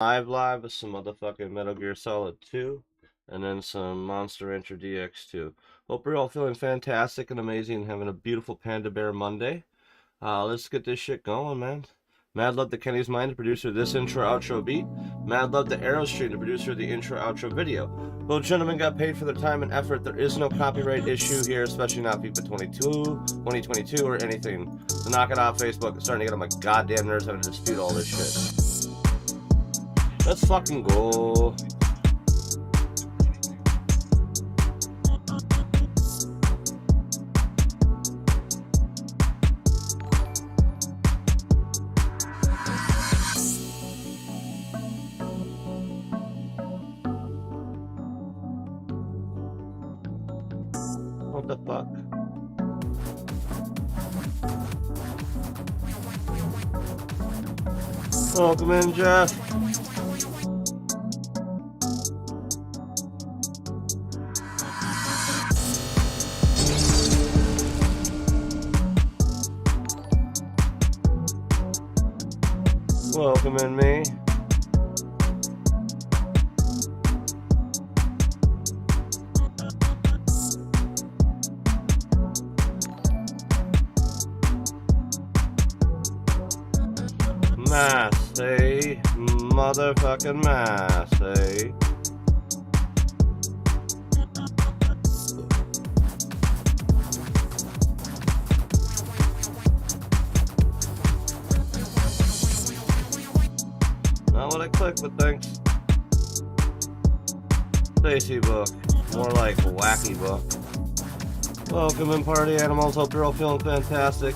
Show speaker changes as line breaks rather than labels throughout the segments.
live with some motherfucking Metal Gear Solid 2 and then some Monster Rancher DX2. Hope you're all feeling fantastic and amazing and having a beautiful Panda Bear Monday. Let's get this shit going, man. Mad love to Kenny's Mind, the producer of this intro outro beat. Mad love to Aerostream, the producer of the intro outro video. Both gentlemen got paid for their time and effort. There is no copyright issue here, especially not FIFA 2022 or anything. So knock it off, Facebook. It's starting to get on my goddamn nerves having to dispute all this shit. Let's fucking go. What the fuck? Welcome in, Jeff. Welcome in, me. Massey, motherfucking Massey. Not what I clicked, but thanks. Stacy book, more like wacky book. Welcome in, party animals. Hope you're all feeling fantastic.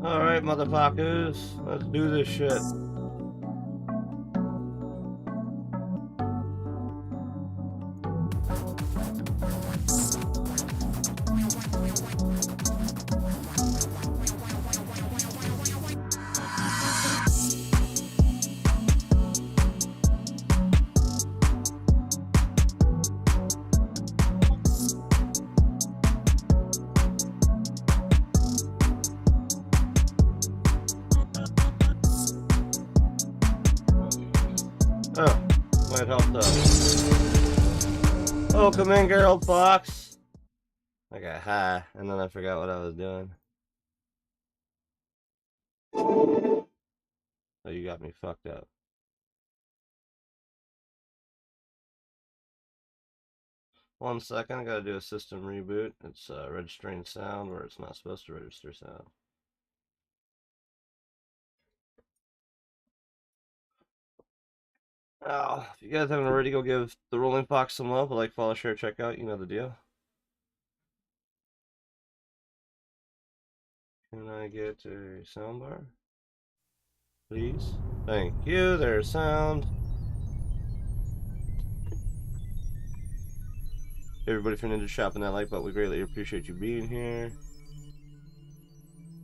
Alright, motherfuckers, let's do this shit. Oh, might help though. Welcome in, Gerald Fox. I got high, and then I forgot what I was doing. Oh, you got me fucked up. One second, I gotta do a system reboot. It's registering sound where it's not supposed to register sound. Oh, if you guys haven't already, go give the Rolling Fox some love. Like, follow, share, check out. You know the deal. Can I get a soundbar? Please. Thank you. There's sound. Everybody from Ninja shopping that like button, we greatly appreciate you being here.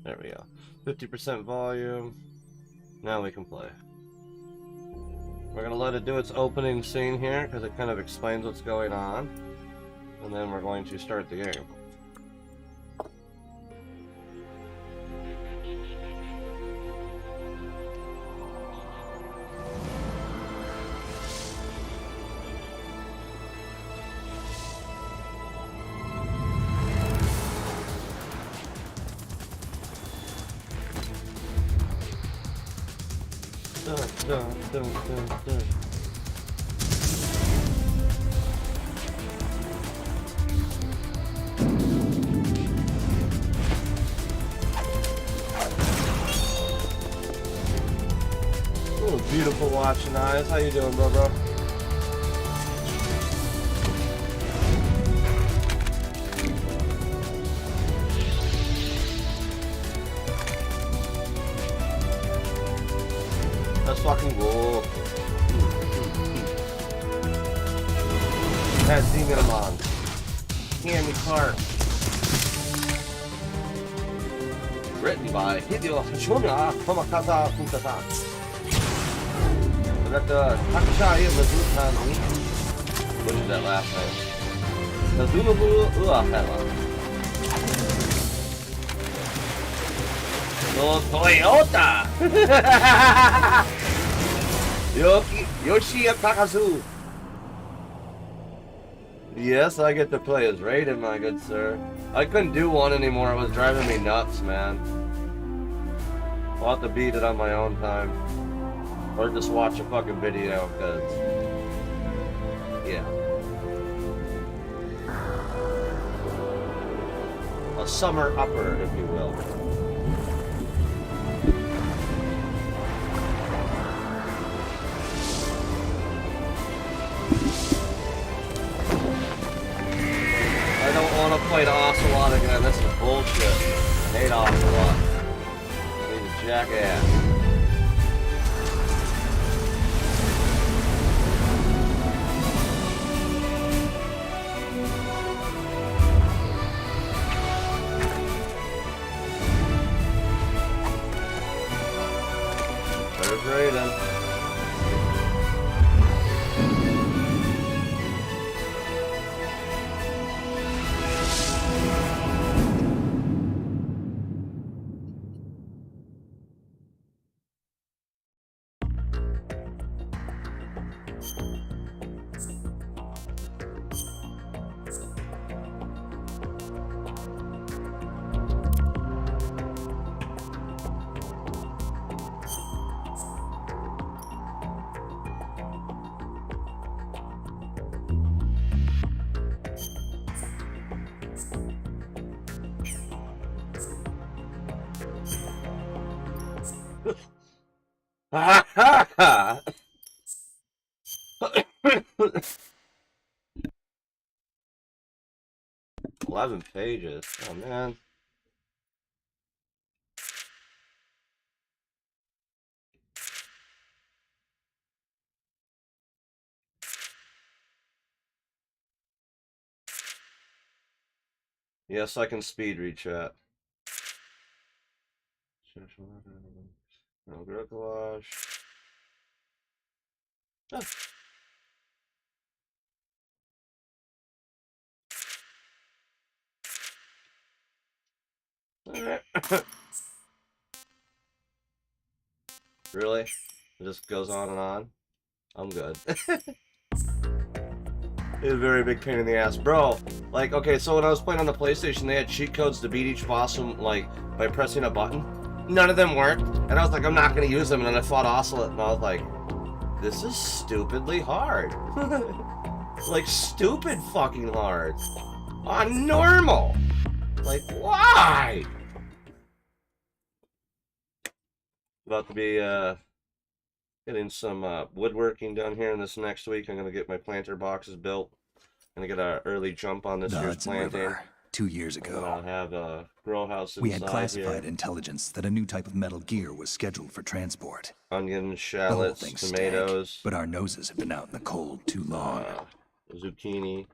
There we go. 50% volume. Now we can play. We're going to let it do its opening scene here because it kind of explains what's going on. And then we're going to start the game. Dun, dun, dun, dun, dun. Ooh, beautiful watching eyes. How you doing, bro? Let's fucking go. That's Demon Amon. Candy Clark. Written by Hideo Hashimoto Tomakata. We got the Cashapp and the Zutan. What is that last name? The Zunabu Uahela. No Toyota! Yoshi Takazu. Yes, I get to play as Raiden, my good sir. I couldn't do one anymore, it was driving me nuts, man. I'll have to beat it on my own time. Or just watch a fucking video, cause... yeah. A summer upper, if you will. I don't want to play the Ocelot again. This is bullshit. I hate Ocelot. He's a jackass. There's Raiden. Ha ha ha! 11 pages. Oh man. Yes, I can speed read chat. No collage. Oh. Really? It just goes on and on? I'm good. It's a very big pain in the ass. Bro, like, okay, so when I was playing on the PlayStation, they had cheat codes to beat each boss, like, by pressing a button. None of them worked, and I was like, I'm not gonna use them, and then I fought Ocelot, and I was like, this is stupidly hard. Like, stupid fucking hard. On normal! Like, why? About to be, getting some, woodworking done here in this next week. I'm gonna get my planter boxes built. Gonna get an early jump on this year's planting.
River. 2 years ago,
I'll have a grow house inside.
We had classified
here.
Intelligence that a new type of metal gear was scheduled for transport.
Onions, shallots, tomatoes.
Stank, but our noses have been out in the cold too long.
Zucchini.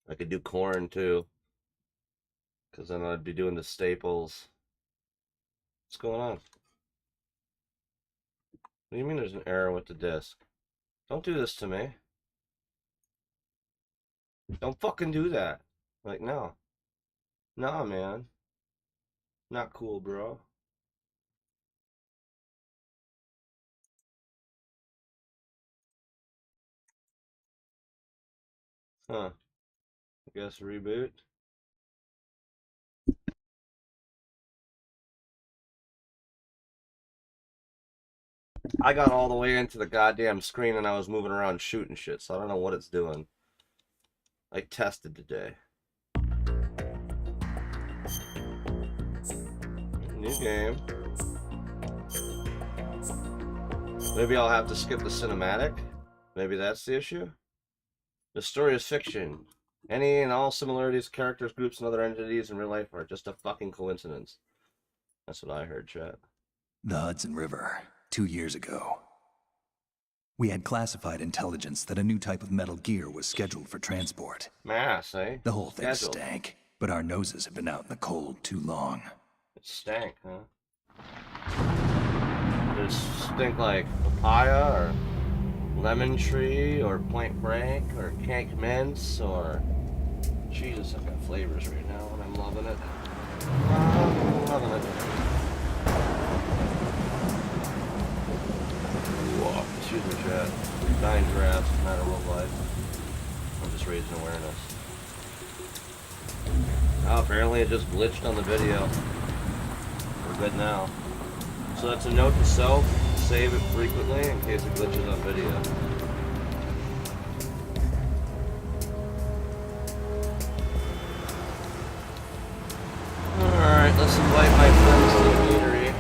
I could do corn too, because then I'd be doing the staples. What's going on? What do you mean there's an error with the disc? Don't do this to me. Don't fucking do that. Like, no. Nah, man. Not cool, bro. Huh. I guess reboot. I got all the way into the goddamn screen and I was moving around shooting shit, so I don't know what it's doing. I tested today. New game. Maybe I'll have to skip the cinematic. Maybe that's the issue. The story is fiction. Any and all similarities, characters, groups, and other entities in real life are just a fucking coincidence. That's what I heard, chat.
The Hudson River, 2 years ago. We had classified intelligence that a new type of Metal Gear was scheduled for transport.
Mass, eh?
The whole thing
Scheduled.
stank, but our noses have been out in the cold too long.
It stank, huh? Does it stink like papaya, or lemon tree, or Point Break, or cake mince, or... Jesus, I've got flavors right now, and I'm loving it. I'm loving it. Whoa, excuse me, chat. Dying giraffes, matter worldwide. I'm just raising awareness. Oh, apparently it just glitched on the video. We're good now. So that's a note to self, save it frequently in case it glitches on video. Alright, let's invite my friends to the meadery.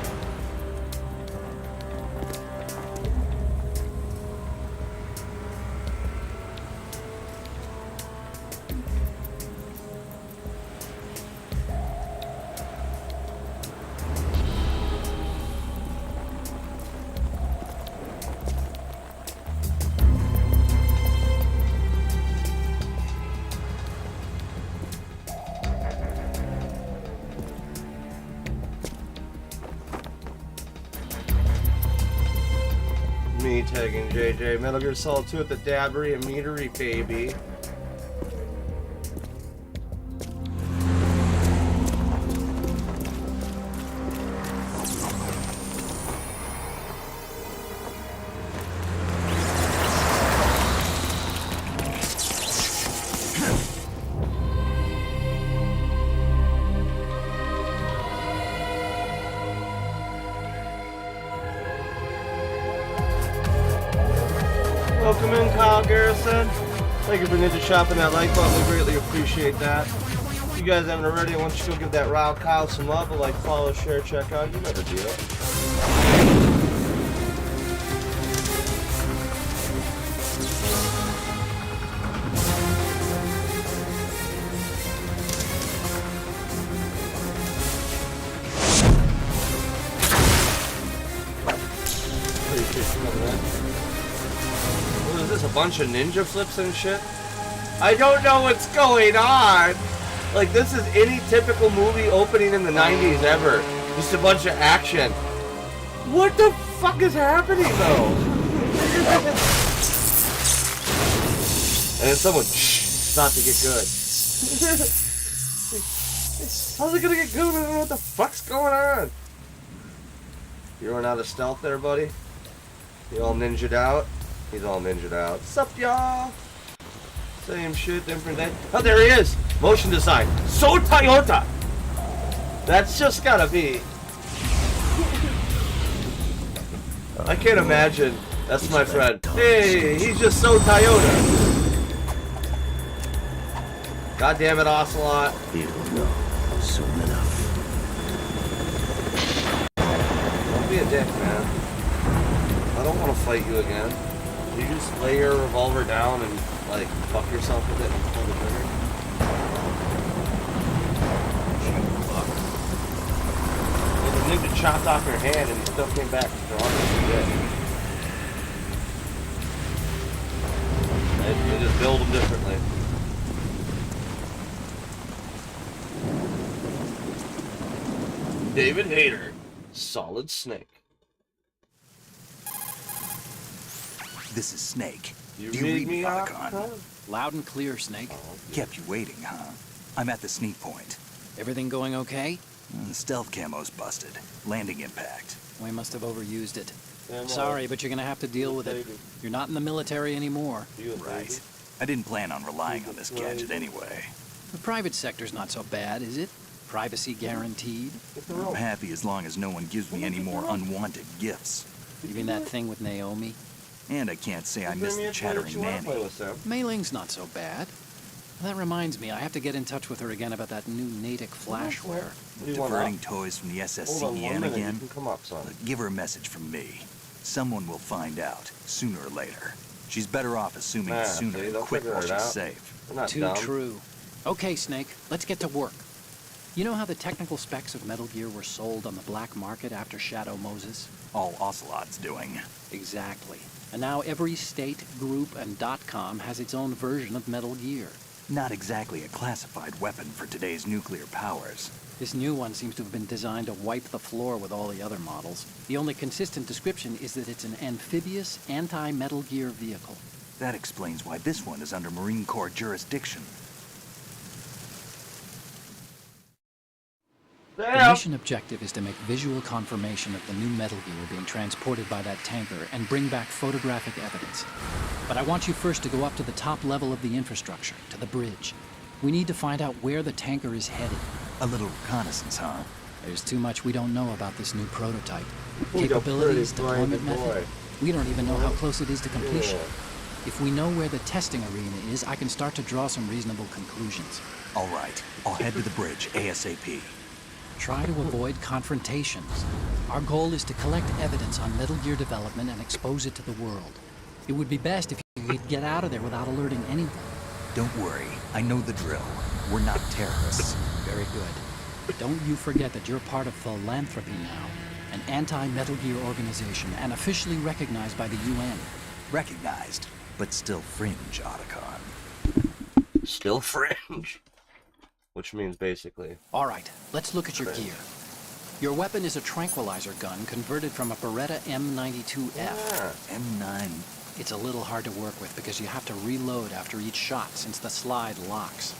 Me tagging JJ. Metal Gear Solid 2 at the Dabbery and Meadery, baby. Welcome in, Kyle Garrison. Thank you for Ninja shopping that like button. We greatly appreciate that. If you guys haven't already, I want you to go give that Rao Kyle some love. A like, follow, share, check out. You know the deal. Appreciate you coming in. What is this, a bunch of ninja flips and shit? I don't know what's going on! Like, this is any typical movie opening in the 90s ever. Just a bunch of action. What the fuck is happening, though? And then someone, shh, it's not to get good. How's it gonna get good? I don't know what the fuck's going on. You run out of stealth there, buddy? You all ninja'd out? He's all ninja'd out. Sup, y'all? Same shit, different day. Oh, there he is! Motion design. So Toyota! That's just gotta be. I can't imagine. That's my friend. Hey, he's just so Toyota. God damn it, Ocelot.
You will know soon enough.
Don't be a dick, man. I don't want to fight you again. You just lay your revolver down and, like, fuck yourself with it and pull the trigger. Fuck. Well, the nigga chopped off your hand and you still came back stronger than you did. You just build them differently. David Hayter, Solid Snake.
This is Snake.
You
Do you read me,
out,
Father
huh?
Khan?
Loud and clear, Snake.
Kept you waiting, huh? I'm at the sneak point.
Everything going okay?
The stealth camo's busted. Landing impact.
We must have overused it.
Yeah,
Sorry, but you're gonna have to deal with it. You're not in the military anymore.
Right. I didn't plan on relying on this gadget anyway.
The private sector's not so bad, is it? Privacy guaranteed?
I'm happy as long as no one gives me any more unwanted gifts.
You mean that thing with Naomi?
And I can't say I miss the chattering nanny.
Mei Ling's not so bad. That reminds me, I have to get in touch with her again about that new Natick flashware.
Diverting toys from the SSCEN again?
Come up, son.
Look, give her a message from me. Someone will find out, sooner or later. She's better off assuming it's sooner and quit while she's safe.
They're not
Too
dumb.
true. Okay, Snake, let's get to work. You know how the technical specs of Metal Gear were sold on the black market after Shadow Moses?
All Ocelot's doing.
Exactly. And now every state, group, and .com has its own version of Metal Gear.
Not exactly a classified weapon for today's nuclear powers.
This new one seems to have been designed to wipe the floor with all the other models. The only consistent description is that it's an amphibious, anti-Metal Gear vehicle.
That explains why this one is under Marine Corps jurisdiction.
The
Damn.
mission objective is to make visual confirmation of the new Metal Gear being transported by that tanker and bring back photographic evidence. But I want you first to go up to the top level of the infrastructure, to the bridge. We need to find out where the tanker is headed.
A little reconnaissance, huh?
There's too much we don't know about this new prototype.
He's a
Capabilities,
pretty
deployment
blinded
method.
boy.
We don't even know how close it is to completion.
Yeah.
If we know where the testing arena is, I can start to draw some reasonable conclusions.
All right, I'll head to the bridge ASAP.
Try to avoid confrontations. Our goal is to collect evidence on Metal Gear development and expose it to the world. It would be best if you could get out of there without alerting anyone.
Don't worry, I know the drill. We're not terrorists.
Very good. Don't you forget that you're part of Philanthropy now, an anti-Metal Gear organization and officially recognized by the UN.
Recognized, but still fringe, Otacon.
Still fringe. Which means basically.
All right, let's look at your gear. Your weapon is a tranquilizer gun converted from a Beretta M92F.
Yeah.
M9.
It's a little hard to work with because you have to reload after each shot since the slide locks.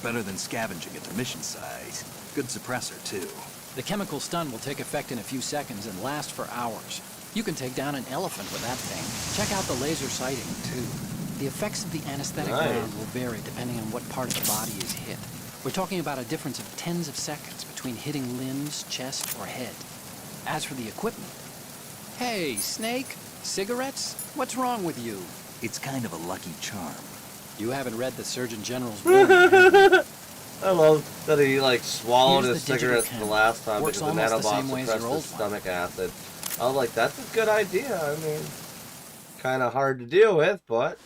Better than scavenging at the mission site. Good suppressor, too.
The chemical stun will take effect in a few seconds and last for hours. You can take down an elephant with that thing. Check out the laser sighting, too. The effects of the anesthetic
Nice.
round will vary depending on what part of the body is hit. We're talking about a difference of tens of seconds between hitting limbs, chest, or head. As for the equipment... Hey, Snake! Cigarettes? What's wrong with you?
It's kind of a lucky charm.
You haven't read the Surgeon General's warning, have you?
I love that he like swallowed
Here's
his
the digital
cigarettes the
camera.
last time
Works
because the
almost the
nanobots
same way as
suppressed
your
his
old one.
stomach acid. I was like, that's a good idea. I mean, kind of hard to deal with, but.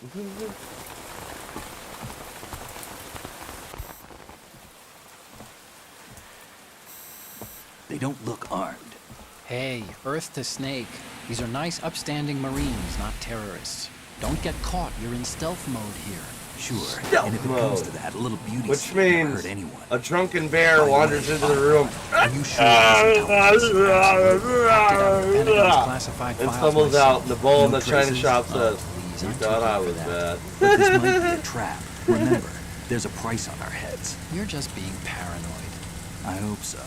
They don't look armed.
Hey, Earth to Snake. These are nice, upstanding Marines, not terrorists. Don't get caught. You're in stealth mode here.
Sure.
Stealth
And if it
mode.
comes to that, a little beauty
Which
sleep never
means
hurt anyone.
a drunken bear
By the
wanders
way,
into the room
Are you sure it wasn't
Acted out of the Pentagon's
and
classified files
stumbles
myself.
out, and the bull in
No
the china
traces?
shop
Oh,
says,
please,
"You
I'm too
thought I
good for
was
that."
bad."
But this might be a trap. Remember, there's a price on our heads.
You're just being paranoid.
I hope so.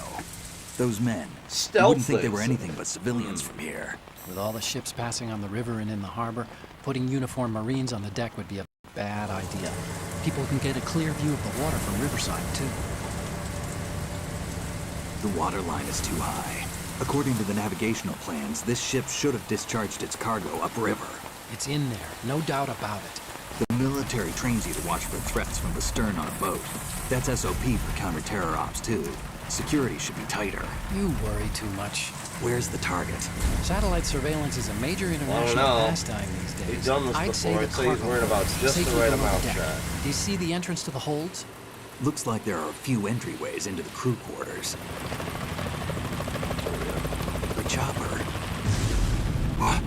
Those men, you
Stealth
wouldn't think they were
things.
anything but civilians from here.
With all the ships passing on the river and in the harbor, putting uniformed Marines on the deck would be a bad idea. People can get a clear view of the water from Riverside, too.
The water line is too high. According to the navigational plans, this ship should have discharged its cargo upriver.
It's in there, no doubt about it.
The military trains you to watch for threats from the stern on a boat. That's SOP for counter-terror ops, too. Security should be tighter.
You worry too much.
Where's the target?
Satellite surveillance is a major international
know.
pastime these days.
He's done this
I'd say
before.
the
I'd say he's
cargo
worried about
hold,
just the
safely
right
below
amount
deck.
shot.
Do you see the entrance to the holds?
Looks like there are a few entryways into the crew quarters. The chopper. What?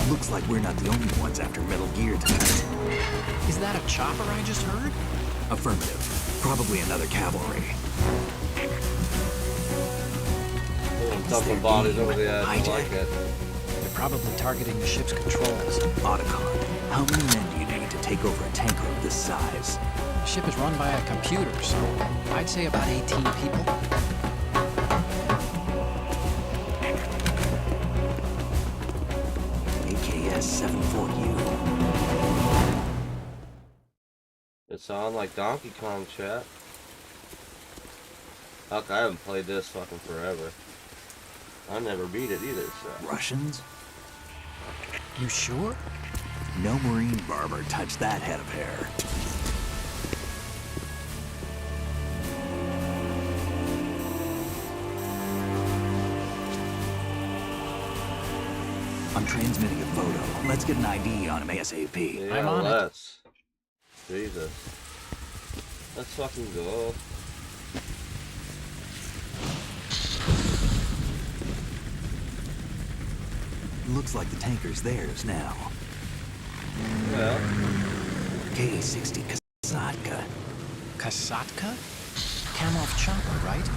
Looks like we're not the only ones after Metal Gear tonight.
Is that a chopper I just heard?
Affirmative. Probably another cavalry.
Dumping bodies over the edge. I
hijack?
like it.
They're probably targeting the ship's controls.
Otacon, how many men do you need to take over a tanker of this size?
The ship is run by a computer, so I'd say about 18 people.
AKS 74U.
It sounds like Donkey Kong, chat. Fuck, I haven't played this fucking forever. I never beat it either, so.
Russians?
You sure?
No Marine barber touched that head of hair. I'm transmitting a photo. Let's get an ID on him ASAP.
Yeah,
I'm on it.
let's. Jesus. Let's fucking go.
Looks like the tanker's theirs now.
Well,
K-60 Kasatka.
Kasatka? Kamov chopper, right?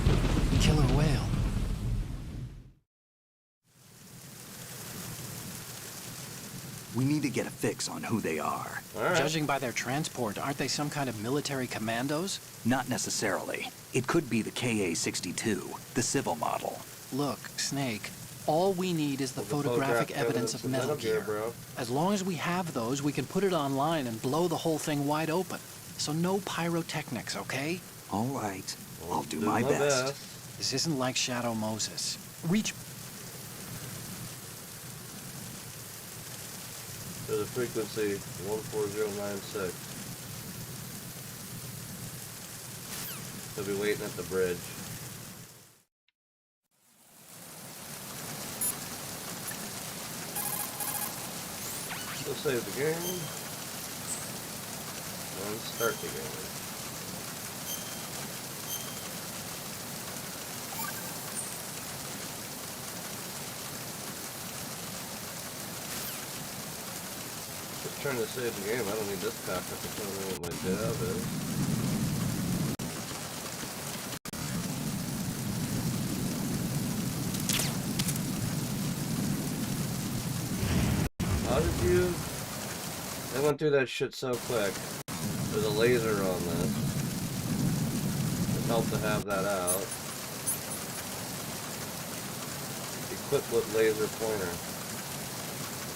Killer whale.
We need to get a fix on who they are.
alright.
Judging by their transport, aren't they some kind of military commandos?
Not necessarily. It could be the KA-62, the civil model.
Look, Snake, all we need is the photographic evidence of Metal Gear.
bro.
As long as we have those, we can put it online and blow the whole thing wide open. So no pyrotechnics, okay?
All right, I'll do my best.
This isn't like Shadow Moses. Reach...
To the frequency 14096. He'll be waiting at the bridge. Let's save the game. And start the game. Just trying to save the game. I don't need this backup to tell me what my job is. How did you... They went through that shit so quick. There's a laser on this. It helped to have that out. Equipped with laser pointer.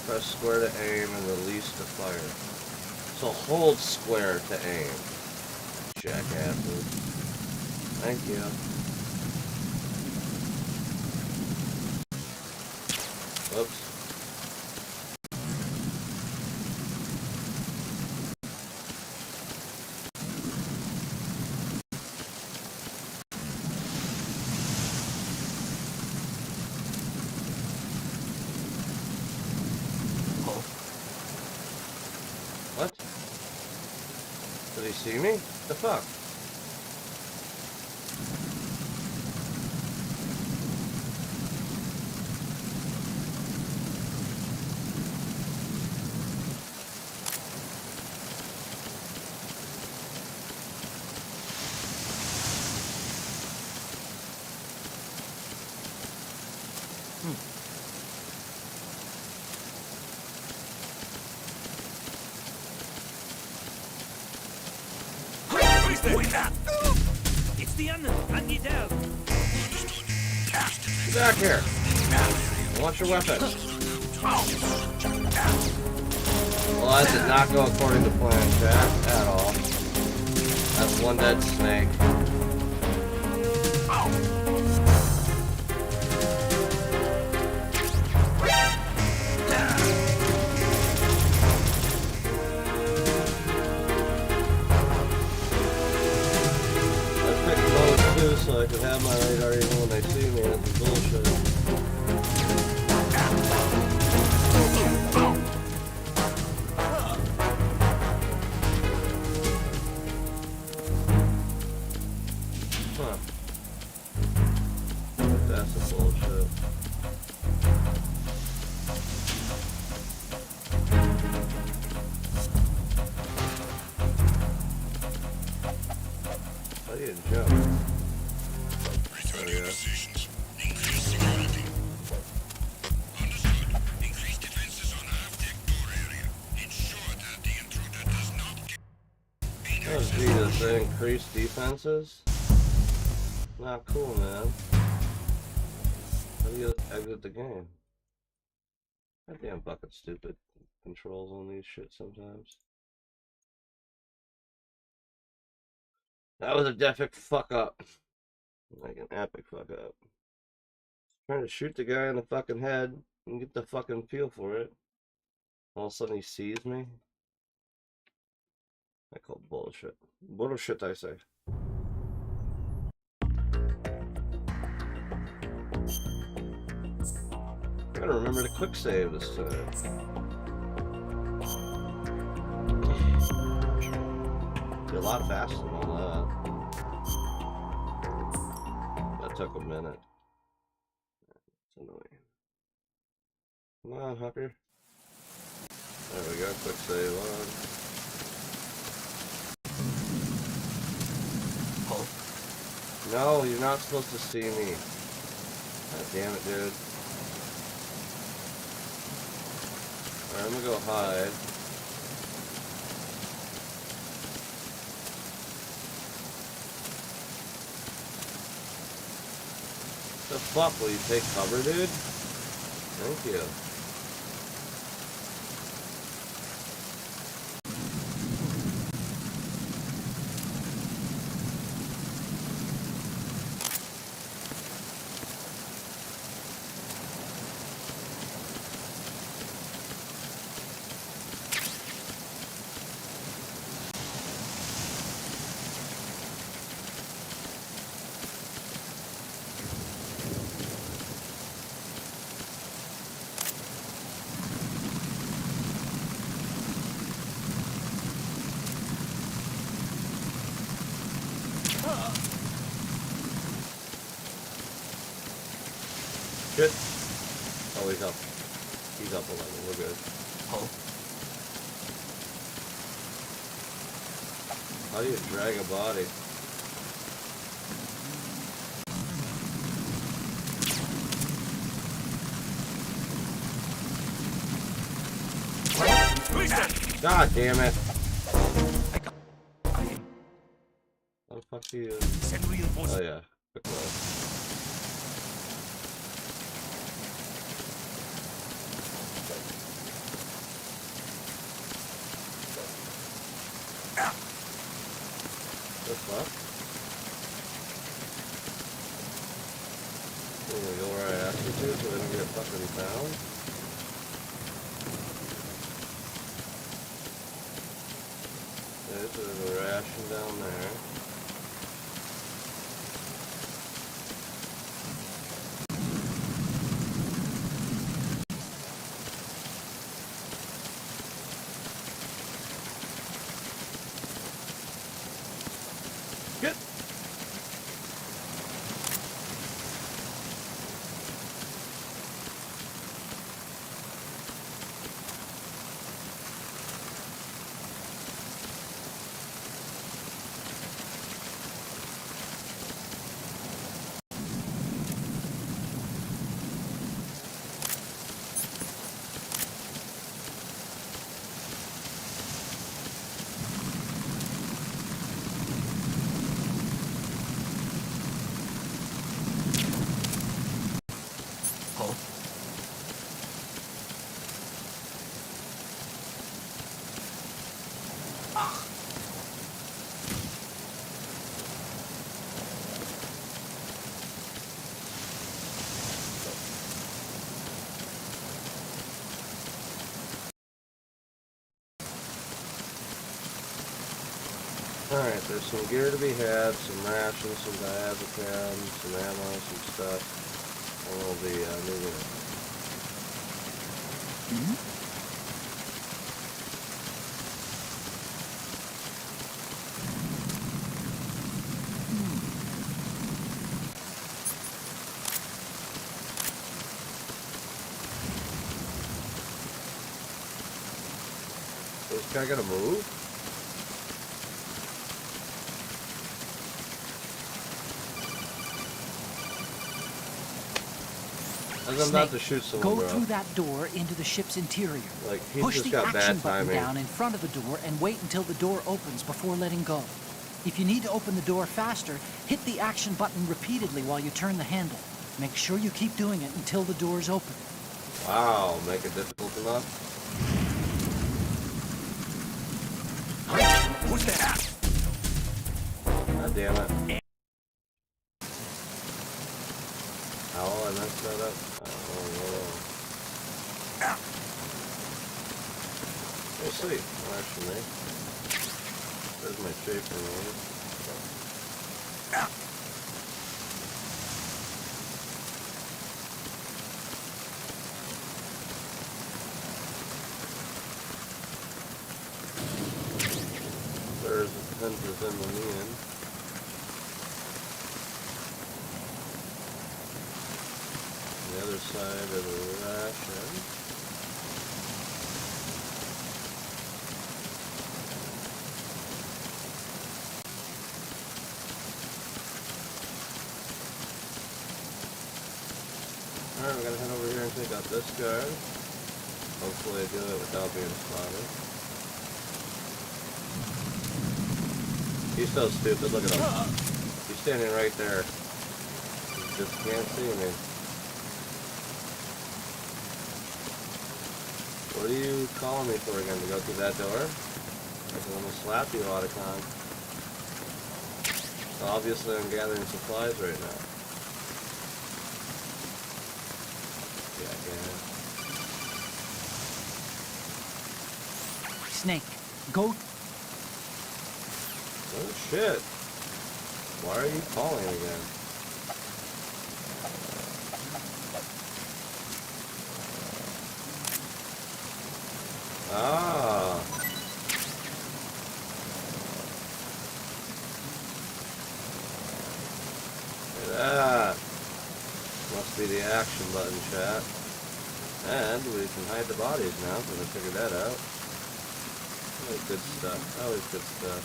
Press square to aim and release to fire. So hold square to aim. Jackasses. Thank you. Whoops. What? Did he see me? The fuck?
It's the end. I need help.
Get back here! Launch your weapon! Well, that did not go according to plan, Jack, at all. That's one dead snake. So I could have my radar even when they see me. That's bullshit. Huh. That's a bullshit. How do you jump?
Positions. Increase security. Understood. Increase defenses on half-deck door area. Ensure that the intruder does not get...
Oh Jesus, they increased defenses? Not cool, man. How do you exit the game? Goddamn bucket stupid controls on these shit sometimes. That was a definite fuck up. Like an epic fuck up. Trying to shoot the guy in the fucking head and get the fucking feel for it. All of a sudden he sees me. I call bullshit. Bullshit, I say. I gotta remember to quick save this time. Be a lot faster than all that. That took a minute. It's annoying. Come on, Hucker. There we go, quick save on. No, you're not supposed to see me. God damn it, dude. Alright, I'm gonna go hide. The fuck, will you take cover, dude? Thank you. Shit. Oh, he's up. He's up 11. We're good. Oh. How do you drag a body? God damn it. How the fuck do you... Oh yeah. Quick load. The fuck? I'm gonna go where I asked you to so they don't get fucking found. There's a ration down there. Good. Alright, there's some gear to be had, some rations, some diazepam, some ammo, some stuff. And we'll be moving it. This guy gotta move? I'm about to shoot someone,
Go
bro.
through that door into the ship's interior.
Like, he
Push
just
the
got
action
bad
button
timing.
down in front of the door and wait until the door opens before letting go. If you need to open the door faster, hit the action button repeatedly while you turn the handle. Make sure you keep doing it until the door's open.
Wow, make it difficult enough.
Who's that?
God damn it. Ow, I messed that Oh, sweet. Well, actually, there's my shaper one. There's the hinges in the mean. The other side of the ration. Alright, we're gonna head over here and take out this guard. Hopefully I do it without being spotted. He's so stupid, look at him. He's standing right there. He just can't see me. What are you calling me for again? To go through that door? I'm gonna slap you, Otacon. So obviously I'm gathering supplies right now.
Snake, go.
Oh shit. Why are you calling again? Ah. Look at that. Must be the action button, chat. And we can hide the bodies now, so we figured that out. Always good stuff. Always good stuff.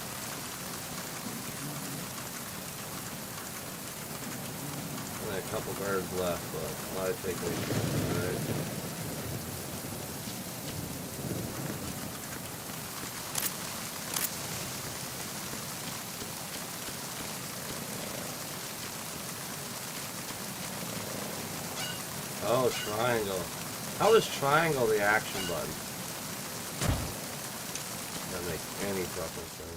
Only a couple guards left, but a lot of techniques. Alright. Oh, triangle. How is triangle the action button? Doesn't make any fucking sense.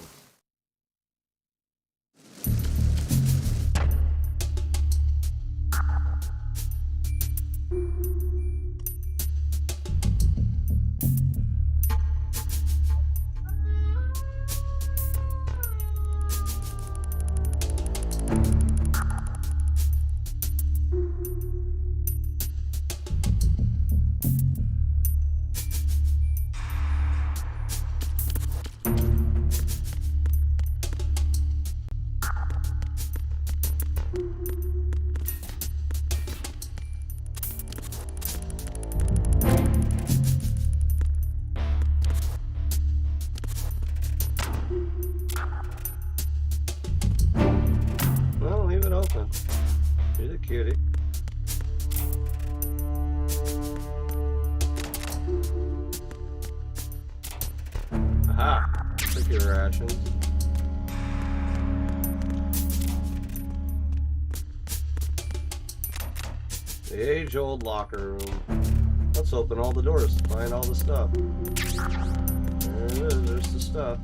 You're the cutie. Aha! Took your rations. The age-old locker room. Let's open all the doors to find all the stuff. There it is, there's the stuff.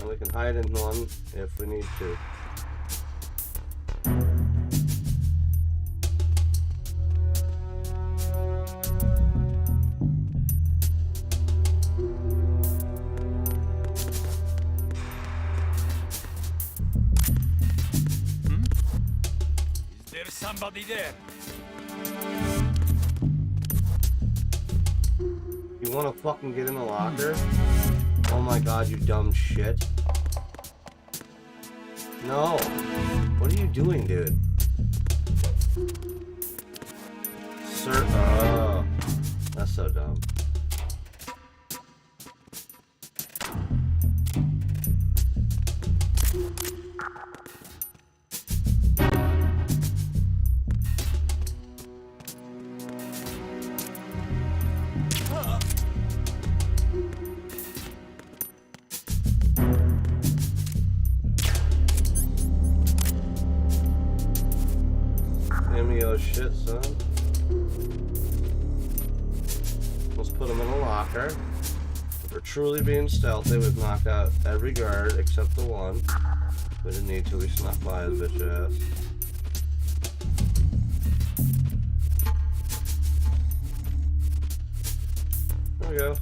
And we can hide in one if we need to.
There's somebody there.
You wanna fucking get in the locker? Oh my god, you dumb shit. No. What are you doing, dude? Sir, oh. That's so dumb. Shit, son. Let's put them in a locker. If we're truly being stealthy, we've knocked out every guard except the one. We didn't need to, we snuck by his bitch ass. There we go.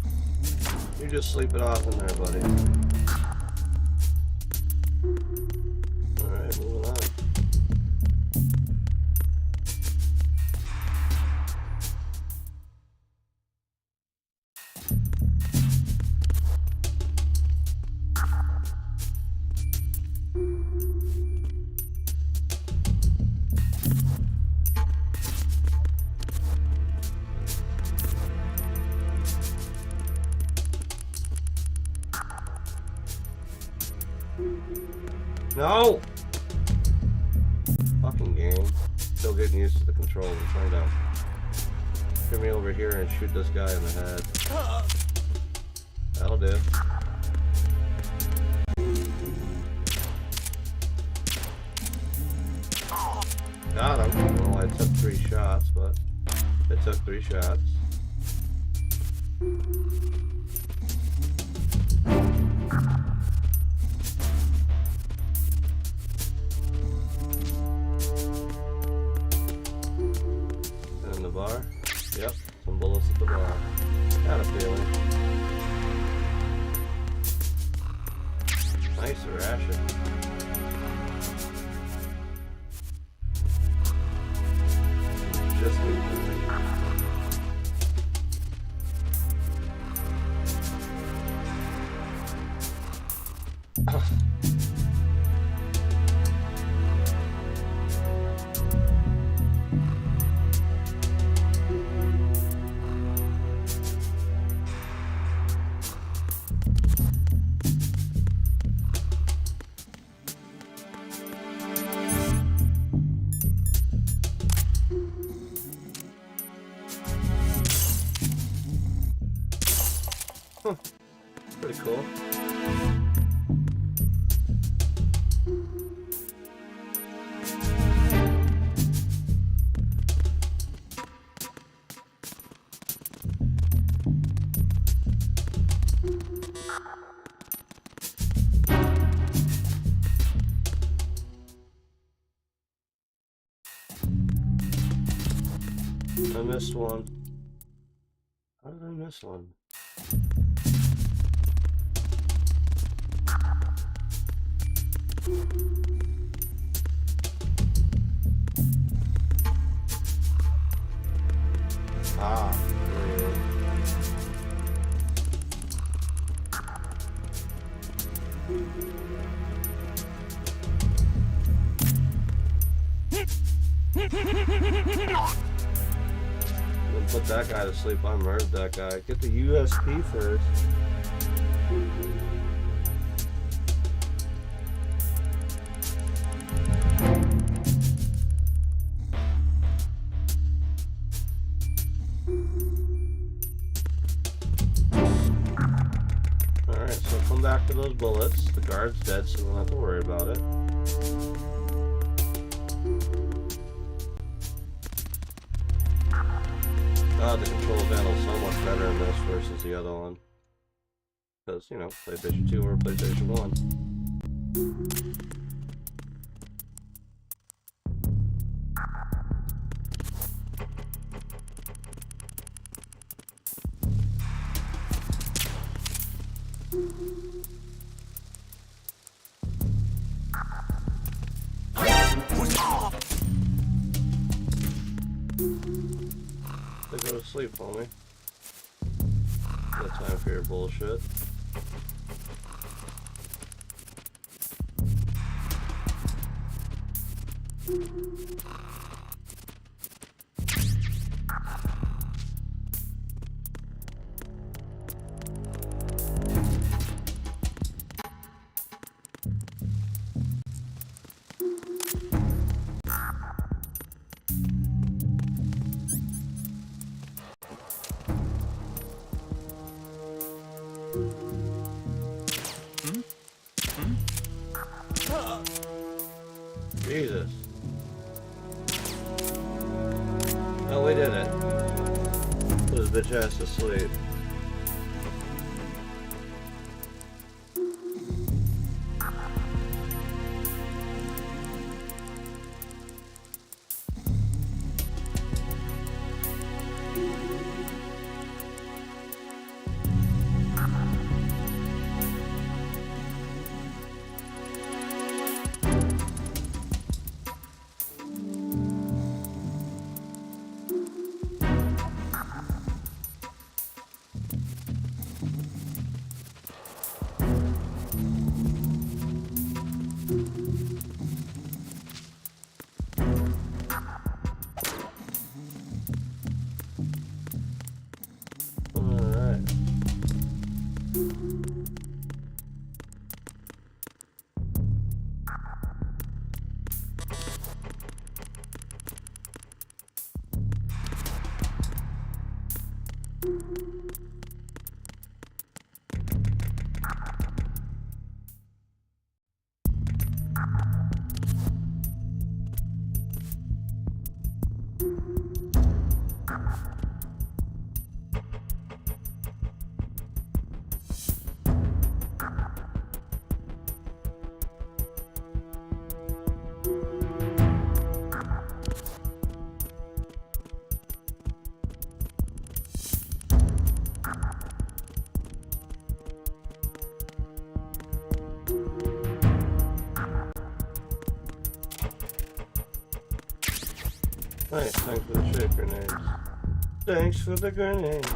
You just sleep it off in there, buddy. Alright, moving on. No! Fucking game. Still getting used to the controls and trying to get me over here and shoot this guy in the head. That'll do. Got him. Well, I took 3 shots, but it took 3 shots. Bar? Yep, some bullets at the bar. Got a feeling. Nice ration. Just need Huh. Pretty cool. I missed one. How did I miss one? Ah, weird. Put that guy to sleep. I murdered that guy. Get the USP first. Alright, so come back to those bullets. The guard's dead, so we don't have to worry about it. God, the control panel is so much better in this versus the other one. Because, you know, PlayStation 2 or PlayStation 1. Go to sleep, homie. No time for your bullshit. Jesus. Oh, we did it. Put his bitch ass to sleep. Nice, thanks for the shit grenades. Thanks for the grenade.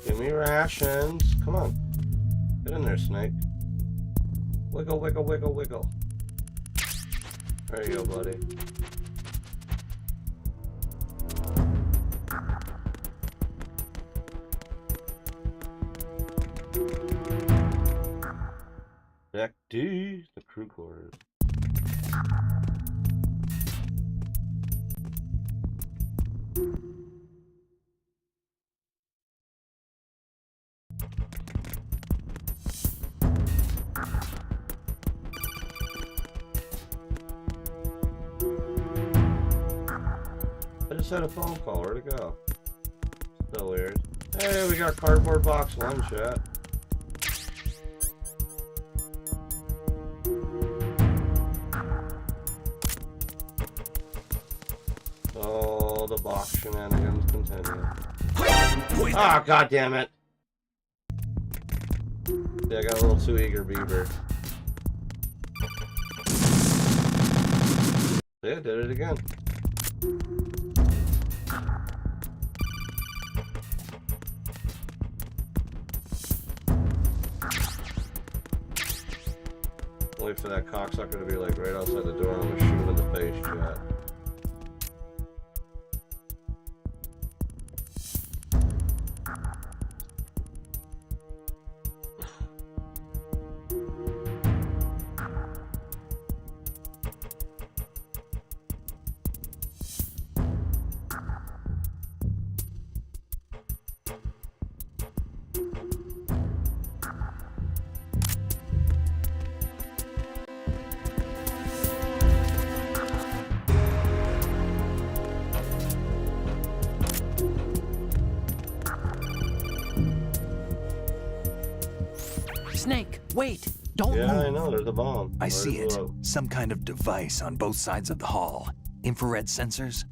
Give me rations. Come on. Get in there, Snake. Wiggle, wiggle, wiggle, wiggle. There you go, buddy. Deck D, the crew quarters. I just had a phone call. Where'd it go? So weird. Hey, we got cardboard box 1, chat. Oh, the box shenanigans continue. Ah, god damn it! Yeah, I got a little too eager beaver. Yeah, did it again. Wait for that cocksucker to be like right outside the door. I'm gonna shoot him in the face, chat.
Snake, wait! Don't move!
Yeah, I know, there's a bomb.
I see it.
Below.
Some kind of device on both sides of the hall. Infrared sensors?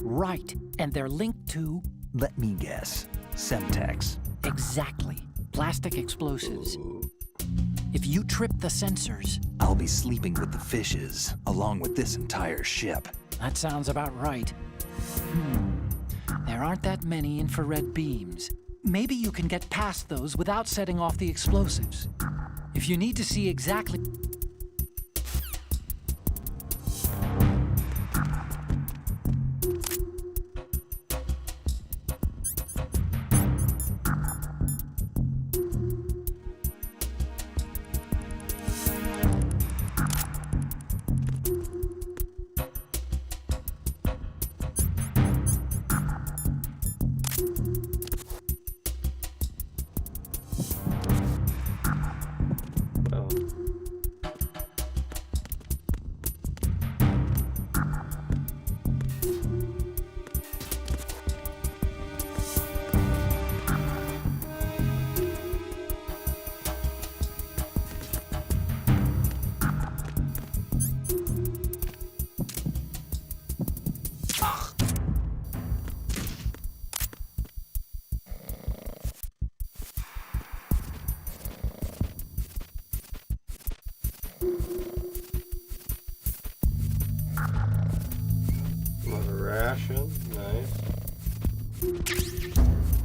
Right, and they're linked to...
Let me guess. Semtex.
Exactly. Plastic explosives. If you trip the sensors...
I'll be sleeping with the fishes, along with this entire ship.
That sounds about right. There aren't that many infrared beams. Maybe you can get past those without setting off the explosives. If you need to see exactly...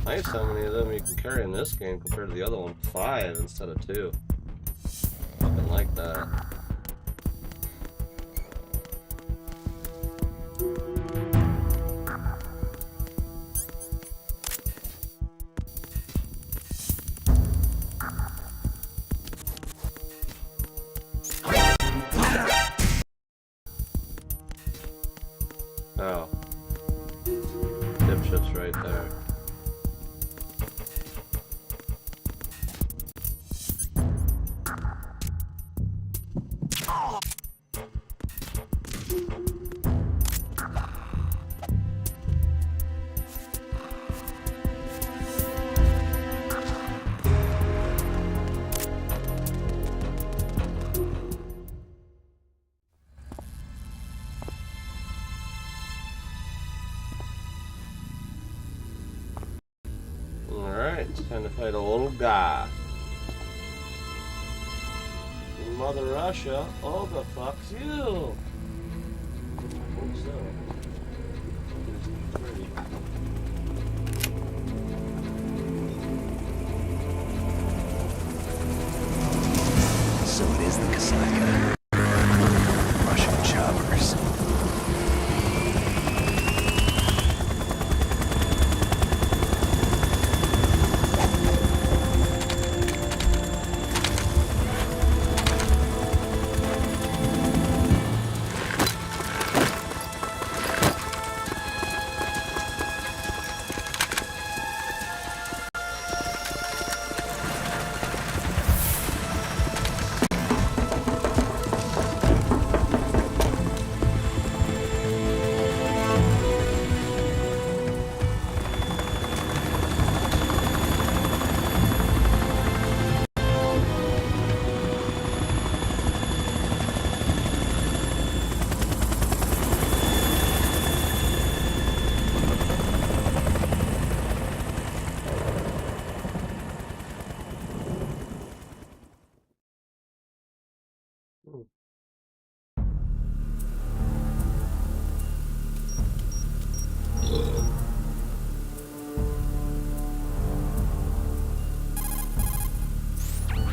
Nice how many of them you can carry in this game compared to the other one. 5 instead of 2. Fucking like that. Oh. Dipshit's right there. Alright, it's time to fight a little guy. Mother Russia, oh the fuck's you? What's up? Pretty.
So it is the Cassapp. Russian choppers.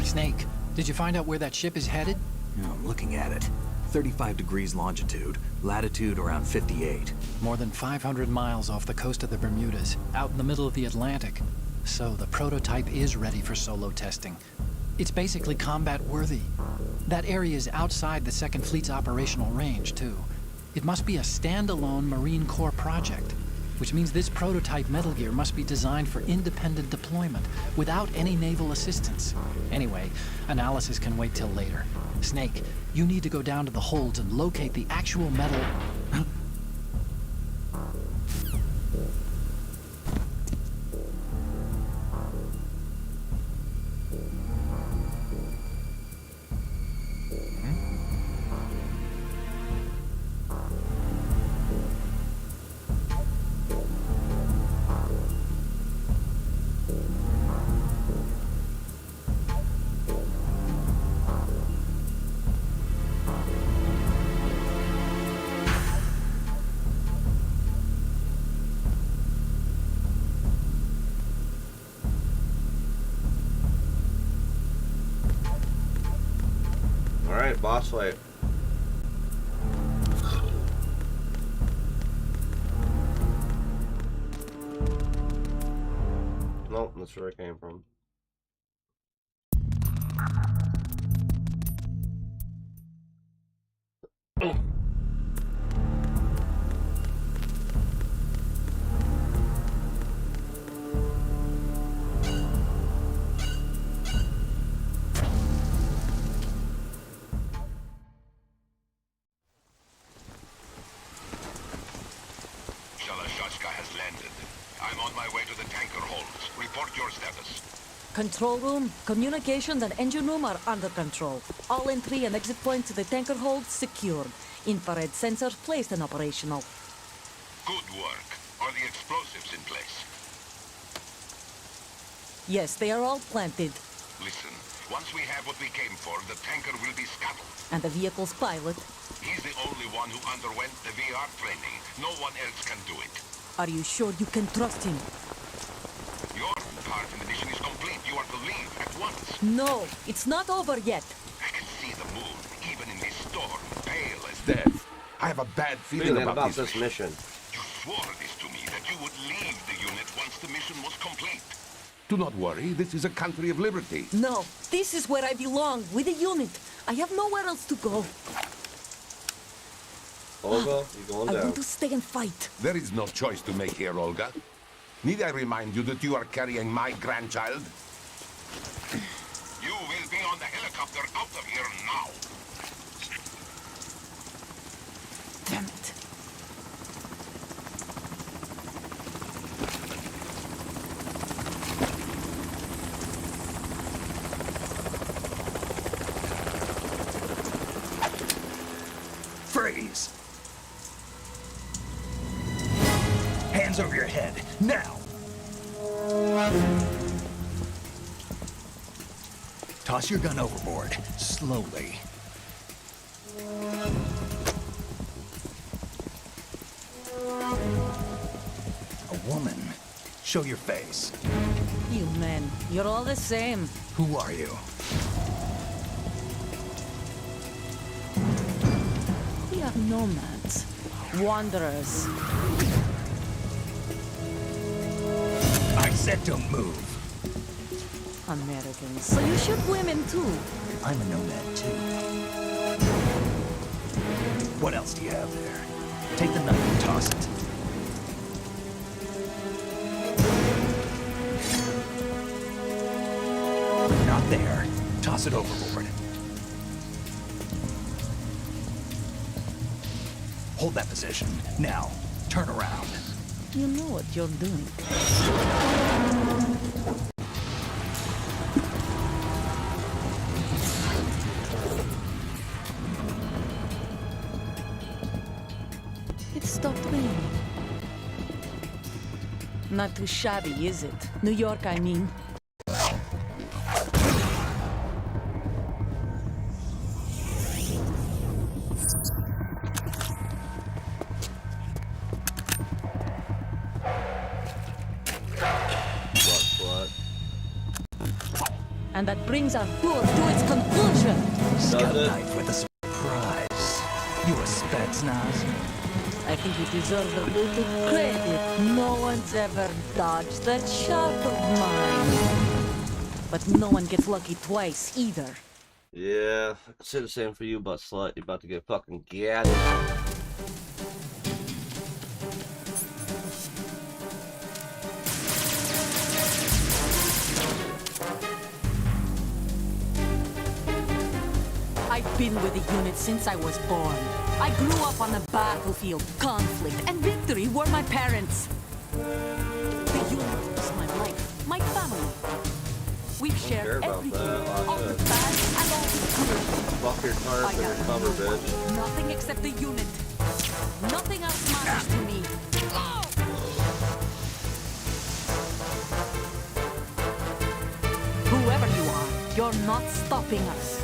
Snake, did you find out where that ship is headed?
Yeah, I'm looking at it. 35 degrees longitude, latitude around 58.
More than 500 miles off the coast of the Bermudas, out in the middle of the Atlantic. So the prototype is ready for solo testing. It's basically combat-worthy. That area is outside the Second Fleet's operational range, too. It must be a standalone Marine Corps project, which means this prototype Metal Gear must be designed for independent deployment, without any naval assistance. Anyway, analysis can wait till later. Snake, you need to go down to the holds and locate the actual metal...
Alright, boss fight. Nope, that's where I came from.
has landed. I'm on my way to the tanker holds. Report your status.
Control room, communications and engine room are under control. All entry and exit points to the tanker hold secured. Infrared sensors placed and operational.
Good work. Are the explosives in place?
Yes, they are all planted.
Listen, once we have what we came for, the tanker will be scuttled.
And the vehicle's pilot?
He's the only one who underwent the VR training. No one else can do it.
Are you sure you can trust him?
Your part in the mission is complete. You are to leave at once.
No, it's not over yet.
I can see the moon, even in this storm, pale as death. I have a bad feeling about this
mission.
You swore this to me, that you would leave the unit once the mission was complete. Do not worry, this is a country of liberty.
No, this is where I belong, with the unit. I have nowhere else to go.
Olga, you're going
I
down.
want to stay and fight.
There is no choice to make here, Olga. Need I remind you that you are carrying my grandchild? You will be on the helicopter out of here now.
Damn it.
Freeze! Hands over your head, now! Toss your gun overboard, slowly. A woman. Show your face.
You men, you're all the same.
Who are you?
We are nomads, wanderers.
I said don't move.
Americans. So you shoot women too.
I'm a nomad too. What else do you have there? Take the knife and toss it. Not there. Toss it overboard. Hold that position. Now, turn around.
You know what you're doing. It stopped raining. Not too shabby, is it? New York, I mean. And that brings our tour to its conclusion.
Scout
it?
knife with a surprise. You a Spetsnaz?
I think you deserve a little credit. No one's ever dodged that shot of mine. But no one gets lucky twice either.
Yeah, I can say the same for you, butt slut. You're about to get fucking gatted.
I've been with the unit since I was born. I grew up on the battlefield. Conflict and victory were my parents. The unit is my life, my family. We've
care
shared
about
everything,
that.
all the bad and all the good.
Fuck your car
I
for your
got
cover,
no one,
bitch.
nothing except the unit. Nothing else matters to me. Whoever you are, you're not stopping us.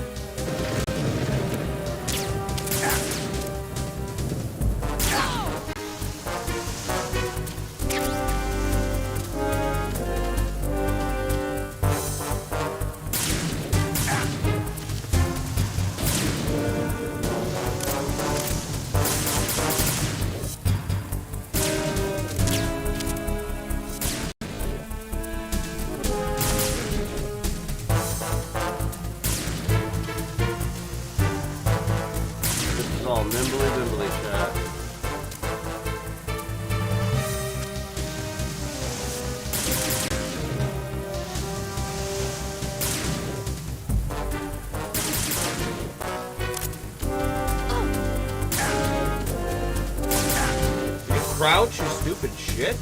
All nimbly bimbly chat. You crouch, you stupid shit.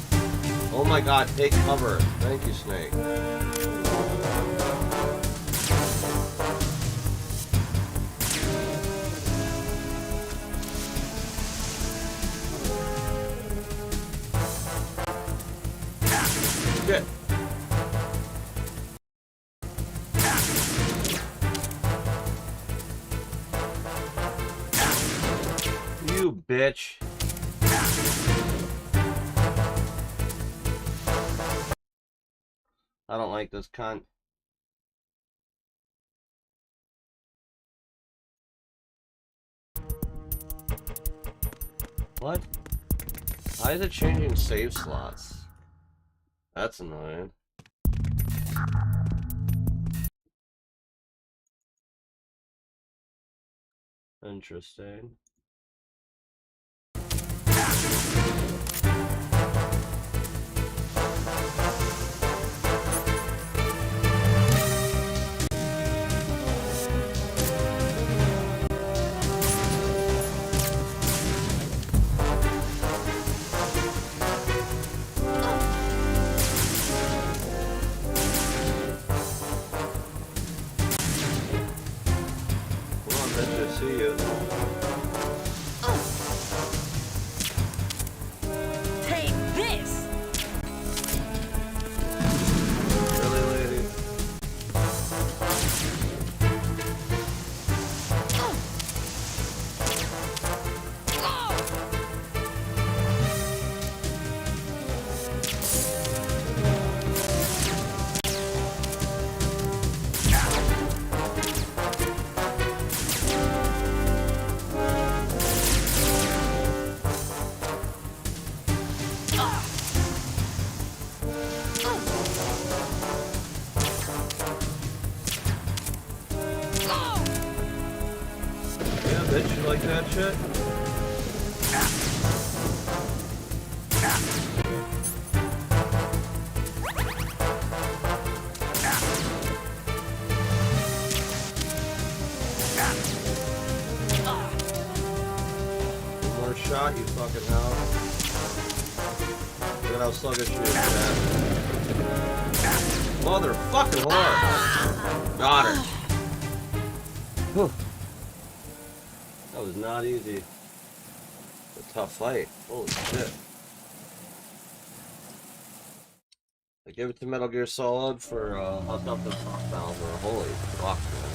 Oh my god, take cover. Thank you, Snake. Shit. You bitch. I don't like this cunt. What? Why is it changing save slots? That's annoying. Interesting. See you. that shit? One more shot, you fucking hell. Look at how sluggish you is, man. Motherfucking Lord! Got her. Whew. That was not easy. A tough fight. Holy shit. I give it to Metal Gear Solid for hooked up the top Bowser. Holy fuck, man.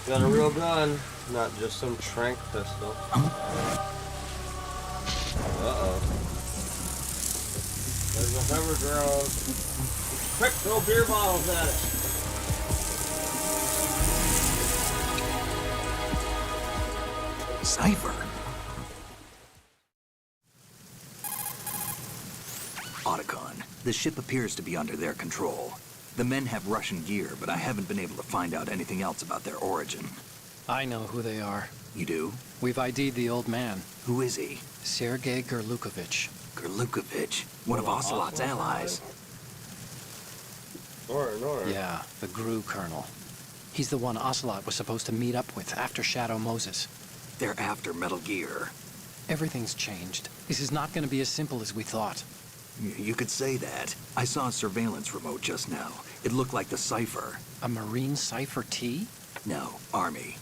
Got a real gun, not just some trank pistol. Uh-oh. There's a hammer drone. Quick, throw beer bottles at it.
Cypher. Otacon, the ship appears to be under their control. The men have Russian gear, but I haven't been able to find out anything else about their origin.
I know who they are.
You do?
We've ID'd the old man,
Who is he?
Sergei Gerlukovich.
Gerlukovich, one of Ocelot's allies.
Nor.
Yeah, the Gooooo colonel. He's the one Ocelot was supposed to meet up with after Shadow Moses.
They're after Metal Gear.
Everything's changed. This is not going to be as simple as we thought.
You could say that. I saw a surveillance remote just now. It looked like the Cypher.
A Marine Cypher T?
No, Army.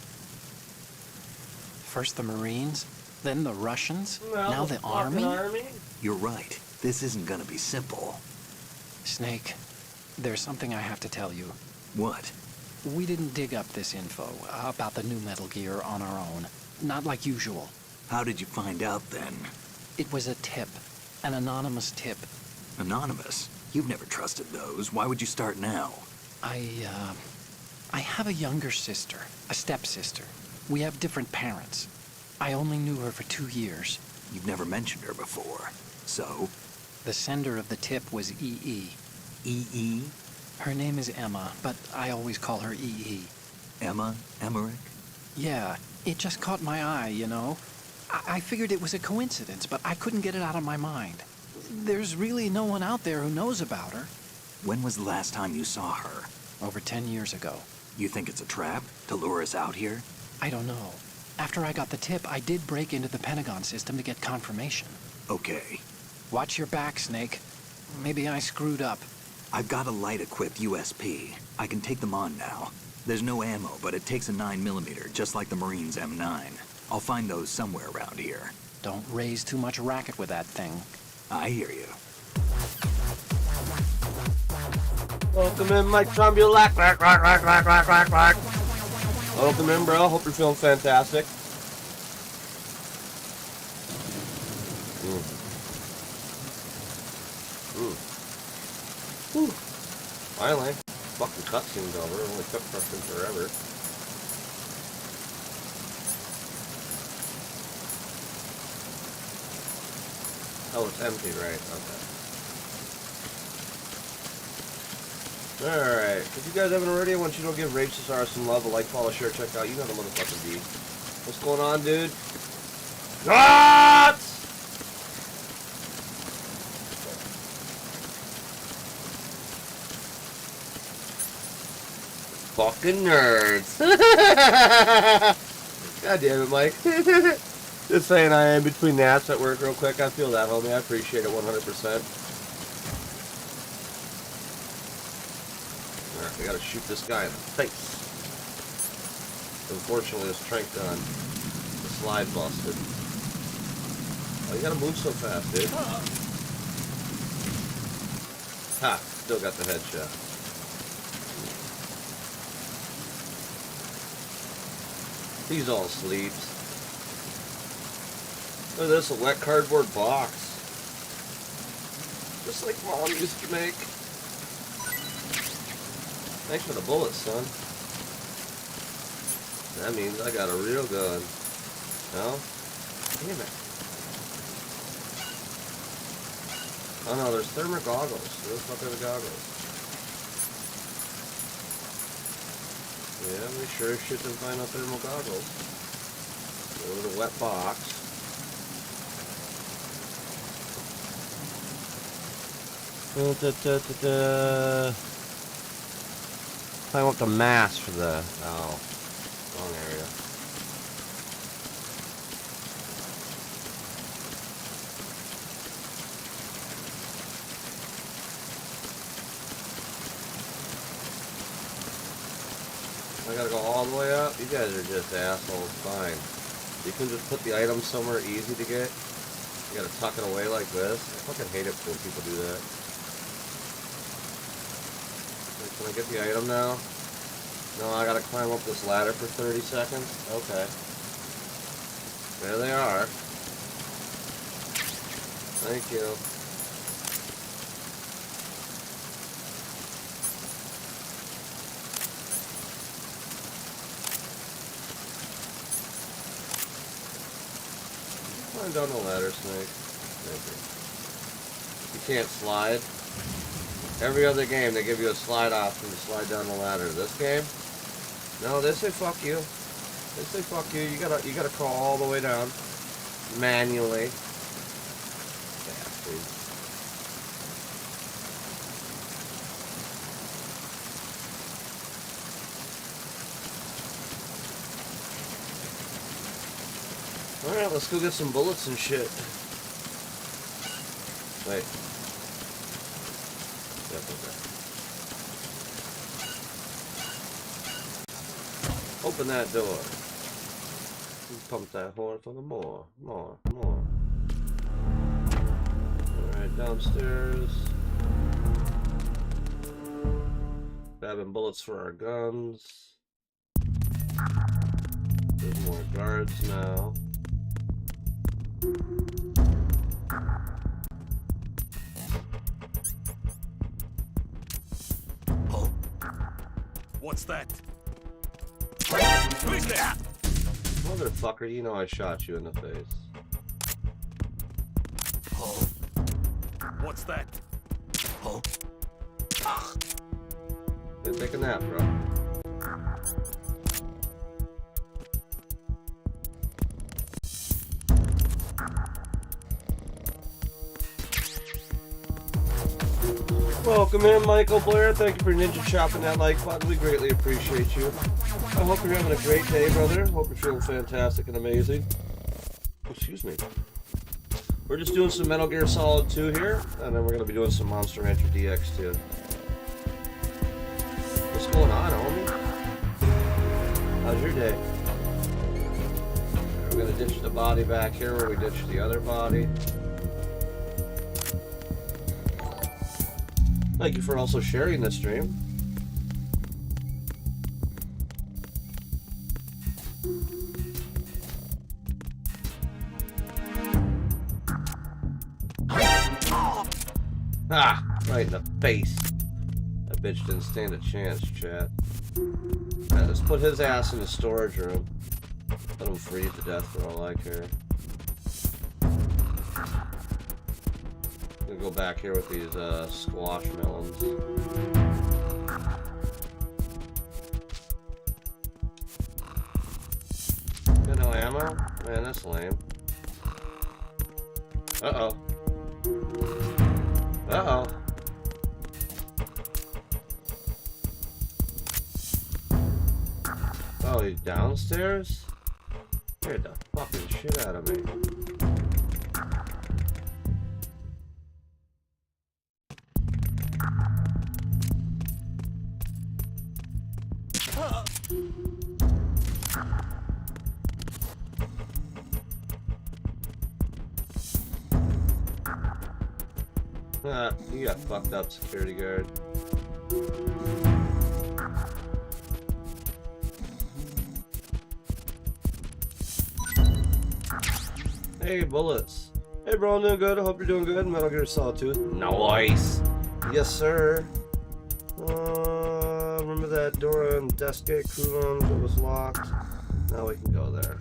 First the Marines, then the Russians,
Well,
now the
fucking
Army?
You're right. This isn't gonna be simple.
Snake, there's something I have to tell you.
What?
We didn't dig up this info about the new Metal Gear on our own. Not like usual.
How did you find out then?
It was a tip. An anonymous tip.
Anonymous? You've never trusted those. Why would you start now?
I have a younger sister, a stepsister. We have different parents. I only knew her for 2 years.
You've never mentioned her before. So?
The sender of the tip was EE.
EE?
Her name is Emma, but I always call her EE.
Emma? Emmerich?
Yeah, it just caught my eye, you know? I figured it was a coincidence, but I couldn't get it out of my mind. There's really no one out there who knows about her.
When was the last time you saw her?
Over 10 years ago.
You think it's a trap? To lure us out here?
I don't know. After I got the tip, I did break into the Pentagon system to get confirmation.
Okay.
Watch your back, Snake. Maybe I screwed up.
I've got a light-equipped USP. I can take them on now. There's no ammo, but it takes a 9mm, just like the Marines' M9. I'll find those somewhere around here.
Don't raise too much racket with that thing.
I hear you.
Welcome in, Mike Trumbulack. Welcome in, bro. Hope you're feeling fantastic. Finally. Fucking cutscene's over. It only took fucking forever. Oh, it's empty, right? Okay. Alright. If you guys haven't already, I want you to give Rage Cesar some love, a like, follow, share, check out. You know the motherfucking beat. What's going on, dude? What? Fucking nerds. God damn it, Mike. Just saying I am between naps at work real quick. I feel that, homie. I appreciate it 100%. Alright, we gotta shoot this guy in the face. Unfortunately, this trank gun, the slide busted. Oh, you gotta move so fast, dude. Ha! Still got the headshot. He's all asleep. Look at this, a wet cardboard box. just like Mom used to make. Thanks for the bullets, son. That means I got a real gun. No? Damn it. Oh no, there's thermal goggles. Where the fuck are the goggles? Yeah, we sure shit didn't find no thermal goggles. Go to the wet box. Climb up the mast for the... Oh, wrong area. I gotta go all the way up? You guys are just assholes. Fine. You can just put the item somewhere easy to get. You gotta tuck it away like this. I fucking hate it when people do that. Can I get the item now? No, I gotta climb up this ladder for 30 seconds? Okay. There they are. Thank you. Climb down the ladder, Snake. You can't slide. Every other game, they give you a slide option to slide down the ladder. This game, no, they say fuck you. They say fuck you. You gotta crawl all the way down manually. Bastard. All right, let's go get some bullets and shit. Wait. Open that door. Pump that horn for the more. Alright, downstairs. Grabbing bullets for our guns. There's more guards now.
What's that?
Motherfucker, you know I shot you in the face.
What's that?
Hey, take a nap, bro. Welcome in, Michael Blair. Thank you for ninja chopping that like button. We greatly appreciate you. I hope you're having a great day, brother. Hope you're feeling fantastic and amazing. Excuse me. We're just doing some Metal Gear Solid 2 here, and then we're going to be doing some Monster Rancher DX2. What's going on, homie? How's your day? We're going to ditch the body back here where we ditched the other body. Thank you for also sharing this stream. Ah! Right in the face. That bitch didn't stand a chance, chat. Yeah, let's put his ass in the storage room. Let him freeze to death for all I care. I'm gonna go back here with these squash melons. Got no ammo? Man, that's lame. Uh-oh. Uh-oh. Oh, he's downstairs? Scared the fucking shit out of me. Ah, you got fucked up, security guard. Hey, bullets. Hey bro, I'm doing good. I hope you're doing good. Metal Gear Solid 2. Nice. Yes, sir. Remember that door on desk gate crew room that was locked? Now we can go there.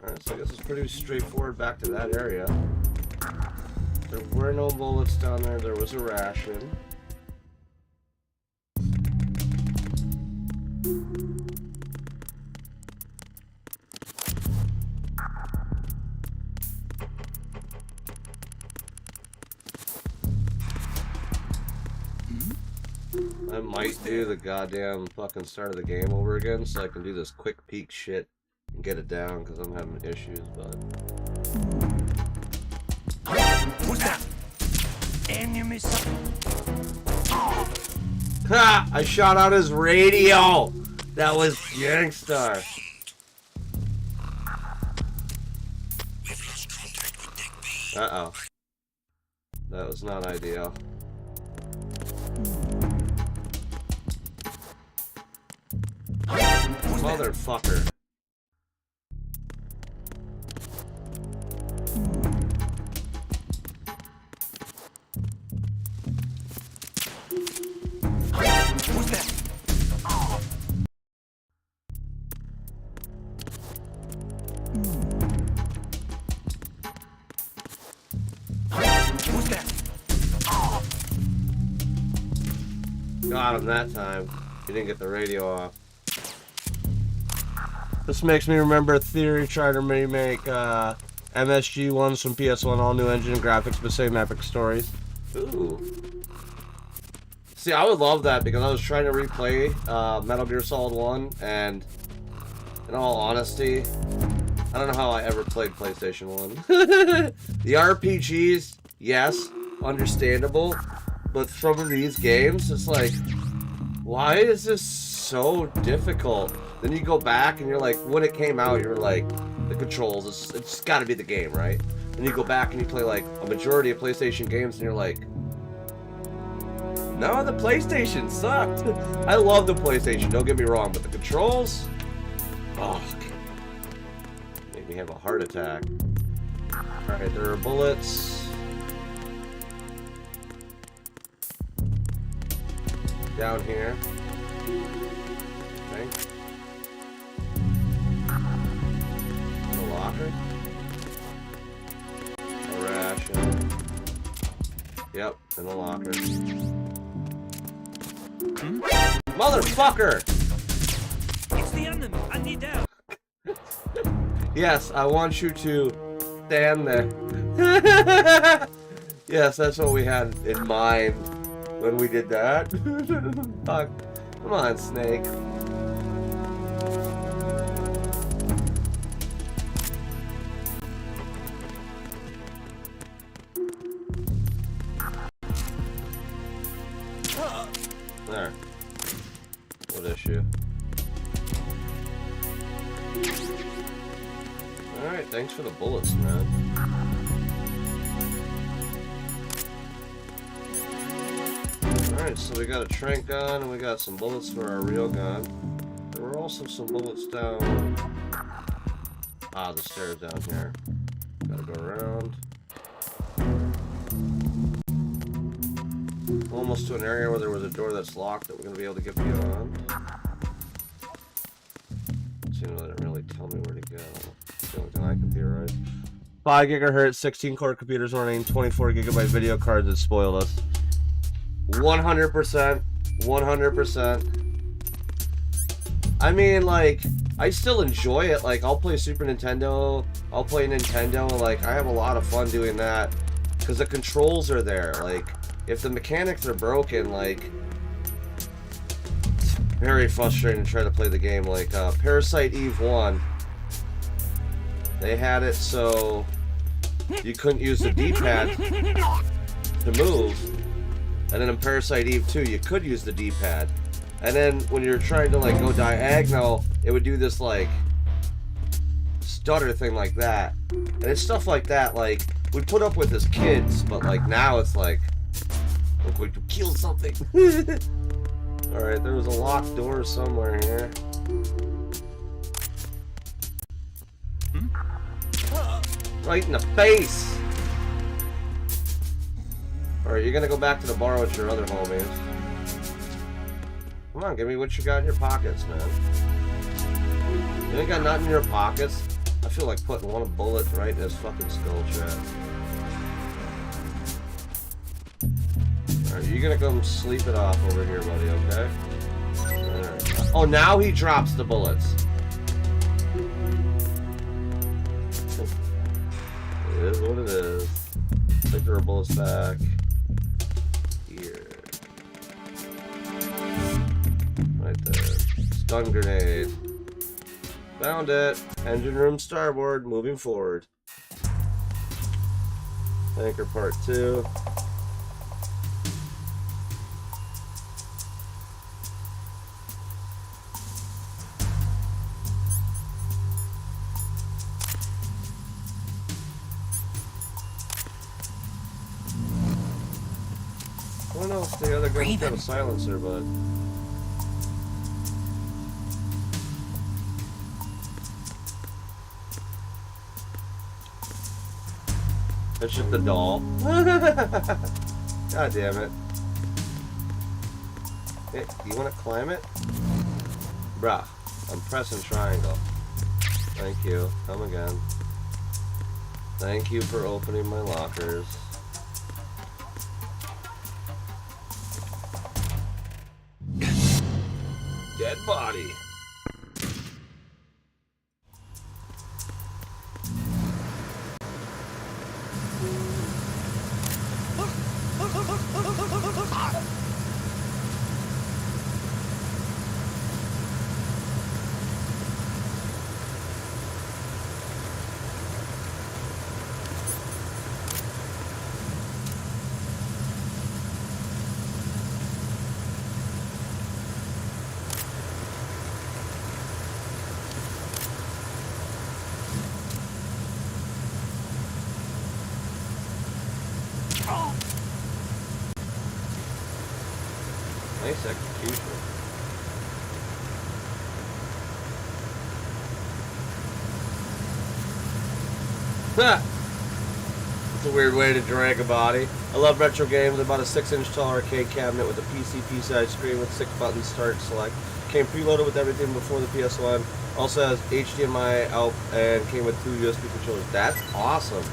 Alright, so I guess it's pretty straightforward back to that area. There were no bullets down there. There was a ration. I might do the goddamn fucking start of the game over again so I can do this quick peek shit and get it down because I'm having issues, but...
Who's that? Enemy.
Ha! I shot out his radio! That was Gangstar. Uh-oh. That was not ideal. Motherfucker.
Who's that? Who's that?
Got him that time. He didn't get the radio off. This makes me remember Theory trying to remake MSG ones from PS1, all new engine and graphics, but same epic stories. Ooh. See, I would love that because I was trying to replay Metal Gear Solid 1, and in all honesty, I don't know how I ever played PlayStation 1. The RPGs, yes, understandable, but some of these games, it's like, why is this so difficult? Then you go back and you're like, when it came out, you're like, the controls, it's got to be the game, right? Then you go back and you play like a majority of PlayStation games and you're like, no, the PlayStation sucked. I love the PlayStation, don't get me wrong, but the controls, oh, made me have a heart attack. Alright, there are bullets. Down here. Okay. The locker. A ration. Yep, in the locker. Motherfucker!
It's the enemy. I need help.
Yes, I want you to stand there. Yes, that's what we had in mind when we did that. Fuck. Come on, Snake. There. What issue? Alright, thanks for the bullets, man. Alright, so we got a trank gun and we got some bullets for our real gun. There were also some bullets down... Ah, the stairs down here. Gotta go around. Almost to an area where there was a door that's locked that we're gonna be able to get beyond. Seems they didn't really tell me where to go. That's the only thing I can theorize. 5 gigahertz, 16 core computers running, 24 gigabyte video cards that spoiled us. 100%. 100%. I mean, like, I still enjoy it. Like, I'll play Super Nintendo, I'll play Nintendo, like, I have a lot of fun doing that. Because the controls are there. Like, if the mechanics are broken, like, it's very frustrating to try to play the game. Like, Parasite Eve 1, they had it so you couldn't use the D-pad to move. And then in Parasite Eve 2, you could use the D-pad. And then when you're trying to, like, go diagonal, it would do this, like, stutter thing like that. And it's stuff like that, like, we put up with as kids, but, like, now it's like, we're going to kill something. Alright, there was a locked door somewhere here. Right in the face! Or are you gonna go back to the bar with your other homies? Come on, give me what you got in your pockets, man. You ain't got nothing in your pockets? I feel like putting one bullet right in his fucking skull, chat. Alright, you're gonna come sleep it off over here, buddy, okay? Alright. Oh, now he drops the bullets. It is what it is. Take our bullets back. Here. Right there. Stun grenade. Found it. Engine room starboard. Moving forward. Tanker part 2. I don't know if the other gun's got a silencer, but... That's just the doll. God damn it. Hey, you want to climb it? Bruh, I'm pressing triangle. Thank you. Come again. Thank you for opening my lockers. Dead body. Nice execution. Ha! It's a weird way to drag a body. I love retro games. I bought a 6-inch tall arcade cabinet with a PCP size screen with 6 buttons, start, select. Came preloaded with everything before the PS1. Also has HDMI out and came with 2 USB controllers. That's awesome.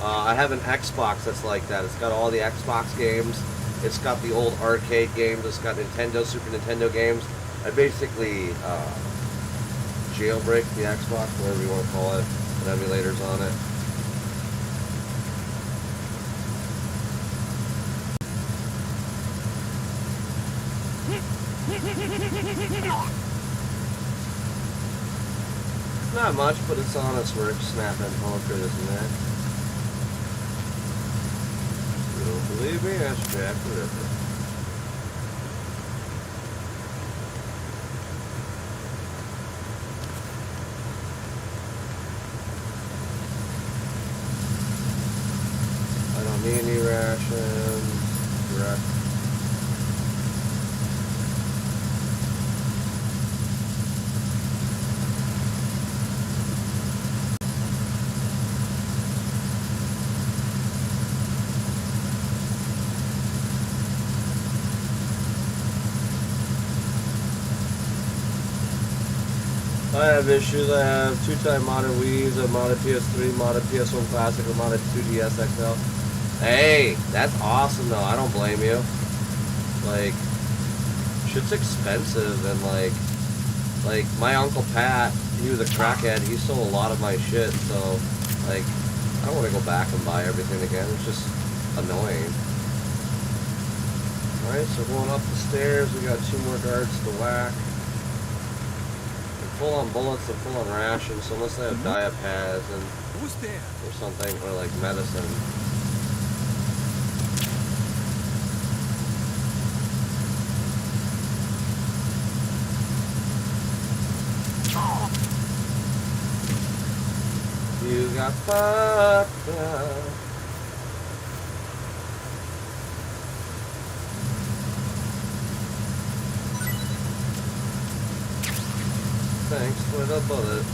I have an Xbox that's like that. It's got all the Xbox games. It's got the old arcade games. It's got Nintendo, Super Nintendo games. I basically jailbreak the Xbox, whatever you want to call it, and emulators on it. Not much, but it's honest work, snapping honker this and that. You don't believe me? That's Jack the Ripper. I don't need any rations. Correct. I have issues. I have 2-time modded Wii's, a modded PS3, modded PS1 Classic, a modded 2DS XL. Hey, that's awesome though. I don't blame you. Like, shit's expensive, and like my Uncle Pat, he was a crackhead. He stole a lot of my shit, so like, I don't want to go back and buy everything again. It's just annoying. Alright, so going up the stairs, we got 2 more guards to whack. Full on bullets and full on rations, so unless they have diapads and
Who's there?
or something, or like medicine. You got fucked up. Thanks for the bullets.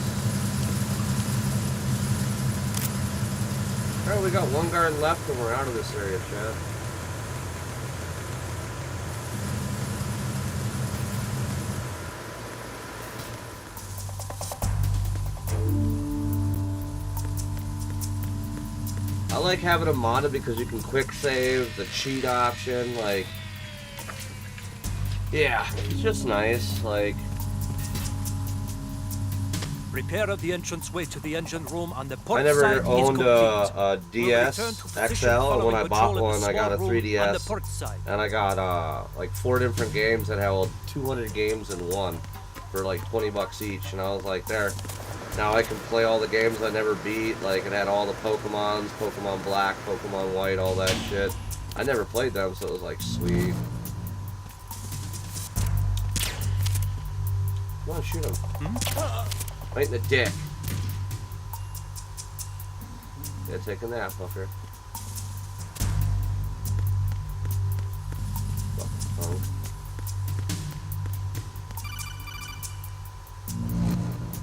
Alright, we got 1 guard left and we're out of this area, Chad. like having a modded because you can quick save, the cheat option, like, yeah, it's just nice, like.
Repair of the entranceway to the engine room on the port
I never
side is
owned
complete.
a
We'll
DS
return to
XL,
position
and when I
following
bought
patrol
one,
of the
I got a
small room on the
3DS,
port side.
and I got like 4 different games that held 200 games in one for like 20 bucks each, and I was like, there, now I can play all the games I never beat. Like, it had all the Pokemons, Pokemon Black, Pokemon White, all that shit. I never played them, so it was like, sweet. Come on, shoot him. Right in the dick. Yeah, take a nap, fucker. Fucking punk.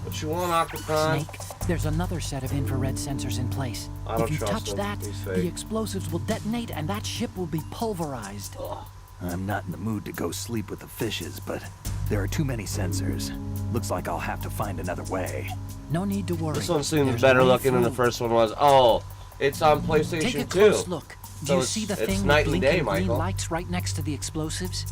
What you want, Octopon?
Snake, there's another set of infrared sensors in place.
I don't
If you
trust
touch
him.
that,
He's fake.
the explosives will detonate and that ship will be pulverized.
I'm not in the mood to go sleep with the fishes, but there are too many sensors. Looks like I'll have to find another way.
No need to worry.
This one seems
There's
better
a way
looking than the
through.
first one was. Oh, it's on PlayStation
Take a
2.
close look. Do
So
you
it's-
see the
it's
thing
night
with
and
blinking
day,
green
Michael.
lights right next to the explosives?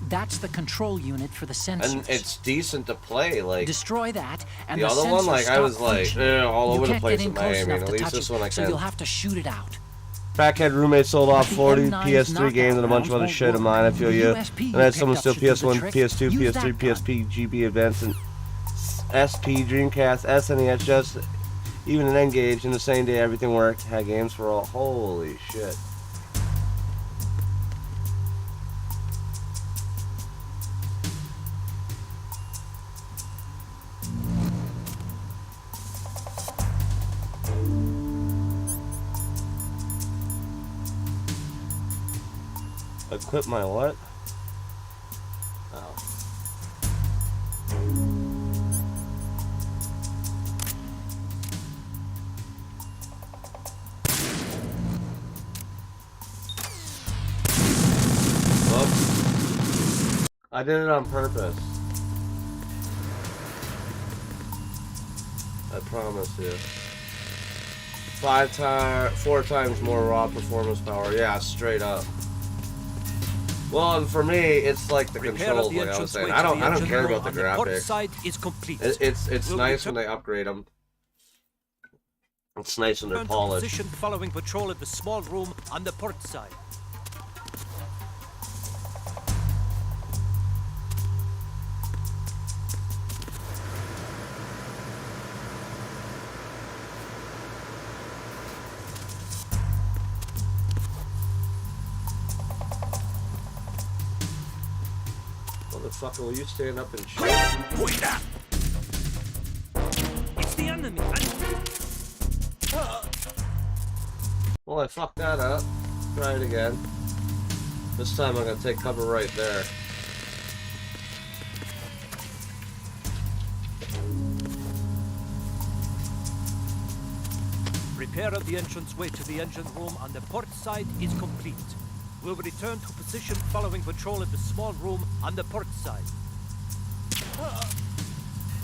That's the control unit for the sensors.
And it's decent to play. Like,
Destroy that, and
the
the
other one,
sensors
like, I
stop
was like,
functioning.
all
You
over the
can't
place
get in
with
close
my aiming.
enough
At
to
least
touch
this
it,
one I
so
can.
you'll have to shoot it out.
Crackhead roommate sold off
But the
40
M9's
PS3 games and a bunch of other
knockout
shit of
rounds
mine. I
won't
feel
work.
you.
The USP
And I had
you
someone
picked
steal
up should do the
PS1,
trick.
PS2,
Use
PS3,
that gun.
PSP, GB Advance, and SP, Dreamcast, SNES, just even an N-Gage. In the same day, everything worked. Had games for all. Holy shit. Equip my what? Oh. Whoops. I did it on purpose. I promise you. 4 times more raw performance power. Yeah, straight up. Well, and for me, it's like the
Repair of
controls,
the
like I was
entranceway
saying.
to
I
the
don't
engine
care
room
about the
on port
graphics.
side is complete.
It's
We'll
nice when
return-
they upgrade them. It's nice when they're
Return to
polished.
position following patrol of the small room on the port side.
Motherfucker, will you stand up and shoot?
Wait up! It's the enemy.
Well, I fucked that up. Try it again. This time I'm gonna take cover right there.
Repair of the entranceway to the engine room on the port side is complete. We'll return to position following patrol of the small room on the port side.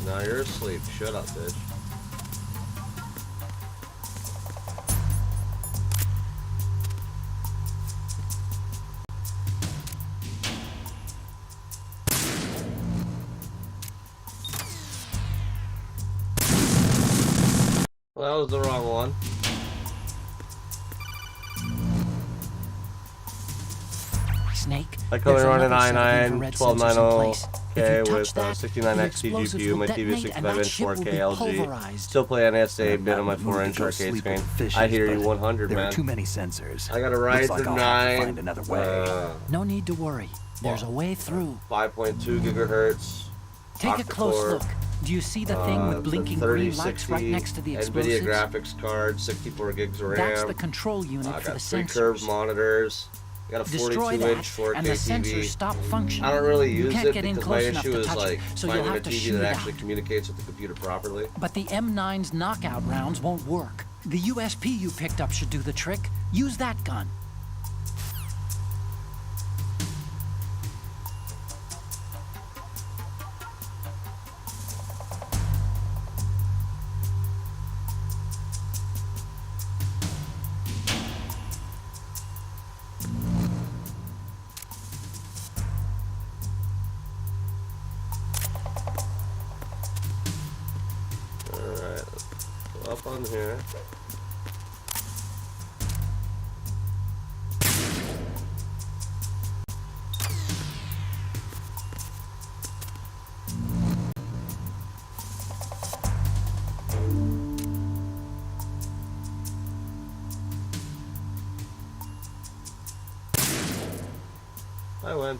Now you're asleep. Shut up, bitch. Well, that was the wrong one.
Snake,
I currently
there's
run an
another set of
i9
infrared sensors in
1290
place.
K
If you touch
with
that,
69
the
XT
explosives
GPU.
will
My TV
detonate
is
and
65
that
inch
ship will
4K
be
LG.
pulverized.
Still play on SA
I'm
mid
not
on my
in the mood
4-inch
to go
arcade
sleep
screen.
with fishes,
I hear you
but
100,
There
man.
are too many sensors.
I got a
Looks like
Ryzen
I'll have to
9.
find another way.
No need to worry. There's a way through.
5.2 gigahertz.
Take a close
octa-core,
look. Do you see the thing with
the
blinking green lights right next to the
NVIDIA
explosives?
graphics card, 64 gigs of RAM.
That's the control unit
I
for the
got 3 curved
sensors.
monitors. I got a
Destroy
42-inch
that,
4K
and the
TV.
sensors stop functioning.
I don't really
You
use
can't
it
get in
because my
close enough
issue
to
is
touch
like
it, so you'll
finding a
have to
TV
shoot
that
it
actually
out.
communicates with the computer properly.
But the M9's knockout rounds won't work. The USP you picked up should do the trick. Use that gun.
up on here. I win.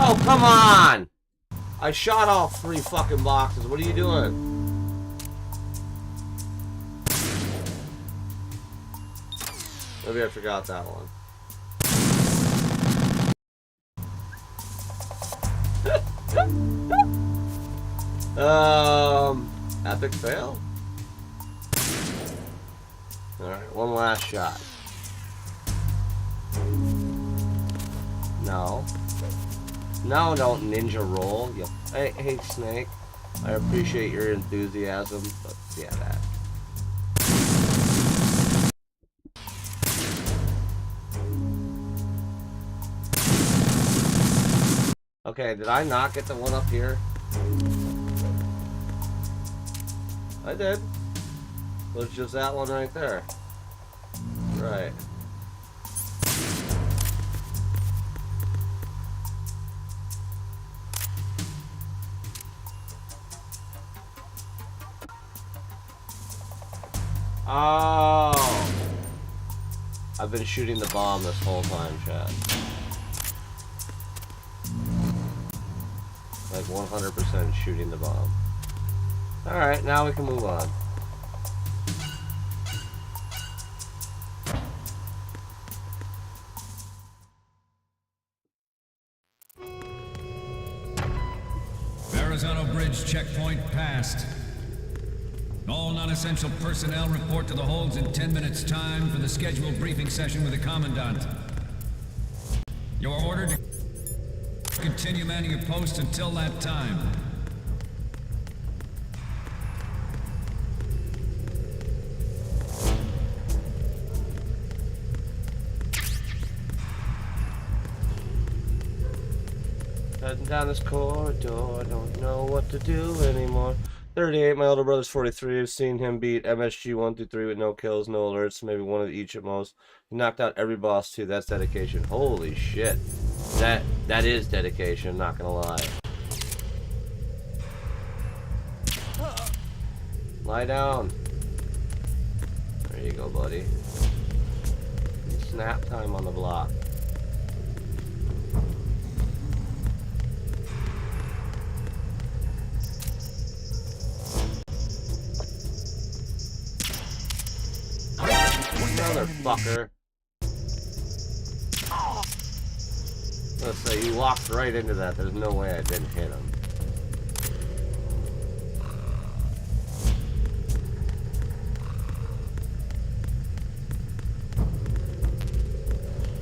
Oh, come on! I shot all 3 fucking boxes. What are you doing? Maybe I forgot that one. Epic fail? Alright, one last shot. No. No, don't ninja roll. You, hey, Snake. I appreciate your enthusiasm, but yeah, that. Okay, did I not get the one up here? I did. So it's just that one right there. Right. Oh! I've been shooting the bomb this whole time, chat. Like 100% shooting the bomb. Alright, now we can move on.
Verrazano Bridge checkpoint passed. All non-essential personnel report to the holds in 10 minutes' time for the scheduled briefing session with the Commandant. You are ordered to continue manning your posts until that time.
Heading down this corridor, I don't know what to do anymore. 38, my older brother's 43. I've seen him beat MSG 1 through 3 with no kills, no alerts, maybe one of each at most. He knocked out every boss too. That's dedication. Holy shit. That is dedication, not gonna lie. Lie down. There you go, buddy. Snap time on the block. Motherfucker. Let's say you walked right into that. There's no way I didn't hit him.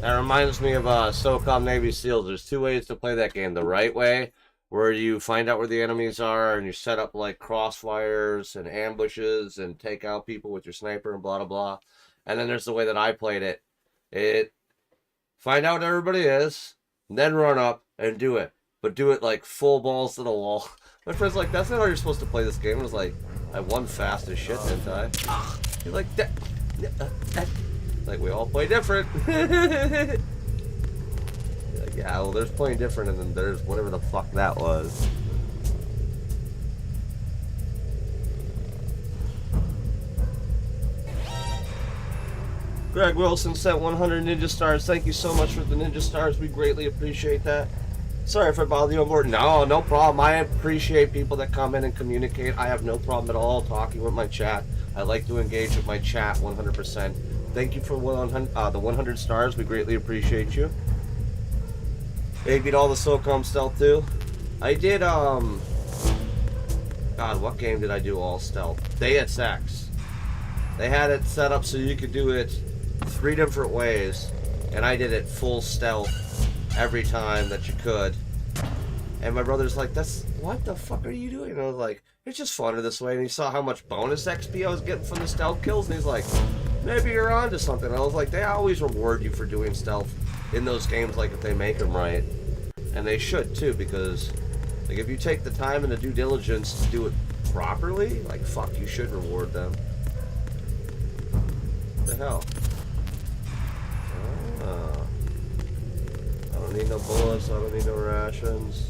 That reminds me of SOCOM Navy SEALs. There's 2 ways to play that game. The right way, where you find out where the enemies are and you set up like crossfires and ambushes and take out people with your sniper and blah blah blah. And then there's the way that I played it. Find out what everybody is, then run up and do it. But do it like full balls to the wall. My friend's like, that's not how you're supposed to play this game. I was like, I won fast as shit, didn't I? You're like, that. Like, we all play different. Like, yeah, well, there's playing different and then there's whatever the fuck that was. Greg Wilson sent 100 Ninja Stars. Thank you so much for the Ninja Stars. We greatly appreciate that. Sorry if I bother you on board. No, no problem. I appreciate people that come in and communicate. I have no problem at all talking with my chat. I like to engage with my chat 100%. Thank you for the 100 stars. We greatly appreciate you. They beat all the SOCOM stealth too. I did, God, what game did I do all stealth? Deus Ex. They had it set up so you could do it 3 different ways, and I did it full stealth every time that you could. And my brother's like, "That's what the fuck are you doing?" And I was like, "It's just funner this way." And he saw how much bonus XP I was getting from the stealth kills, and he's like, "Maybe you're onto something." And I was like, they always reward you for doing stealth in those games, like if they make them right, and they should too, because Like, if you take the time and the due diligence to do it properly, like, fuck, you should reward them. What the hell? Oh. I don't need no bullets, I don't need no rations.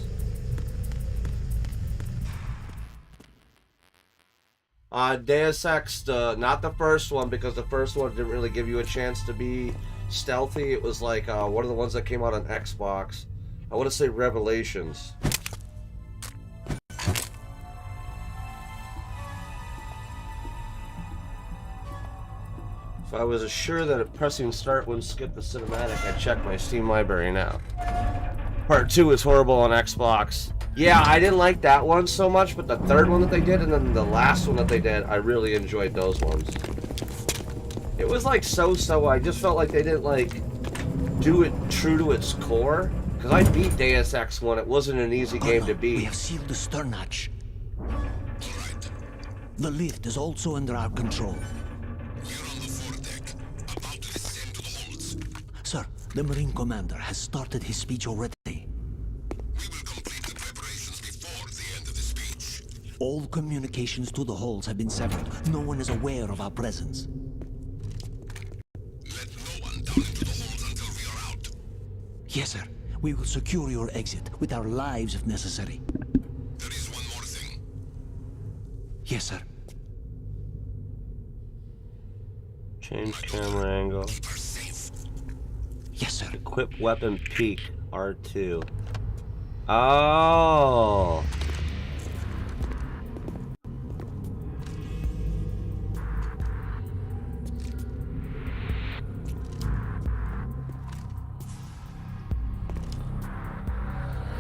Deus Ex, not the first one, because the first one didn't really give you a chance to be stealthy. It was like one of the ones that came out on Xbox. I want to say Revelations. If I was assured that pressing start wouldn't skip the cinematic, I'd check my Steam library now. Part 2 is horrible on Xbox. Yeah, I didn't like that one so much, but the third one that they did and then the last one that they did, I really enjoyed those ones. It was like so-so. I just felt like they didn't like do it true to its core. Because I beat Deus Ex 1. It wasn't an easy game to beat.
We have sealed the stern hatch. The lift is also under our control. Sir, the Marine Commander has started his speech already.
We will complete the preparations before the end of the speech.
All communications to the halls have been severed. No one is aware of our presence.
Let no one down into the halls until we are out.
Yes, sir. We will secure your exit with our lives if necessary.
There is one more thing.
Yes, sir.
Change camera angle.
Keep her safe.
Yes, sir.
Equip weapon peak. R2. Oh.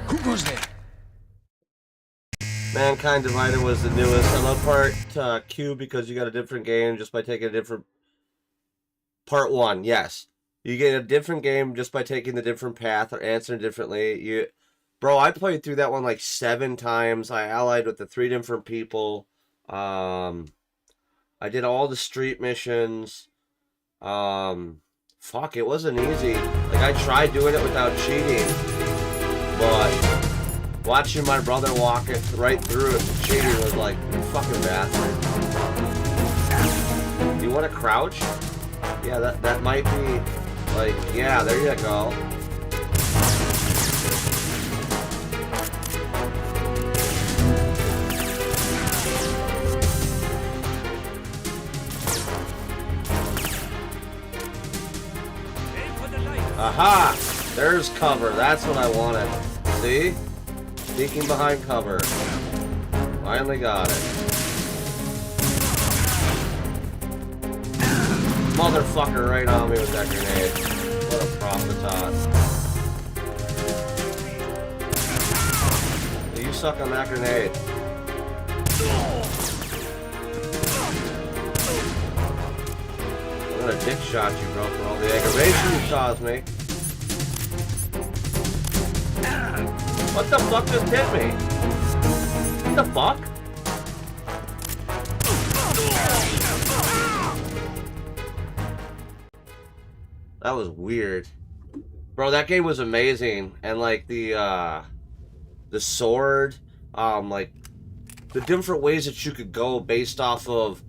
Who goes there?
Mankind Divided was the newest. I love part Q because you got a different game just by taking a different... Part 1, yes. You get a different game just by taking the different path or answering differently. Bro, I played through that one like 7 times. I allied with the 3 different people. I did all the street missions. Fuck, it wasn't easy. Like, I tried doing it without cheating. But watching my brother walk it right through it cheating was like, you fucking bastard. You want to crouch? Yeah, that might be like, yeah, there you go. Aha! There's cover. That's what I wanted. See? Sneaking behind cover. Finally got it. Motherfucker right on me with that grenade. What a profitot. You suck on that grenade. I'm gonna dick shot you, bro, for all the aggravation you caused me. What the fuck just hit me? What the fuck? That was weird. Bro, that game was amazing. And like the sword, like the different ways that you could go based off of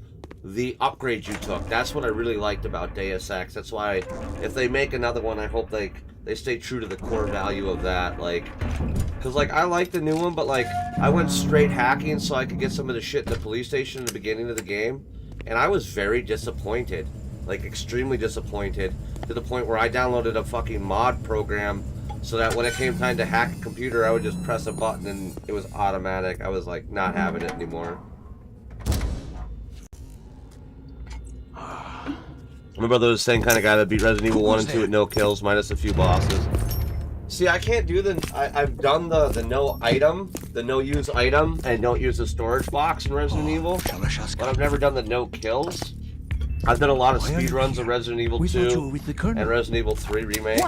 the upgrades you took. That's what I really liked about Deus Ex. That's why if they make another one, I hope they stay true to the core value of that. Like, cause like I like the new one, but like I went straight hacking so I could get some of the shit in the police station in the beginning of the game, and I was very disappointed. Like extremely disappointed, to the point where I downloaded a fucking mod program so that when it came time to hack a computer, I would just press a button and it was automatic. I was like not having it anymore. My brother was the same kind of guy that beat Resident Evil 1 and 2 with no kills, minus a few bosses. See, I can't do I've done the no item, the no use item, and don't use the storage box in Resident Evil, but I've never done the no kills. I've done a lot of speed runs of Resident Evil 2 and Resident Evil 3 Remake.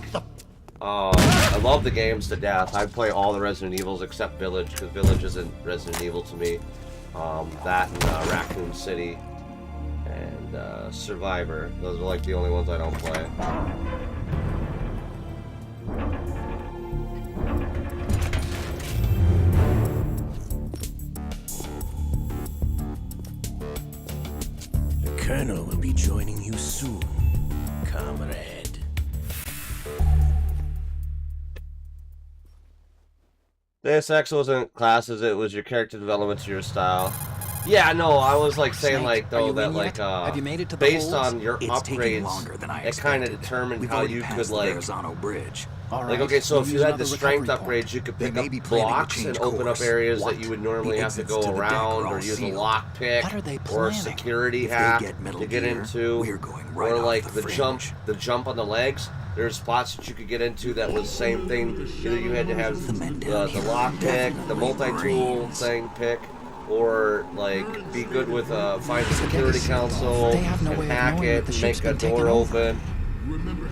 I love the games to death. I play all the Resident Evils except Village, because Village isn't Resident Evil to me. That and Raccoon City and Survivor. Those are like the only ones I don't play.
channel will be joining you soon, comrade.
Deus Ex wasn't classes, it was your character development to your style. Yeah, no, I was like saying
Snake,
like
are
though
you
that
in
like
yet? Have you made it to the
based
holes?
on your
It's taking longer
upgrades,
than I
it kind of
expected.
determined
We've
how
already
you
passed
could
the
like
Verrazano Bridge.
All
like
right,
okay, so
we'll
if you
use
had the
another
strength
recovery
upgrades, you could
They
pick
may
up
be planning to
blocks
change
and open up
course.
areas
What?
that you would normally
The
have to
exits to
go
the deck
around
are all
or use a
sealed.
lock pick
What are they
or a
planning?
security
If they
hack
get Metal
to get
Gear,
into,
we're going right
or
off
like
the fringe.
jump on the legs. There's spots that you could get into that was the same thing. Either you had to have
The men
the
down here
lock
are
pick, the
definitely
multi-tool
Marines.
thing pick, or like be good with find a security console
They have no
and
way of
hack
knowing
it
that the
and
ship's
make a
been taken
door
over.
open.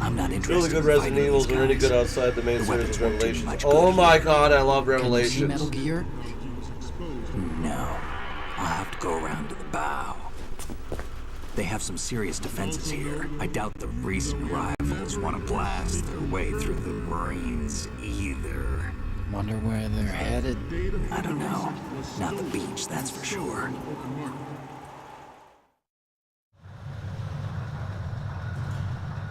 I'm not interested
Really good
in
Resident
fighting
Evils
these
are really
guys.
good outside the main
The
series
weapons
of
won't do
Revelations.
much
Oh
good
my
here.
god, I love
Can you see
Revelations.
Metal Gear?
No. I'll have to go around to the bow. They have some serious defenses here. I doubt the recent arrivals want to blast their way through the Marines either.
Wonder where they're headed.
I don't know. Not the beach, that's for sure.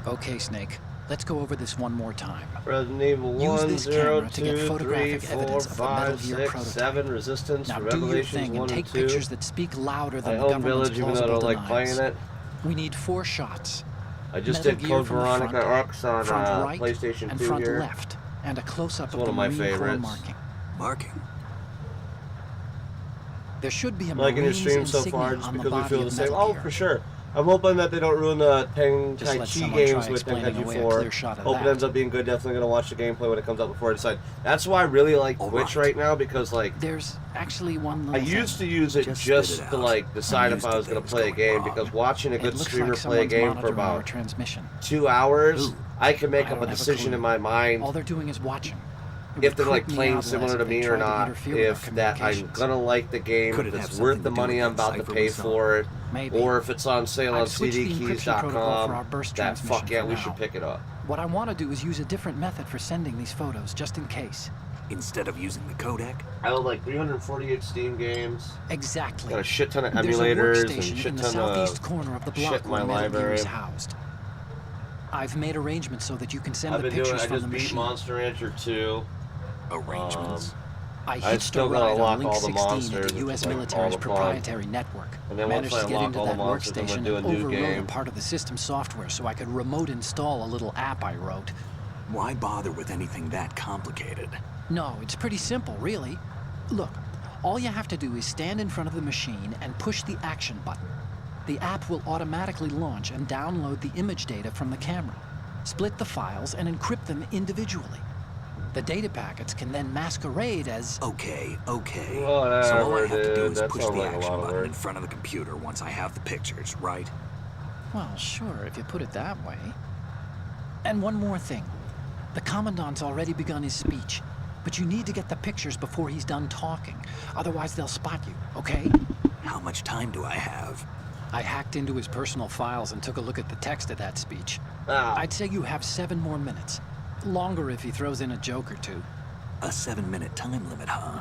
Okay, Snake. Let's go over this one more time.
Resident Evil
Use
1,
this
0,
camera to get
2, 3,
photographic
4,
evidence of the Metal
5,
Gear
6,
prototype.
7, Resistance,
Now
for
do your
Revelations
thing
1
and
and
take
2.
pictures that speak louder than
I
the
own
government's
Village even though I
plausible
don't like playing
denials.
it.
We need 4 shots.
I just
Metal
did
Gear
Code
from the
Veronica
front,
Arcs on
front right,
PlayStation
and
2
front
here.
left, and a close-up
It's
of
one
the
of my
Marine Corps
favorites.
marking.
Marking.
There should be a
Liking your
Marine's
stream so
insignia
far just
on the
because we
body
feel the
of
same.
Metal
Oh,
Gear.
for sure. I'm hoping that they don't ruin the
Just
Tai
let
Chi
someone
games
try
with
explaining
Tenkaichi
away a
4.
clear shot of
Hope it
that.
ends up being good. Definitely going to watch the gameplay when it comes out before I decide. That's why I really like
All
Twitch
right.
right now because, like,
There's actually one
I
little
used to
thing.
use it
Just
just
spit it
to,
out.
like, decide
I'm
if
used
I
to
was going to
things
play a
going
game
wrong.
because watching a
It
good
looks
streamer
like
play a
someone's
game for
monitoring our
about
transmission.
2 hours,
Ooh.
I can make
I
up a
don't have a
decision
clue.
in my mind
All they're doing is watching. It
if
would
they're like
creep me
playing
out
similar
less
to
if they
me or
tried to
not,
interfere with our
if that I'm
communications.
gonna like the game,
Could
if
it have
it's
something
worth
to
the
do
money
with
I'm
that
about to
cipher
pay
we saw?
for it,
Maybe.
or if it's on sale on
I've switched the encryption protocol for our
cdkeys.com,
burst
that
transmission
fuck yeah,
for
we
now.
should pick it up.
What I want to do is use a different method for sending these photos, just in case.
Instead of using the codec?
I own like 348 Steam games,
Exactly.
got a shit ton of
There's a
emulators and
workstation
shit
in the
ton
southeast
of
corner of the
shit
block
in my
where Metal Gear
library.
is housed. I've made arrangements so that you can send
I've
the
been doing.
pictures
I
from
just
the
beat
machine.
Monster Rancher 2.
Arrangements.
I
I
hitched
still
a
gotta
ride
unlock
on Link
all the
16
monsters,
at
which
the
is,
U.S.
like, all
military's
the fun.
proprietary network.
And then once
Managed
I
to get
unlock
into
all the
that
monsters, then we're
workstation
doing
and
new
overrode a
game.
part of the system software so I could remote install a little app I wrote.
Why bother with anything that complicated?
No, it's pretty simple, really. Look, all you have to do is stand in front of the machine and push the action button. The app will automatically launch and download the image data from the camera, split the files, and encrypt them individually. The data packets can then masquerade as...
Okay. So
Whatever,
all I have to do
dude.
is
That
push
sounds
the
like a
action
lot of
button
work.
in front of the computer once I have the pictures, right?
Well, sure, if you put it that way. And one more thing. The Commandant's already begun his speech, but you need to get the pictures before he's done talking. Otherwise, they'll spot you, okay?
How much time do I have?
I hacked into his personal files and took a look at the text of that speech.
Ah.
I'd say you have 7 more minutes. Longer if he throws in a joke or two.
A 7-minute time limit, huh?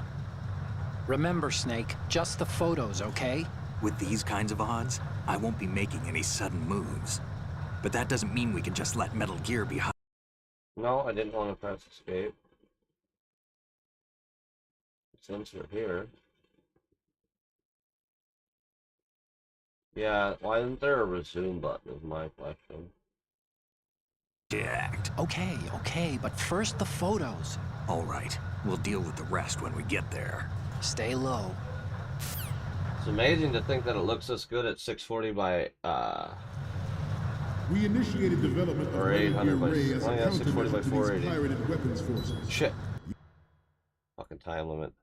Remember, Snake, just the photos, okay?
With these kinds of odds, I won't be making any sudden moves. But that doesn't mean we can just let Metal Gear be hot.
No, I didn't want to press escape. Since we're here. Yeah, why isn't there a resume button is my question.
Jacked.
Okay, but first the photos.
All right, we'll deal with the rest when we get there.
Stay low.
It's amazing to think that it looks this good at 640 by,
We initiated development
or
of
800 by,
Ray as
oh
a
yeah, 640 by
countermeasure to these
480.
pirated weapons forces.
Shit. Fucking time limit.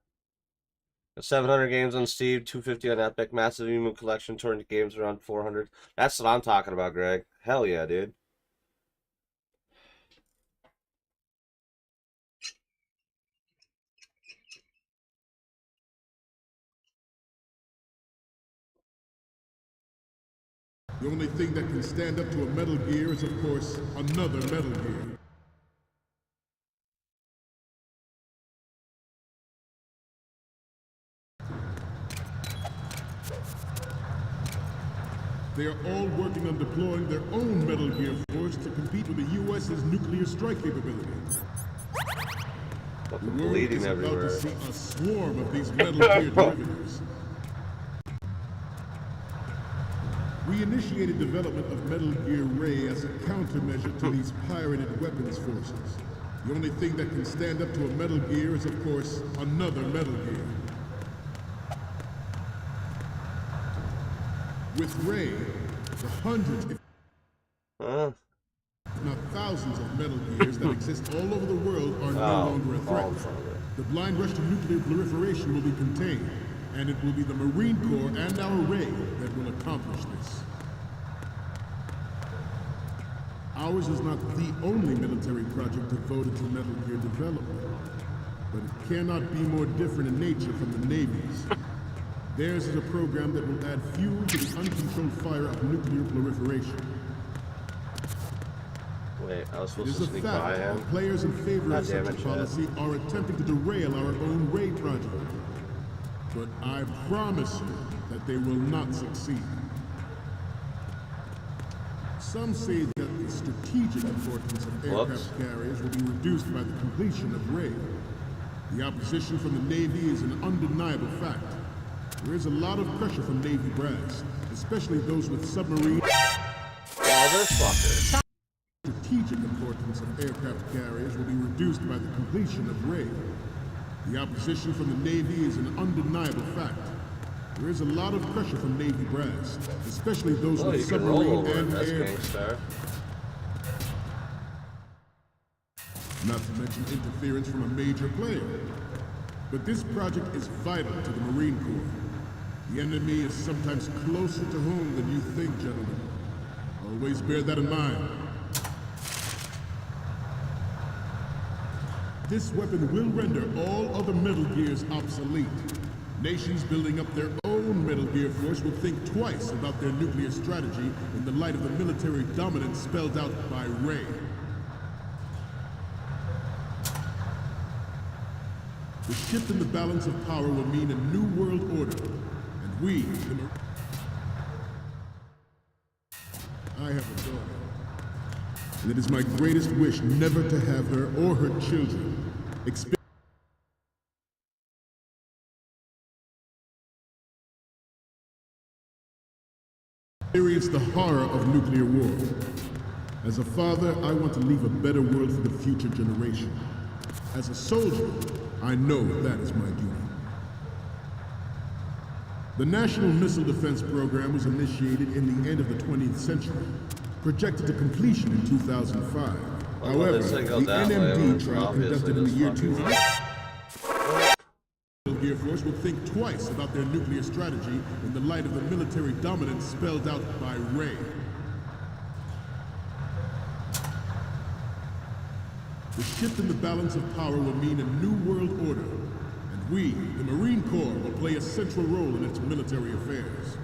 Got 700 games on Steam, 250 on Epic, massive emu collection, torrent games around 400. That's what I'm talking about, Greg. Hell yeah, dude.
The only thing that can stand up to a Metal Gear is, of course, another Metal Gear. They are all working on deploying their own Metal Gear force to compete with the U.S.'s nuclear strike capability. The world
bleeding
is about
everywhere.
to see a swarm of these Metal Gear derivatives. We initiated development of Metal Gear Ray as a countermeasure to these pirated weapons forces. The only thing that can stand up to a Metal Gear is, of course, another Metal Gear. With Ray, the hundreds, if not thousands of Metal Gears that exist all over the world are no longer a threat. The blind rush to nuclear proliferation will be contained, and it will be the Marine Corps and our Ray that will accomplish this. Ours is not the only military project devoted to Metal Gear development, but it cannot be more different in nature from the Navy's. Theirs is a program that will add fuel to the uncontrolled fire of nuclear proliferation.
Wait, I was
It
supposed
is
to
a
sneak
fact
by
that
him?
players in favor of such a
Chad.
policy are attempting to derail our own Ray project. But I promise you that they will not succeed. Some say that the strategic importance of aircraft carriers will be reduced by the completion of Ray. The opposition from the Navy is an undeniable fact. There is a lot of pressure from Navy brass, especially those with submarine.
Motherfucker.
Strategic importance of aircraft carriers will be reduced by the completion of Ray. The opposition from the Navy is an undeniable fact. There is a lot of pressure from Navy brass, especially those with submarine and air. Not to mention interference from a major player. But this project is vital to the Marine Corps. The enemy is sometimes closer to home than you think, gentlemen. Always bear that in mind. This weapon will render all other Metal Gears obsolete. Nations building up their own Metal Gear force will think twice about their nuclear strategy in the light of the military dominance spelled out by Ray. The shift in the balance of power will mean a new world order, and we, I have a daughter, and it is my greatest wish never to have her or her children experience the horror of nuclear war. As a father, I want to leave a better world for the future generation. As a soldier, I know that is my duty. The National Missile Defense Program was initiated in the end of the 20th century, projected to completion in 2005. However, the NMD trial conducted in the year 2000. The Gear Force will think twice about their nuclear strategy in the light of the military dominance spelled out by Ray. The shift in the balance of power will mean a new world order, and we, the Marine Corps, will play a central role in its military affairs.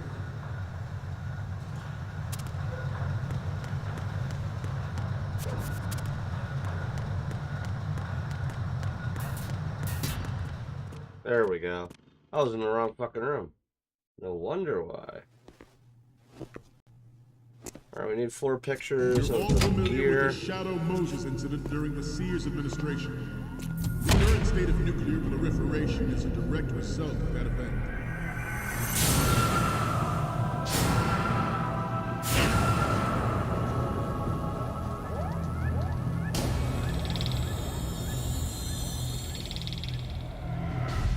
There we go. I was in the wrong fucking room. No wonder why. Alright, we need 4 pictures
You're all
of
familiar with the Shadow Moses incident during the See's administration. The current state of nuclear proliferation is a direct result of that event.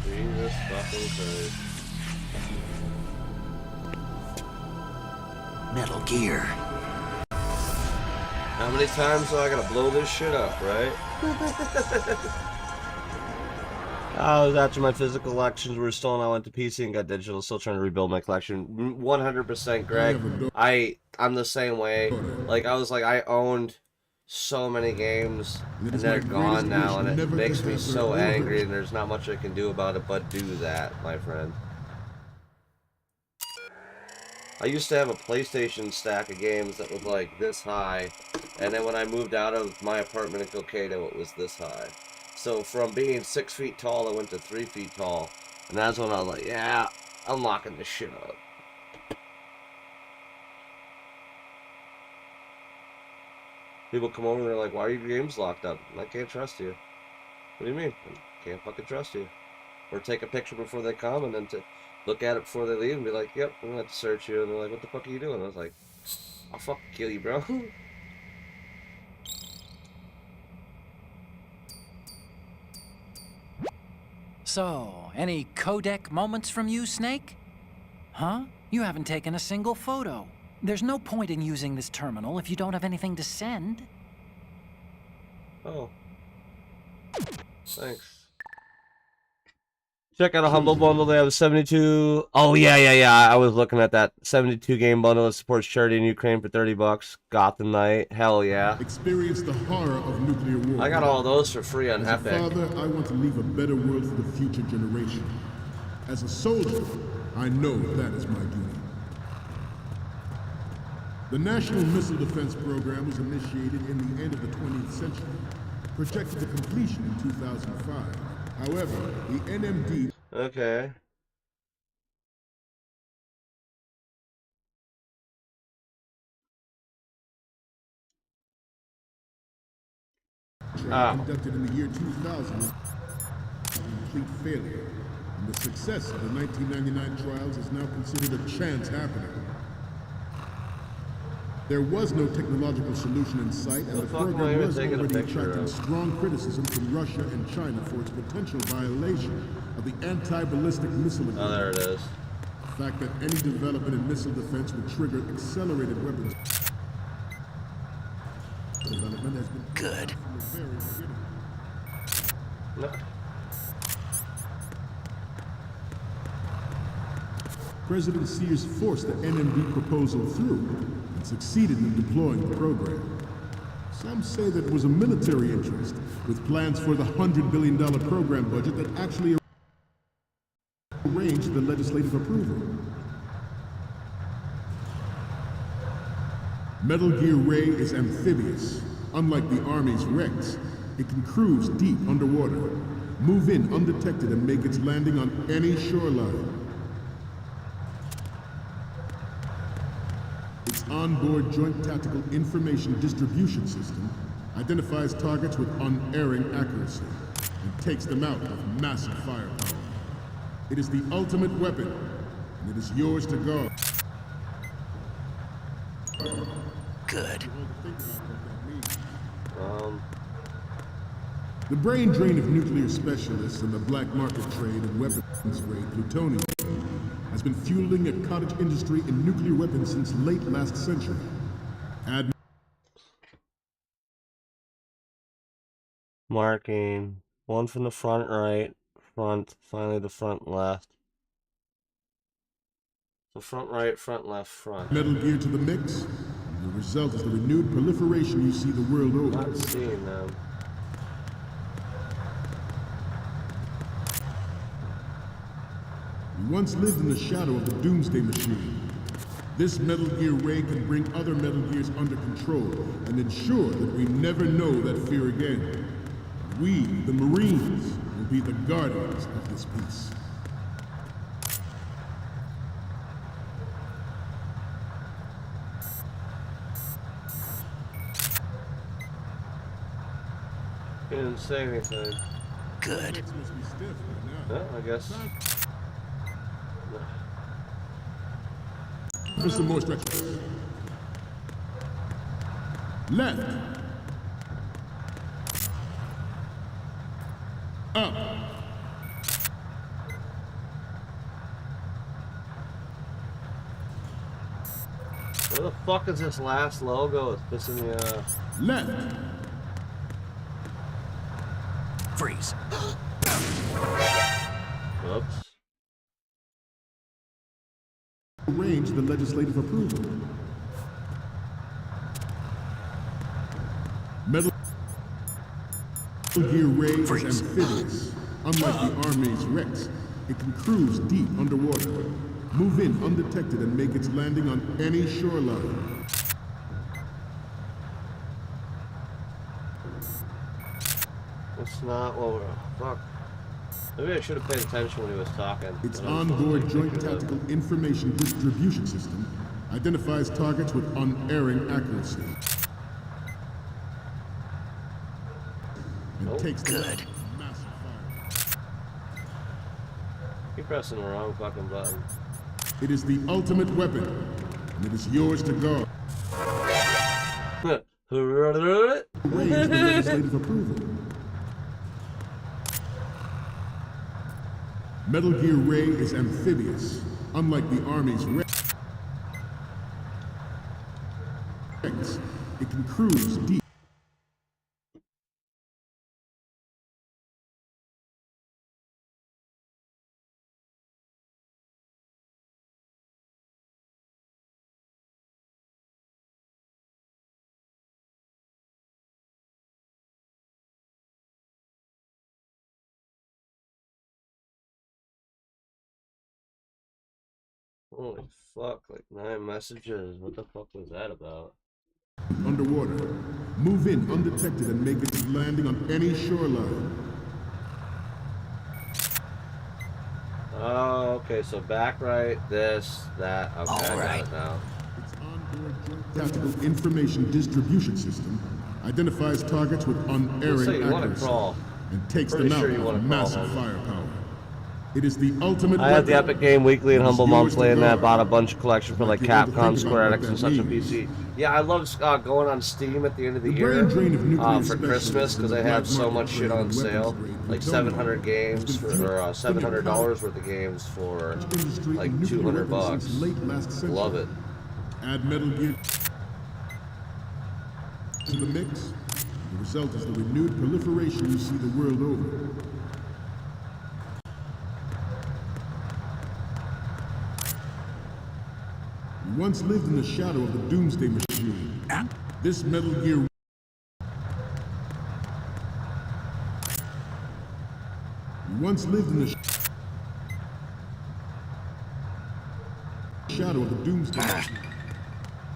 Jesus fucking Christ.
Metal Gear.
How many times do I gotta blow this shit up, right? I was after my physical collections were stolen. I went to PC and got digital. Still trying to rebuild my collection. 100%, Greg. I'm the same way. Like I owned so many games and they're gone now, and it makes me so angry. And there's not much I can do about it but do that, my friend. I used to have a PlayStation stack of games that was like this high, and then when I moved out of my apartment in Cokato, it was this high. So from being 6 feet tall, I went to 3 feet tall, and that's when I was like, yeah, I'm locking this shit up. People come over and they're like, why are your games locked up? And I can't trust you. What do you mean? I can't fucking trust you. Or take a picture before they come and then to look at it before they leave and be like, yep, I'm gonna have to search you. And they're like, what the fuck are you doing? I was like, I'll fucking kill you, bro.
So, any codec moments from you, Snake? Huh? You haven't taken a single photo. There's no point in using this terminal if you don't have anything to send.
Oh. Thanks. Check out a Humble Bundle. They have a 72... Oh, yeah. I was looking at that 72 game bundle that supports charity in Ukraine for $30. Gotham Knight. Hell yeah.
Experience the horror of nuclear war.
I got all those for free on
As a
Epic.
father, I want to leave a better world for the future generation. As a soldier, I know that is my duty. The National Missile Defense Program was initiated in the end of the 20th century, projected to completion in 2005. However, the NMD...
Okay.
conducted in the year 2000 was a complete failure, and the success of the 1999 trials is now considered a chance happening. There was no technological solution in sight, and the program was already attracting strong criticism from Russia and China for its potential violation of the anti-ballistic missile agreement.
Oh, there it is.
The fact that any development in missile defense would trigger accelerated weapons development has been
good.
From the very beginning.
No.
President Sears forced the NMD proposal through and succeeded in deploying the program. Some say that it was a military interest, with plans for the $100 billion program budget that actually arranged the legislative approval. Metal Gear Ray is amphibious. Unlike the Army's Rex, it can cruise deep underwater, move in undetected, and make its landing on any shoreline. Its onboard Joint Tactical Information Distribution System identifies targets with unerring accuracy and takes them out with massive firepower. It is the ultimate weapon, and it is yours to guard.
Good.
The brain drain of nuclear specialists and the black market trade in weapons grade plutonium has been fueling a cottage industry in nuclear weapons since late last century.
Marking. One from the front right, front, finally the front left. So front right, front left, front.
Metal Gear to the mix. The result is the renewed proliferation you see the world over.
Not seeing them.
We once lived in the shadow of the Doomsday Machine. This Metal Gear Ray can bring other Metal Gears under control and ensure that we never know that fear again. We, the Marines, will be the guardians of this peace.
He didn't say anything.
Good.
Yeah, I guess.
For some more stretch. Left. Up.
Where the fuck is this last logo? It's pissing me off.
Left.
Freeze.
Whoops.
Arrange the legislative approval. Metal Gear Ray is amphibious. Unlike the Army's Rex, it can cruise deep underwater, move in undetected, and make its landing on any shoreline.
That's not what we're... Fuck. Maybe I should have paid attention when he was talking.
Its onboard Joint Tactical Information Distribution System identifies targets with unerring accuracy and takes
Good.
the massive fire.
Keep pressing the wrong fucking button.
It is the ultimate weapon, and it is yours to guard. Raise the legislative approval. Metal Gear Ray is amphibious, unlike the Army's Ray. It can cruise deep.
Holy fuck, like 9 messages. What the fuck was that about?
Underwater. Move in undetected and make it to landing on any shoreline.
Oh, okay, so back right, this, that. Okay, I got it now.
Its onboard joint tactical information distribution system identifies targets with unerring accuracy and takes them out with massive firepower. It is the ultimate
I had the
weapon.
Epic Game Weekly and
It is
Humble
yours
Monthly,
to
and that
guard.
bought a bunch of collection for like
Not able to
Capcom,
think
Square
about
Enix,
what
and
that
such on
means.
PC. Yeah, I love going on Steam at the end of the
The
year
brain drain of nuclear
for Christmas because they have so much shit on sale, like 700 games for or $700 worth of games for like 200 bucks. Love it.
Add Metal Gear to the mix. The result is the renewed proliferation you see the world over. You once lived in the shadow of the Doomsday Machine. This Metal Gear you once lived in the shadow of the Doomsday Machine.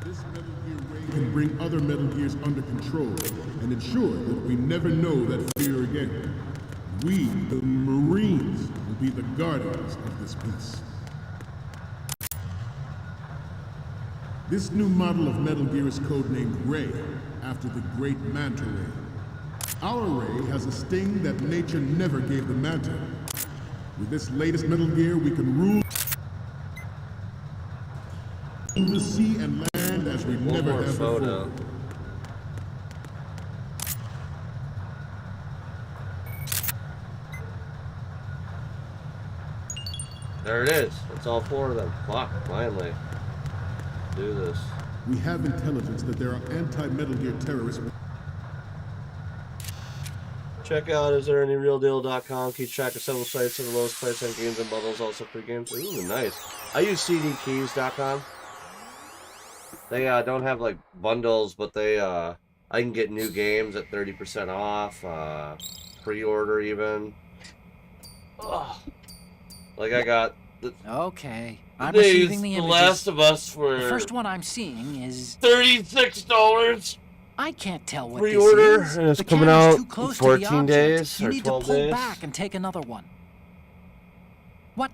This Metal Gear Ray can bring other Metal Gears under control and ensure that we never know that fear again. We, the Marines, will be the guardians of this peace. This new model of Metal Gear is codenamed Ray, after the great Manta Ray. Our Ray has a sting that nature never gave the Manta. With this latest Metal Gear, we can rule the sea and land as we never have before.
There it is. It's all 4 of them. Fuck, finally. Do this.
We have intelligence that there are anti-Metal Gear terrorists.
Check out istthereanyrealdeal.com. Keep track of several sites for the lowest price on games and bundles, also free games. Ooh, nice. I use cdkeys.com. They don't have like bundles, but they I can get new games at 30% off, pre-order even. Oh. Like I got the
Okay, I'm receiving the
The
images.
Last of Us for
The first one I'm seeing is
$36.
I can't tell what
Pre-order,
this is.
and it's
The
coming
camera's
out
too close
in
to the
14
object.
days
You
or
need to
12
pull
days.
back and take another one. What?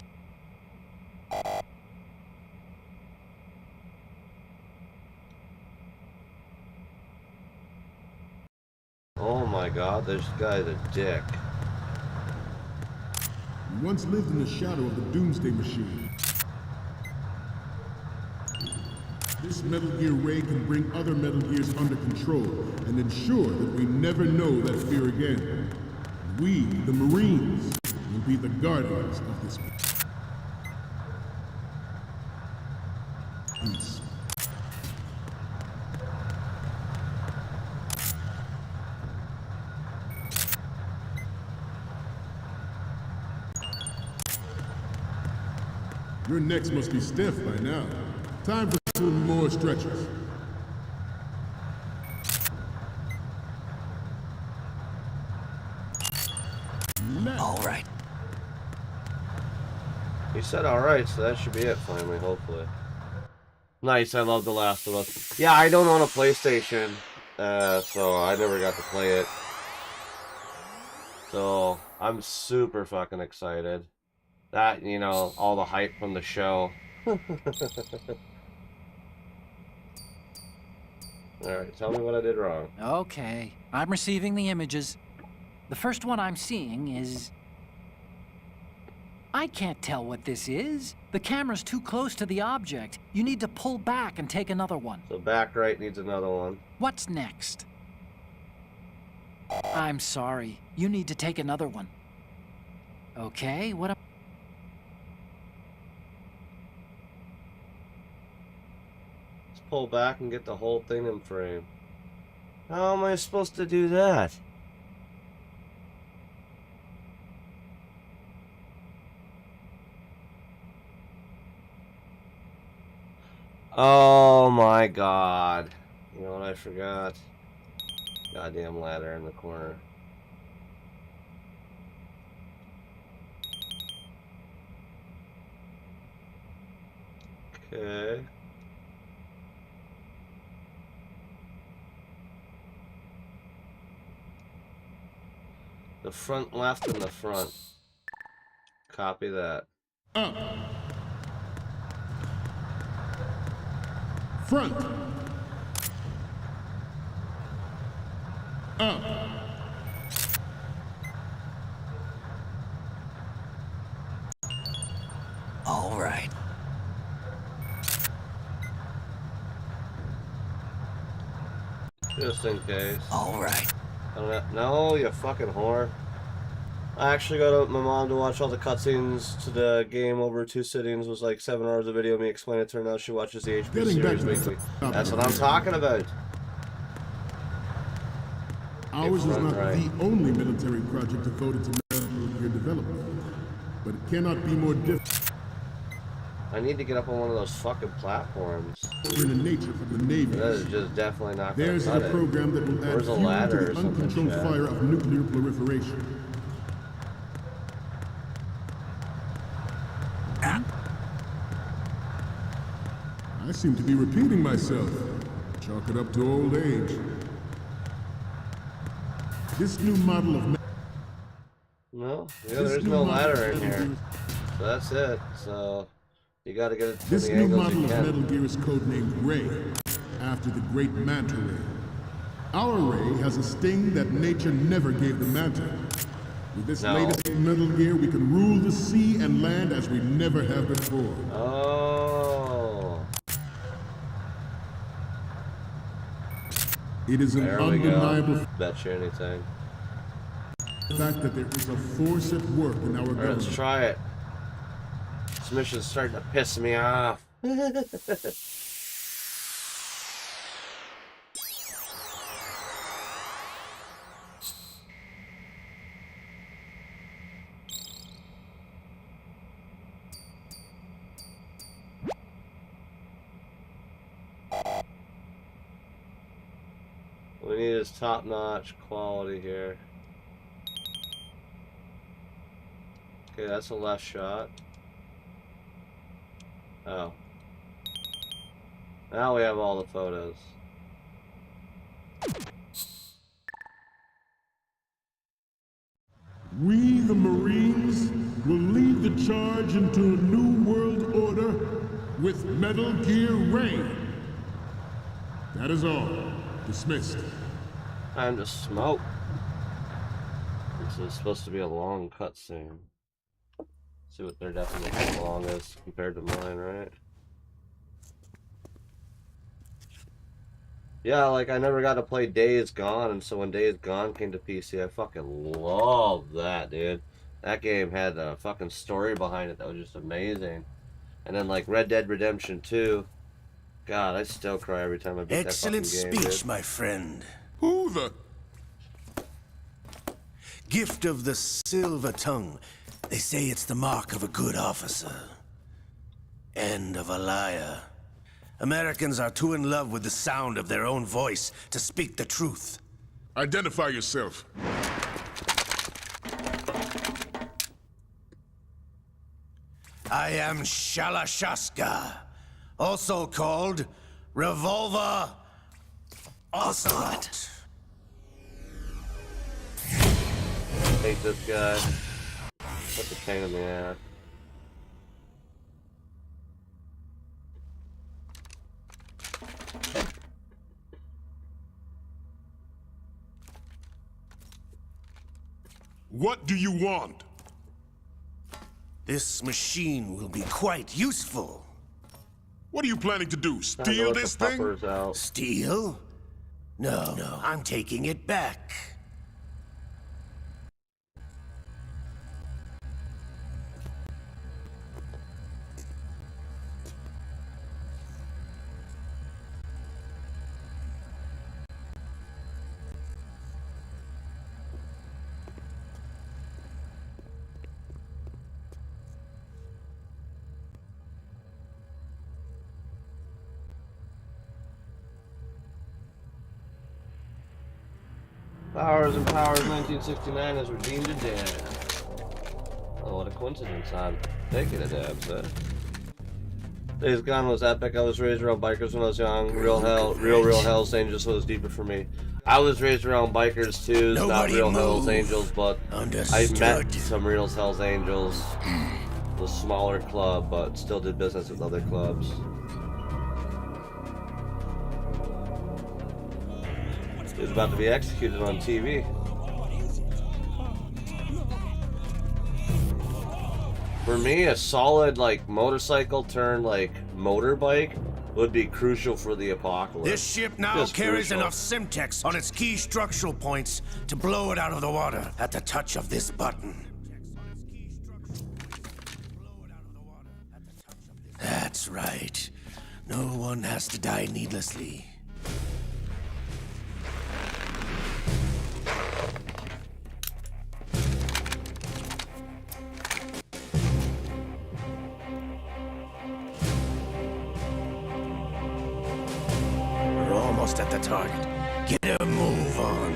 Oh my god, this guy's a dick.
We once lived in the shadow of the Doomsday Machine. This Metal Gear Ray can bring other Metal Gears under control and ensure that we never know that fear again. We, the Marines, will be the guardians of this peace. Your necks must be stiff by now. Time for some more stretches.
All right.
He said alright, so that should be it finally, hopefully. Nice, I love The Last of Us. Yeah, I don't own a PlayStation, so I never got to play it. So, I'm super fucking excited. That, you know, all the hype from the show. Alright, tell me what I did wrong.
Okay, I'm receiving the images. The first one I'm seeing is... I can't tell what this is. The camera's too close to the object. You need to pull back and take another one.
So back right needs another one.
What's next? I'm sorry. You need to take another one. Okay, what am...
Let's pull back and get the whole thing in frame. How am I supposed to do that? Oh my god. You know what I forgot? Goddamn ladder in the corner. Okay. The front left and the front. Copy that.
Up. Front. Up.
All right.
Just in case.
All right.
No, you fucking whore. I actually got my mom to watch all the cutscenes to the game over 2 sittings. It was like 7 hours of video, me explaining it to her. Now she watches the HBO series weekly. That's what I'm talking about.
Ours is not the only military project devoted to Metal Gear development, but it cannot be more difficult.
I need to get up on one of those fucking platforms.
In the nature of the Navy.
That is just definitely not going to
There's
cut
a
it.
program that will add
Where's a
fuel to
ladder
the
or something,
uncontrolled
Chad?
fire of nuclear proliferation. I seem to be repeating myself. Chalk it up to old age. This new model of...
No, yeah, there's no ladder in here. So that's it. So you got to get it to
This
the
new
angles
model
you
of
can.
Metal Gear is codenamed Ray, after the great Manta Ray. Our Ray has a sting that nature never gave the Manta. With this latest Metal Gear, we can rule the sea and land as we never have before.
Oh.
It is an
There we go.
undeniable
Bet you anything.
fact that there is a force at work in our
All right,
government.
let's try it. This mission's starting to piss me off. We need is top-notch quality here. Okay, that's a left shot. Oh. Now we have all the photos.
We, the Marines, will lead the charge into a new world order with Metal Gear Ray. That is all. Dismissed.
Time to smoke. This is supposed to be a long cutscene. See what their definition of long is compared to mine, right? Yeah, like I never got to play Days Gone, and so when Days Gone came to PC, I fucking loved that, dude. That game had a fucking story behind it that was just amazing. And then like Red Dead Redemption 2. God, I still cry every time I beat that fucking game.
Excellent speech,
dude.
my friend.
Who the...
Gift of the silver tongue. They say it's the mark of a good officer. End of a liar. Americans are too in love with the sound of their own voice to speak the truth.
Identify yourself.
I am Shalashaska, also called Revolver Ocelot.
Hate this guy. What's a pain in the ass?
What do you want?
This machine will be quite useful.
What are you planning to do?
Time to
Steal
let
this
the
thing?
puppers out.
Steal? No, I'm taking it back.
Powers and Powers 1969 is redeemed a dab. Oh, what a coincidence. I'm taking a dab, sir. Days Gone was epic. I was raised around bikers when I was young. Real Hell's Angels was deeper for me. I was raised around bikers too. It's not real Hell's Angels, but I met some real Hell's Angels. The smaller club, but still did business with other clubs. He was about to be executed on TV. For me, a solid like motorcycle turned like motorbike would be crucial for the apocalypse.
This ship now
Just
carries
crucial.
enough Simtex on its key structural points to blow it out of the water at the touch of this button. That's right. No one has to die needlessly. We're almost at the target. Get a move on.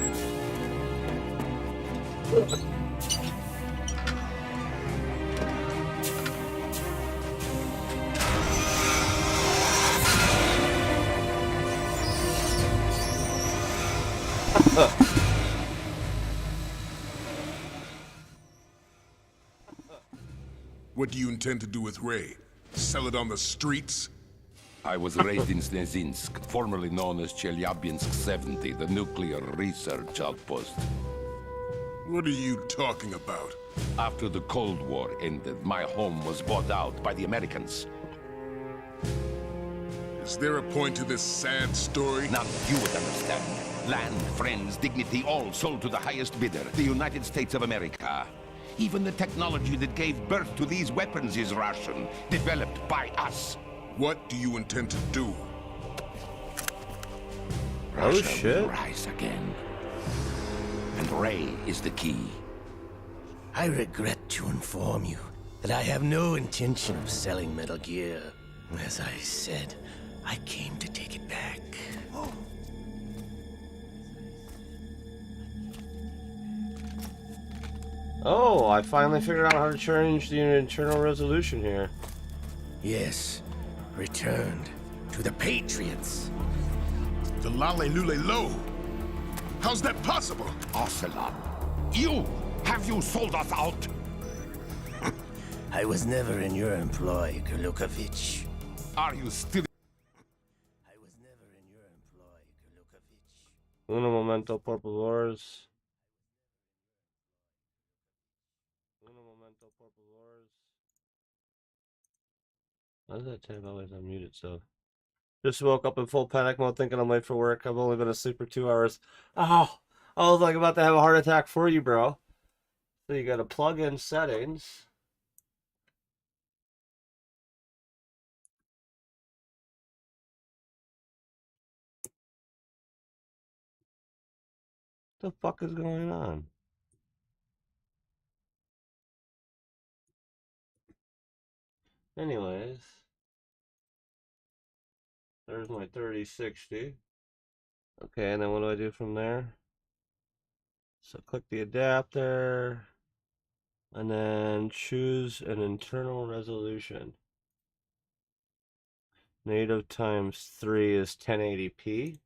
What do you intend to do with Ray? Sell it on the streets?
I was raised in Snezinsk, formerly known as Chelyabinsk 70, the nuclear research outpost.
What are you talking about?
After the Cold War ended, my home was bought out by the Americans.
Is there a point to this sad story?
None you would understand. Land, friends, dignity, all sold to the highest bidder, the United States of America. Even the technology that gave birth to these weapons is Russian, developed by us.
What do you intend to do?
Russia
shit.
will rise again. And Ray is the key.
I regret to inform you that I have no intention of selling Metal Gear. As I said, I came to take it back.
Oh, I finally figured out how to change the internal resolution here.
Yes, returned to the Patriots.
The Lale Lule Lo? How's that possible?
Ocelot, have you sold us out?
I was never in your employ, Gurlukovich.
Are you still?
I was never in your employ, Gurlukovich.
Uno momento, por favores. Uno momento, por favores. Why does that tab always unmuted? So, just woke up in full panic mode, thinking I'm late for work. I've only been asleep for 2 hours. Oh, I was like about to have a heart attack for you, bro. So you got to plug in settings. What the fuck is going on? Anyways, there's my 3060. Okay, and then what do I do from there? So click the adapter, and then choose an internal resolution. Native times 3 is 1080p.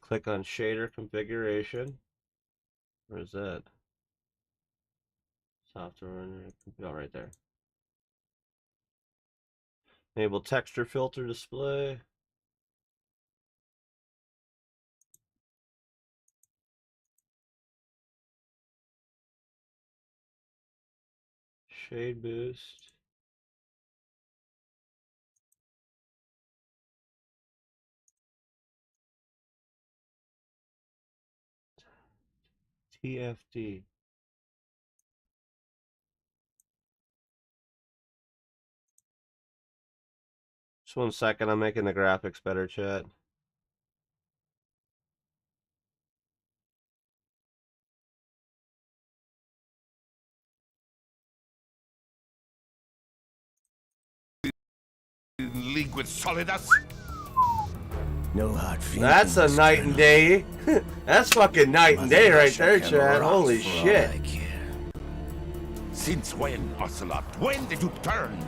Click on shader configuration. Where is that? Software, oh, right there. Enable texture filter display. Shade boost. TFD. Just 1 second, I'm making the graphics better, chat.
In league with Solidus?
No hard feelings.
That's a night and day. That's fucking night and day right there, Chad. Holy shit.
Since when, Ocelot? When did you turn?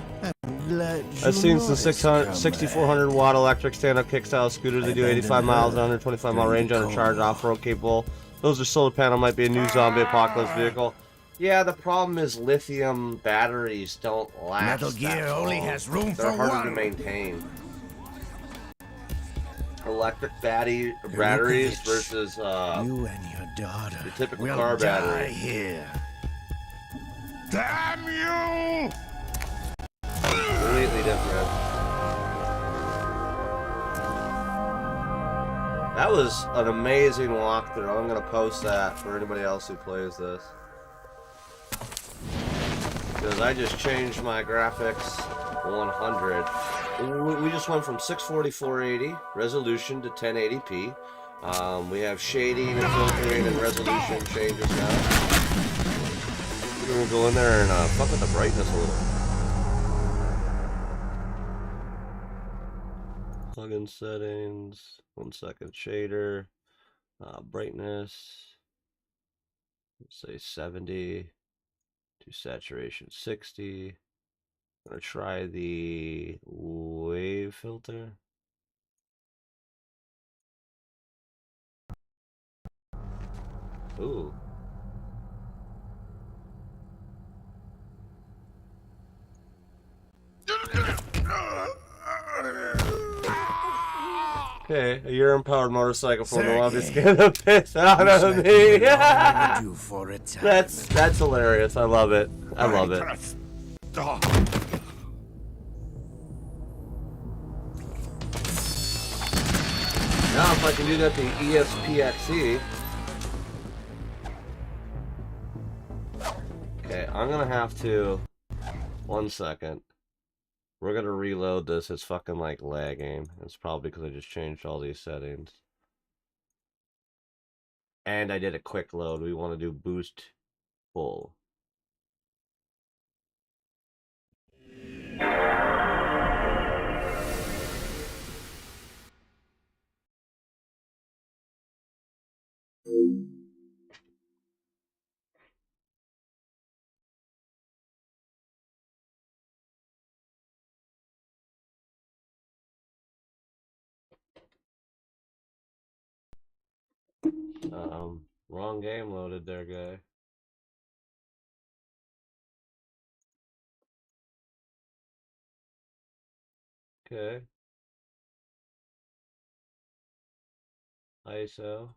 I've seen some 6,400 watt electric stand-up kick-style scooters. They do 85 miles, 125 mile range on a charged off-road capable. Those are solar panel. Might be a new zombie apocalypse vehicle. Yeah, the problem is lithium batteries don't last.
Metal Gear only has room for one.
They're harder to maintain. Electric batteries versus
you and your daughter
the typical
will
car
die
battery.
Here.
Damn you!
Completely different. That was an amazing walkthrough. I'm gonna post that for anybody else who plays this. Because I just changed my graphics 100. We just went from 640 480 resolution to 1080p. We have shading and filtering and resolution changes now. We're gonna go in there and fuck with the brightness a little. Plugin settings. 1 second, shader. Brightness. Let's say 70. To saturation 60. I'm gonna try the wave filter. Ooh. Okay, a urine-powered motorcycle for the longest get the piss out of me. That's hilarious. I love it. I love it. Now if I can do that to ESPXE. Okay, I'm gonna have to 1 second. We're gonna reload this. It's fucking like lagging. It's probably because I just changed all these settings. And I did a quick load. We want to do boost full. Wrong game loaded there, guy. Okay. ISO.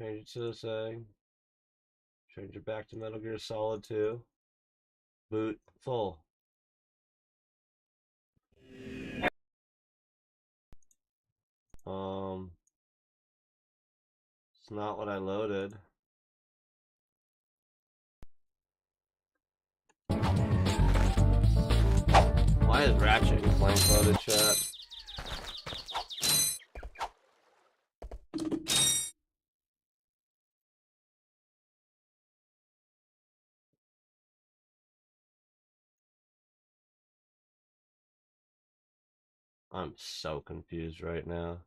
Change it to the setting. Change it back to Metal Gear Solid 2. Boot full. It's not what I loaded. Why is Ratchet blank loaded, chat? I'm so confused right now.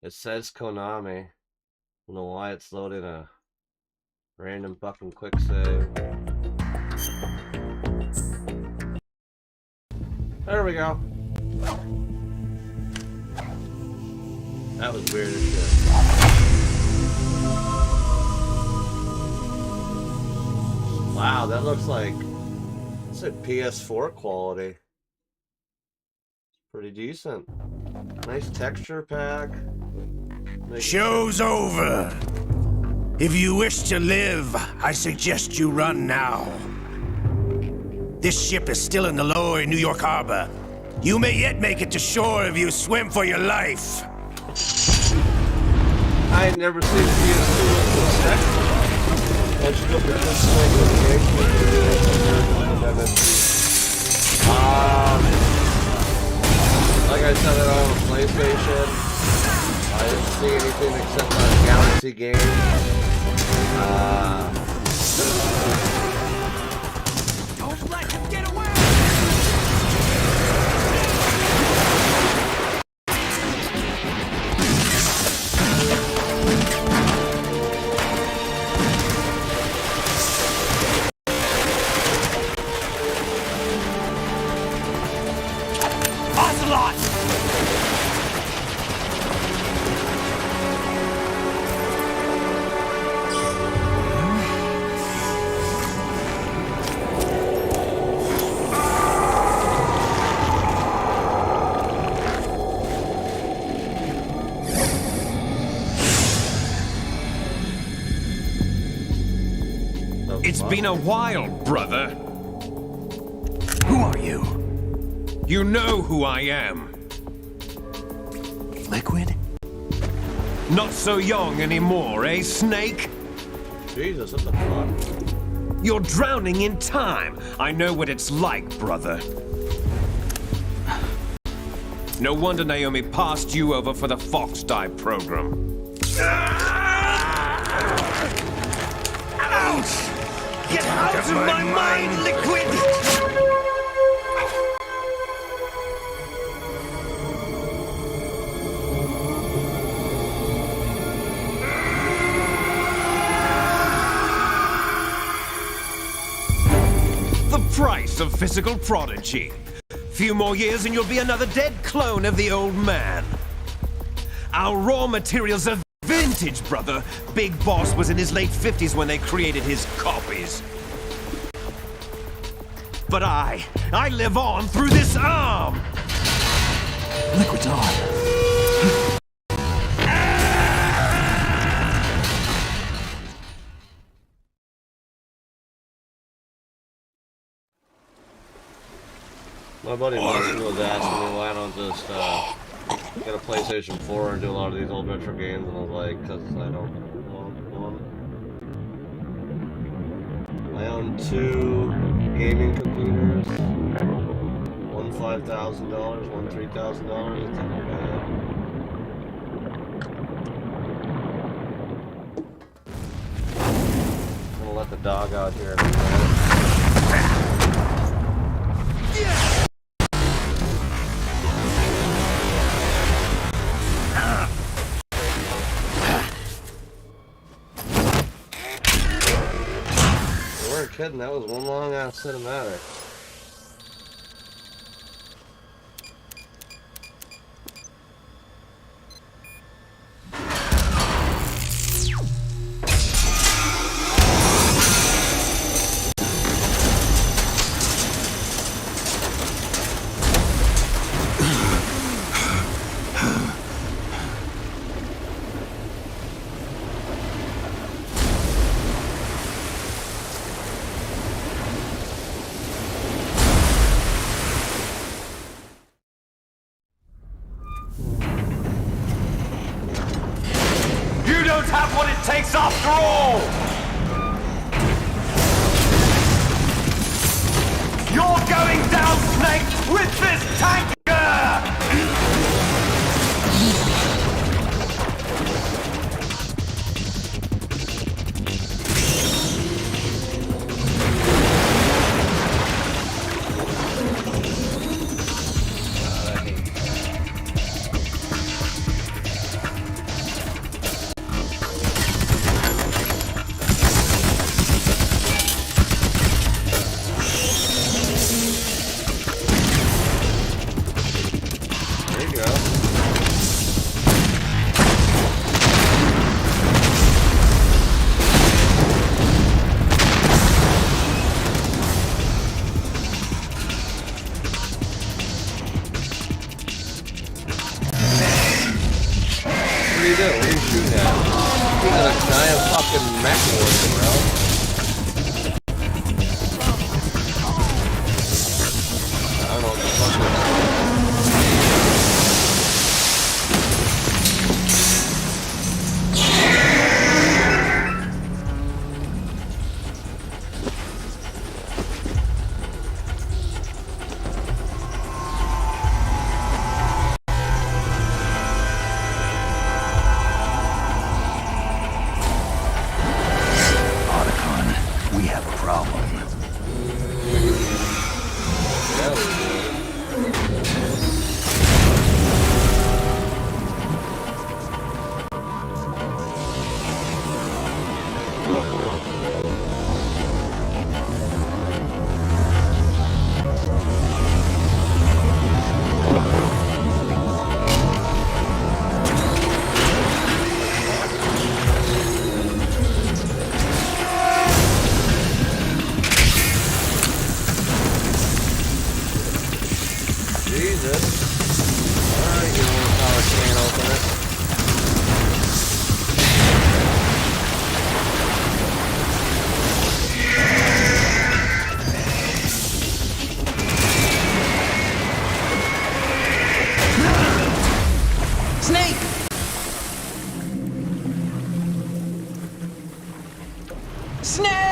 It says Konami. I don't know why it's loading a random fucking quick save. There we go. That was weird as shit. Wow, that looks like it's a PS4 quality. Pretty decent. Nice texture pack.
Show's over. If you wish to live, I suggest you run now. This ship is still in the lower New York Harbor. You may yet make it to shore if you swim for your life.
I ain't never seen PS2 with the second. Let's go for this thing with the like I said, it on the PlayStation. I didn't see anything except a Galaxy game.
Don't let him get away!
It's been a while, brother.
Who are you?
You know who I am.
Liquid?
Not so young anymore, eh, Snake?
Jesus, what the fuck?
You're drowning in time. I know what it's like, brother. No wonder Naomi passed you over for the Fox Die program.
Ouch! Get out of my mind, Liquid!
The price of physical prodigy. Few more years and you'll be another dead clone of the old man. Our raw materials are vintage, brother. Big Boss was in his late 50s when they created his copies. But I live on through this arm!
Liquid's on.
My buddy Martin was asking me why I don't just get a PlayStation 4 and do a lot of these old retro games, and I was like, because I don't want it. I own 2 gaming computers. One $5,000, one $3,000. It's not bad. I'm gonna let the dog out here in a minute. You weren't kidding, that was one long ass cinematic.
You don't have what it takes after all! You're going down, Snake, with this tanker!
What are you doing? What are you shooting at? He's a giant fucking mech warrior, bro. Snake!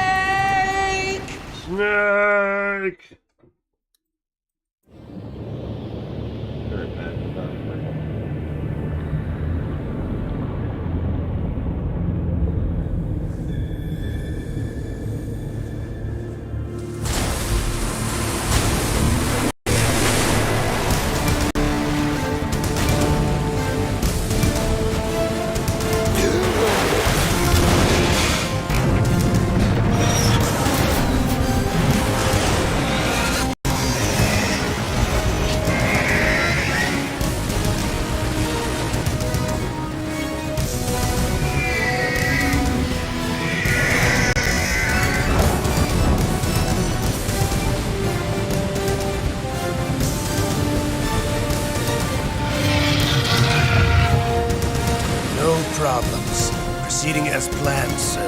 Problems. Proceeding as planned, sir.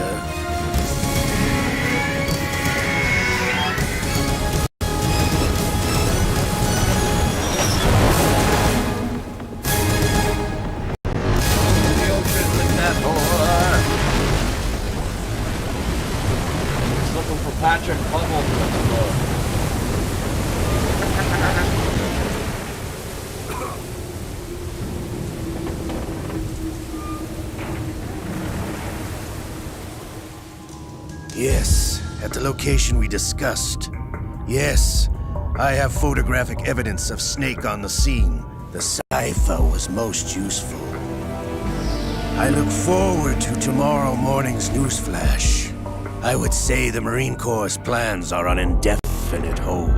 Looking for Patrick Bubble to explode.
Yes, at the location we discussed. Yes, I have photographic evidence of Snake on the scene. The cipher was most useful. I look forward to tomorrow morning's newsflash. I would say the Marine Corps' plans are on indefinite hold.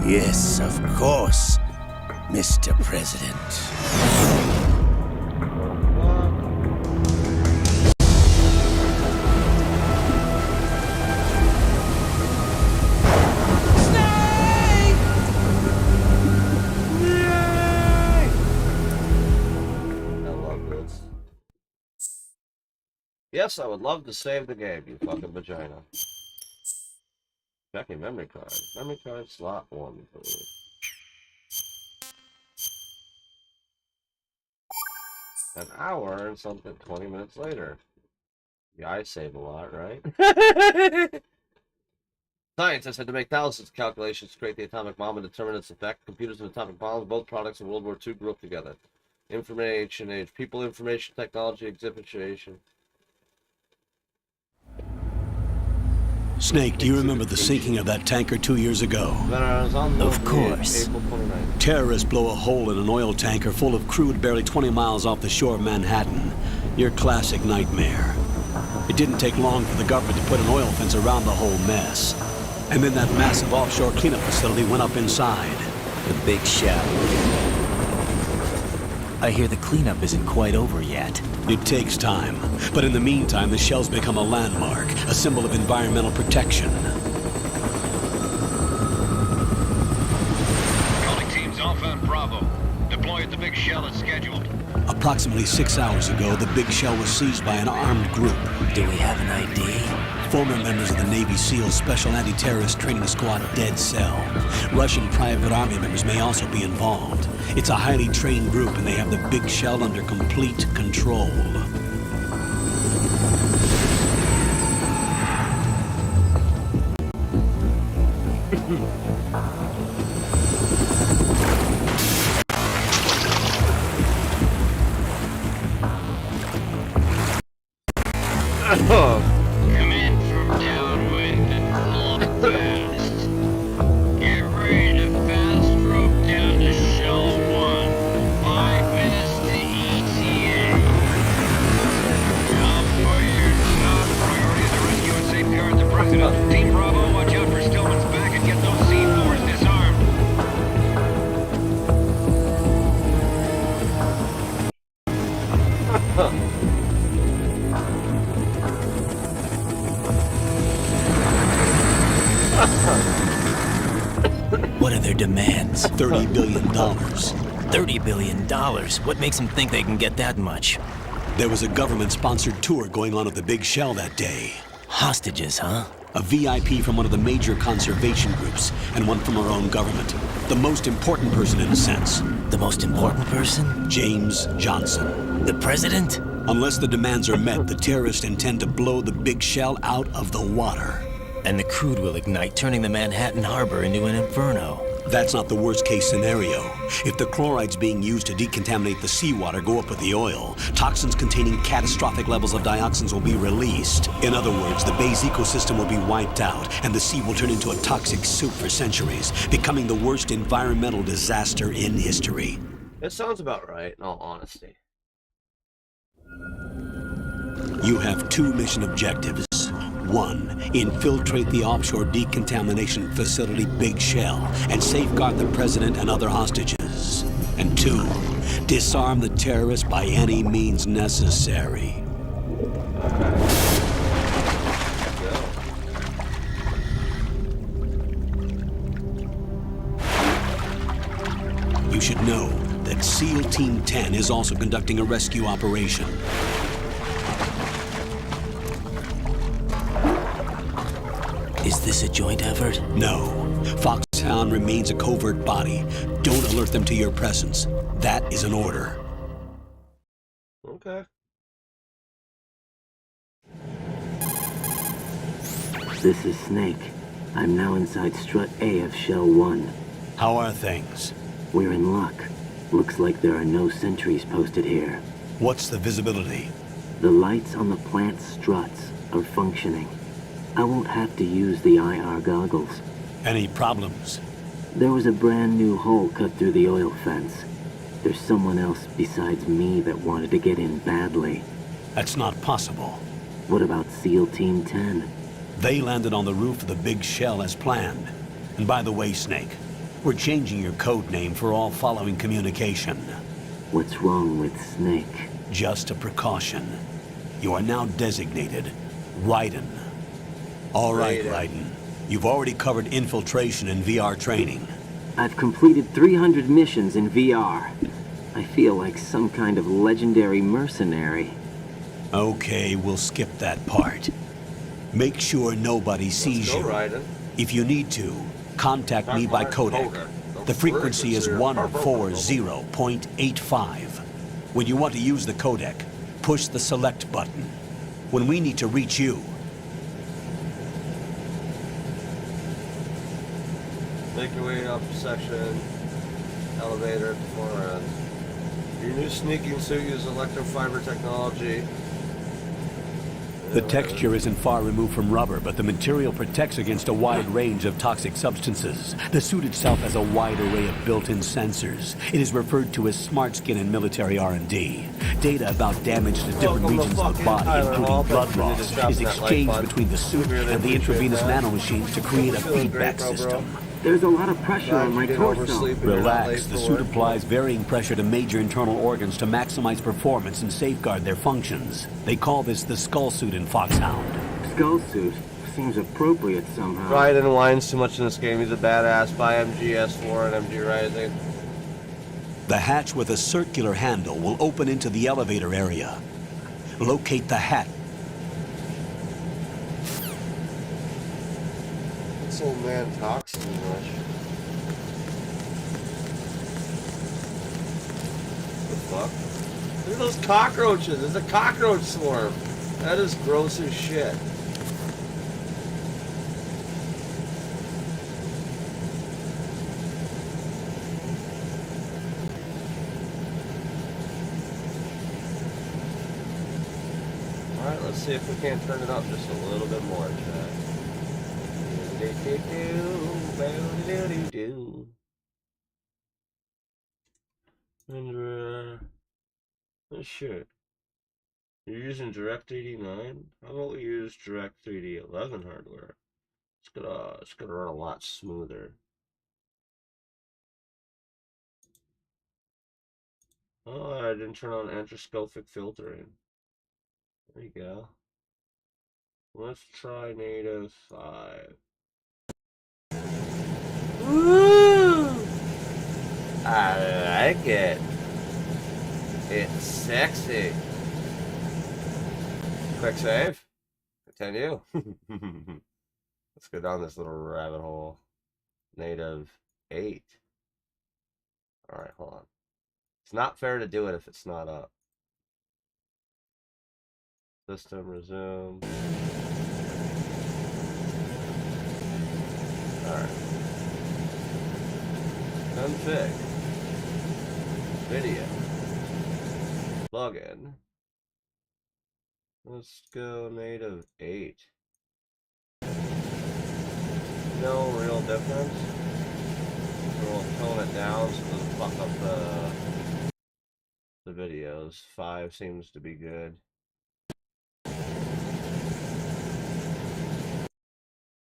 Yes, of course, Mr. President.
Yes, I would love to save the game, you fucking vagina. Checking memory card. Memory card slot 1, please. An hour and something 20 minutes later. Yeah, I save a lot, right? Scientists had to make thousands of calculations to create the atomic bomb and determine its effect. Computers and atomic bombs, both products of World War II, grew up together. Information age. People, information, technology, exhibition.
Snake, do you remember the sinking of that tanker 2 years ago?
Of course.
Terrorists blow a hole in an oil tanker full of crude barely 20 miles off the shore of Manhattan. Your classic nightmare. It didn't take long for the government to put an oil fence around the whole mess. And then that massive offshore cleanup facility went up inside.
The big shell. I hear the cleanup isn't quite over yet.
It takes time. But in the meantime, the shell's become a landmark, a symbol of environmental protection.
Calling teams Alpha and Bravo. Deploy at the big shell as scheduled.
Approximately 6 hours ago, the big shell was seized by an armed group.
Do we have an ID?
Former members of the Navy SEAL Special Anti-Terrorist Training Squad Dead Cell. Russian private army members may also be involved. It's a highly trained group and they have the big shell under complete control.
Come in from downwind and blow fast. Get ready to fast rope down to shell 1. 5 minutes to ETA. Now for your top priority, the Team Bravo, watch out for Stillman's back and get those C4s disarmed.
What are their demands?
$30 billion.
$30 billion? What makes them think they can get that much?
There was a government-sponsored tour going on at the Big Shell that day.
Hostages, huh?
A VIP from one of the major conservation groups, and one from our own government. The most important person in a sense.
The most important person?
James Johnson.
The president?
Unless the demands are met, the terrorists intend to blow the Big Shell out of the water.
And the crude will ignite, turning the Manhattan Harbor into an inferno.
That's not the worst-case scenario. If the chlorides being used to decontaminate the seawater go up with the oil, toxins containing catastrophic levels of dioxins will be released. In other words, the bay's ecosystem will be wiped out, and the sea will turn into a toxic soup for centuries, becoming the worst environmental disaster in history.
It sounds about right, in all honesty.
You have two mission objectives. One, infiltrate the offshore decontamination facility Big Shell and safeguard the president and other hostages. And two, disarm the terrorists by any means necessary. You should know that SEAL Team 10 is also conducting a rescue operation.
Is this a joint effort?
No. Foxhound remains a covert body. Don't alert them to your presence. That is an order.
Okay.
This is Snake. I'm now inside Strut A of Shell 1.
How are things?
We're in luck. Looks like there are no sentries posted here.
What's the visibility?
The lights on the plant's struts are functioning. I won't have to use the IR goggles.
Any problems?
There was a brand new hole cut through the oil fence. There's someone else besides me that wanted to get in badly.
That's not possible.
What about SEAL Team 10?
They landed on the roof of the Big Shell as planned. And by the way, Snake, we're changing your code name for all following communication.
What's wrong with Snake?
Just a precaution. You are now designated Raiden. All right, Raiden. You've already covered infiltration and VR training.
I've completed 300 missions in VR. I feel like some kind of legendary mercenary.
Okay, we'll skip that part. Make sure nobody sees you.
Raiden.
If you need to, contact me by codec. The frequency is 140.85. When you want to use the codec, push the select button. When we need to reach you,
make your way up section, elevator at the far end. Your new sneaking suit uses electrofiber technology.
the texture isn't far removed from rubber, but the material protects against a wide range of toxic substances. The suit itself has a wide array of built-in sensors. It is referred to as smart skin in military R&D. Data about damage to different regions of the body, including blood loss, is exchanged between the suit and the intravenous nanomachines to create a feedback system.
There's a lot of pressure on my torso.
Relax. The suit applies varying pressure to major internal organs to maximize performance and safeguard their functions. They call this the skull suit in Foxhound.
Skull suit? Seems appropriate somehow.
Raiden whines too much in this game. He's a badass. Buy MGS4 and MG Rising.
The hatch with a circular handle will open into the elevator area. Locate the hat.
This old man talks too much. What the fuck? Look at those cockroaches. There's a cockroach swarm. That is gross as shit. Alright, let's see if we can't turn it up just a little bit more, Chad. And sure. You're using Direct 89? How about we use Direct 3D 11 hardware? It's gonna run a lot smoother. Oh, I didn't turn on anthroposcopic filtering. There you go. Let's try native 5. Woo! I like it. It's sexy. Quick save. Continue. Let's go down this little rabbit hole. Native 8. Alright, hold on. It's not fair to do it if it's not up. System resume. Alright. Config. Video. Login. Let's go native 8. No real difference. We'll tone it down so it doesn't fuck up the videos. 5 seems to be good.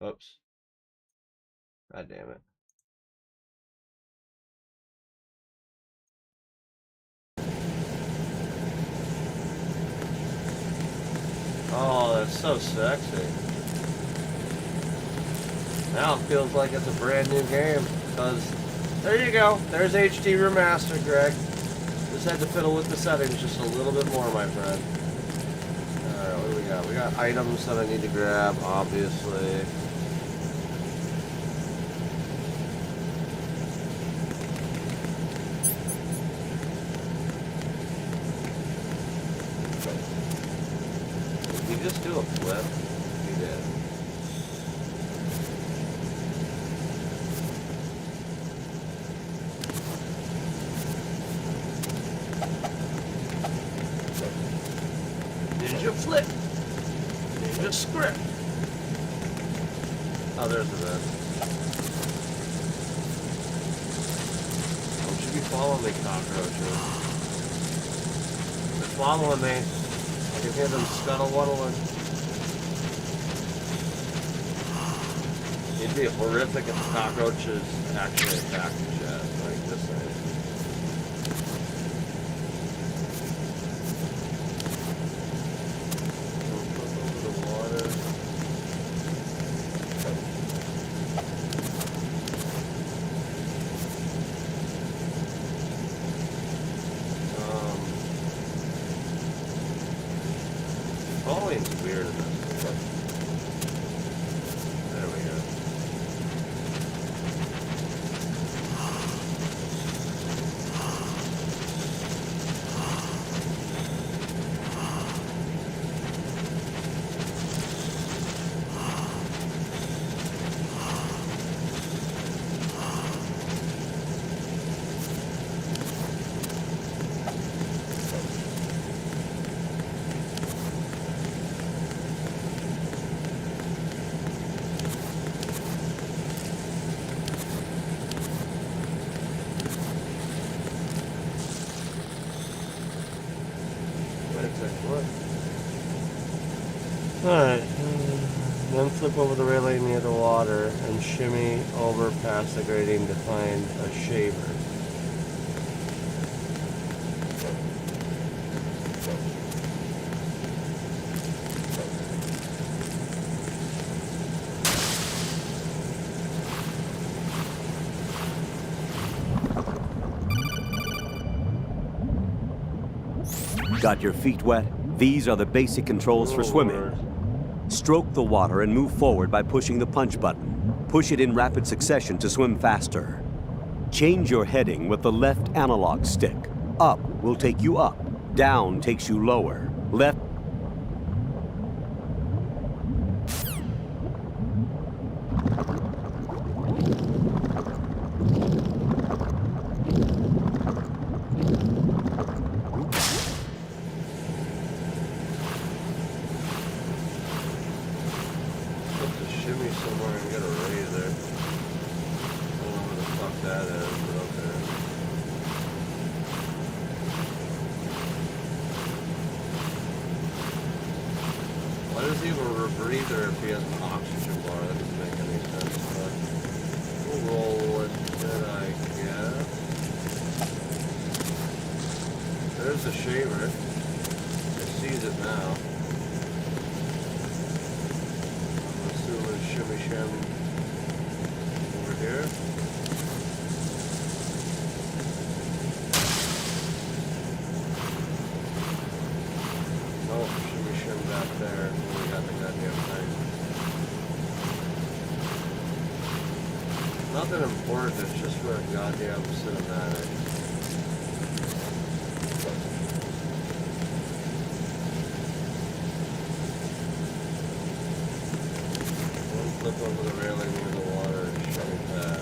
Oops. God damn it. Oh, that's so sexy. Now it feels like it's a brand new game. Because, there you go. There's HD Remaster, Greg. Just had to fiddle with the settings just a little bit more, my friend. Alright, what do we got? We got items that I need to grab, obviously. Did he just do a flip? He did. Ninja flip. Ninja script. Oh, there's the vent. Don't you be following me, cockroaches. They're following me. I can hear them scuttle-waddling. It'd be horrific if the cockroaches actually attacked the jet, like this thing. Volume's weird in this. There we go. Alright, then flip over the railing near the water and shimmy over past the grating to find a shaver.
Got your feet wet? These are the basic controls for swimming. Stroke the water and move forward by pushing the punch button. Push it in rapid succession to swim faster. Change your heading with the left analog stick. Up will take you up. Down takes you lower. Left.
Why does he have a rebreather if he has an oxygen bar? That doesn't make any There's the shaver. It sees it now. I'm assuming shimmy shim over here. Oh, shimmy shim back there. We got the goddamn thing. Nothing important, it's just for a goddamn cinematic. One flip over the railing near the water and shut it back.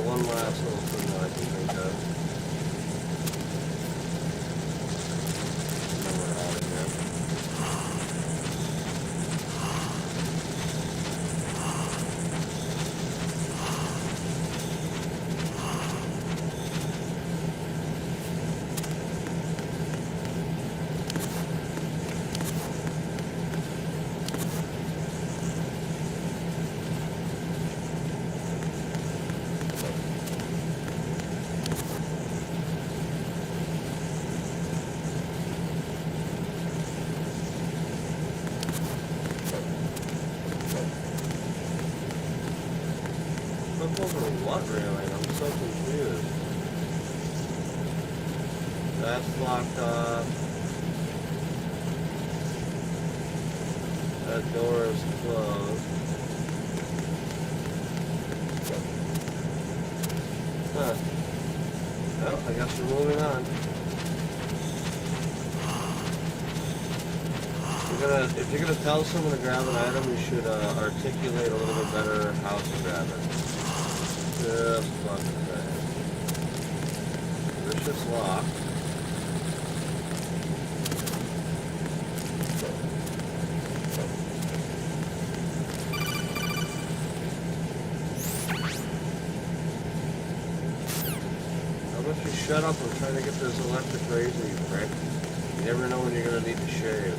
One last little thing that I can think of. And then we're out of here. Over what railing? I'm so confused. That's locked off. That door is closed. Huh. Well, I guess we're moving on. If you're gonna tell someone to grab an item, you should articulate a little bit better how to grab it. Just fucking thing. This shit's locked. How about you shut up? I'm trying to get this electric razor, you prick. You never know when you're gonna need to shave.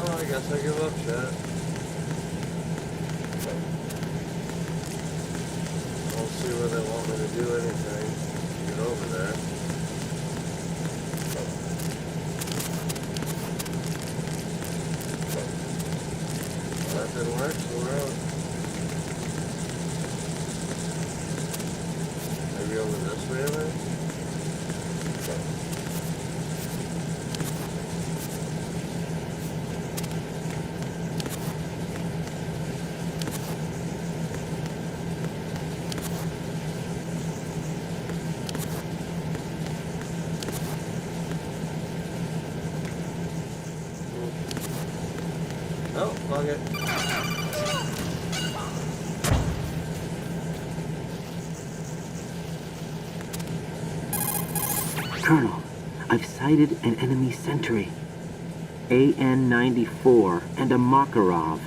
I guess I give up, chat. I don't see where they want me to do anything to get over there. Well, that didn't work, so we're out. Maybe over this way, then? Oh, plug it.
Colonel, I've sighted an enemy sentry. AN-94 and a Makarov.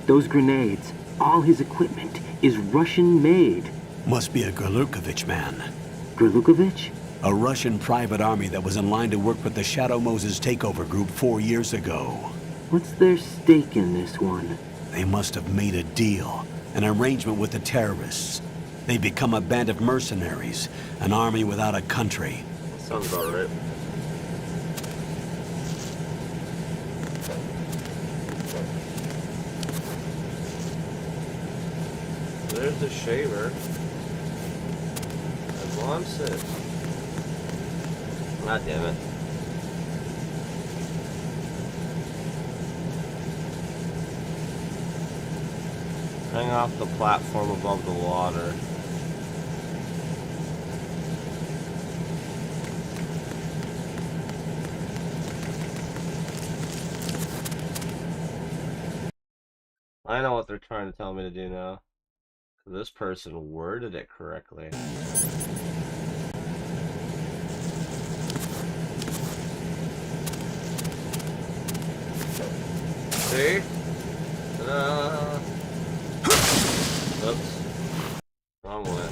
Those grenades, all his equipment, is Russian-made.
Must be a Gurlukovich man.
Gurlukovich?
A Russian private army that was in line to work with the Shadow Moses takeover group 4 years ago.
What's their stake in this one?
They must have made a deal, an arrangement with the terrorists. They become a band of mercenaries, an army without a country.
Sounds about right. There's the shaver. That wants it. God damn it. Hang off the platform above the water. I know what they're trying to tell me to do now. This person worded it correctly. See? Oops. Wrong one.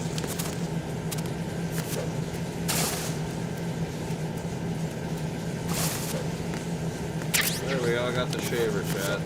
There we go, I got the shaver, chat.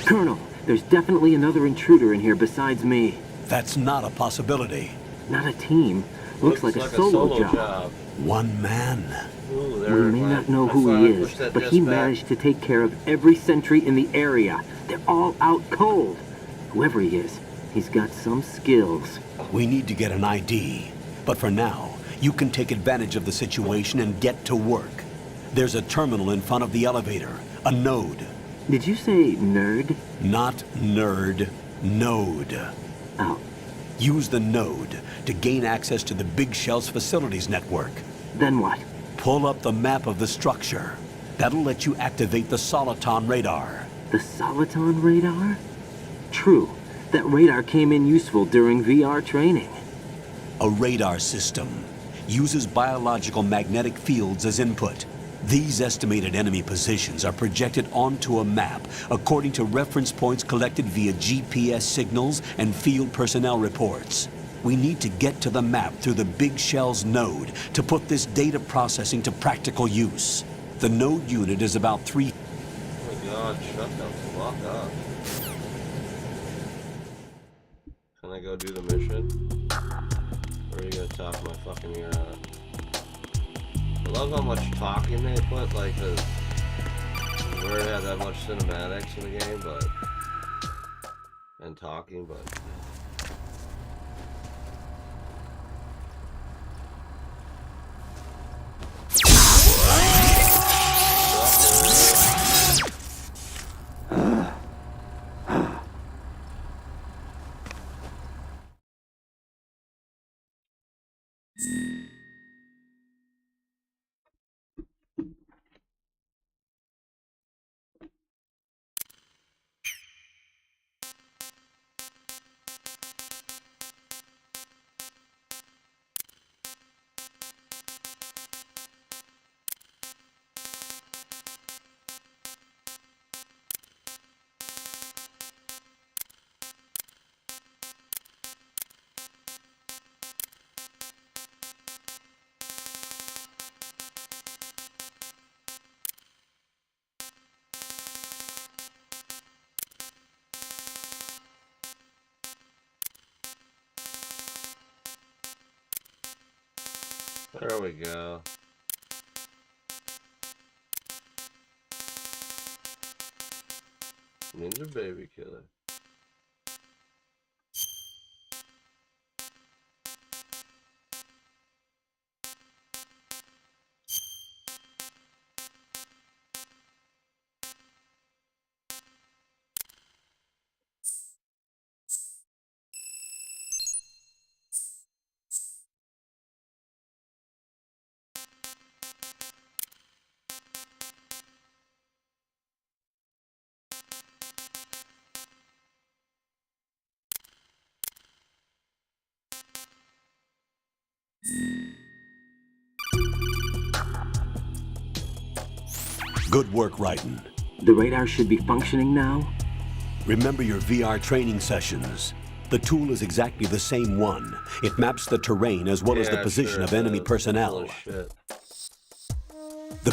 Colonel, there's definitely another intruder in here besides me.
That's not a possibility.
Not a team. Looks like a solo job.
One man.
Ooh,
we may not know who he is, but he managed to take care of every sentry in the area. They're all out cold. Whoever he is, he's got some skills.
We need to get an ID. But for now, you can take advantage of the situation and get to work. There's a terminal in front of the elevator. A node.
Did you say nerd?
Not nerd. Node.
Oh.
Use the node to gain access to the Big Shell's facilities network.
Then what?
Pull up the map of the structure. That'll let you activate the Soliton radar.
The Soliton radar? True. That radar came in useful during VR training.
A radar system uses biological magnetic fields as input. These estimated enemy positions are projected onto a map according to reference points collected via GPS signals and field personnel reports. We need to get to the map through the Big Shell's node to put this data processing to practical use. The node unit is about 3...
Oh my god, shut the fuck up. Can I go do the mission? Or are you gonna talk my fucking ear out? I love how much talking they put, like, we already had that much cinematics in the game, but... and talking, but... There we go. NinjaBaby Killer.
Good work, Raiden.
The radar should be functioning now?
Remember your VR training sessions. The tool is exactly the same one. It maps the terrain as well as the position of enemy personnel. The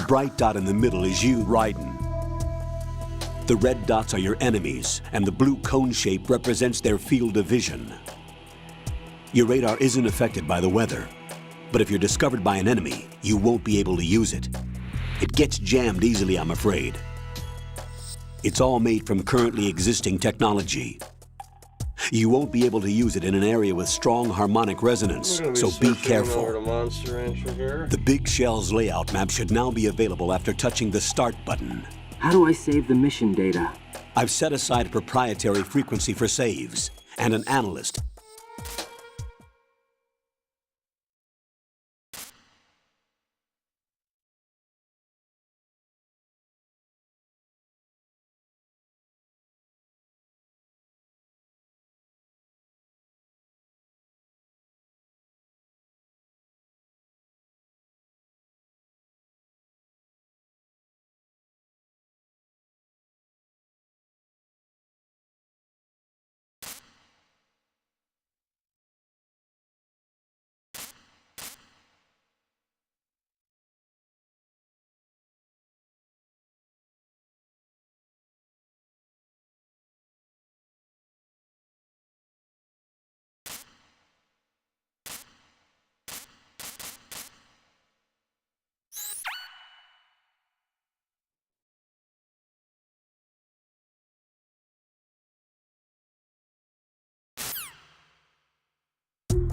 bright dot in the middle is you, Raiden. The red dots are your enemies, and the blue cone shape represents their field of vision. Your radar isn't affected by the weather, but if you're discovered by an enemy, you won't be able to use it. It gets jammed easily, I'm afraid. It's all made from currently existing technology. You won't be able to use it in an area with strong harmonic resonance, so be careful. The Big Shell's layout map should now be available after touching the Start button.
How do I save the mission data?
I've set aside a proprietary frequency for saves, and an analyst.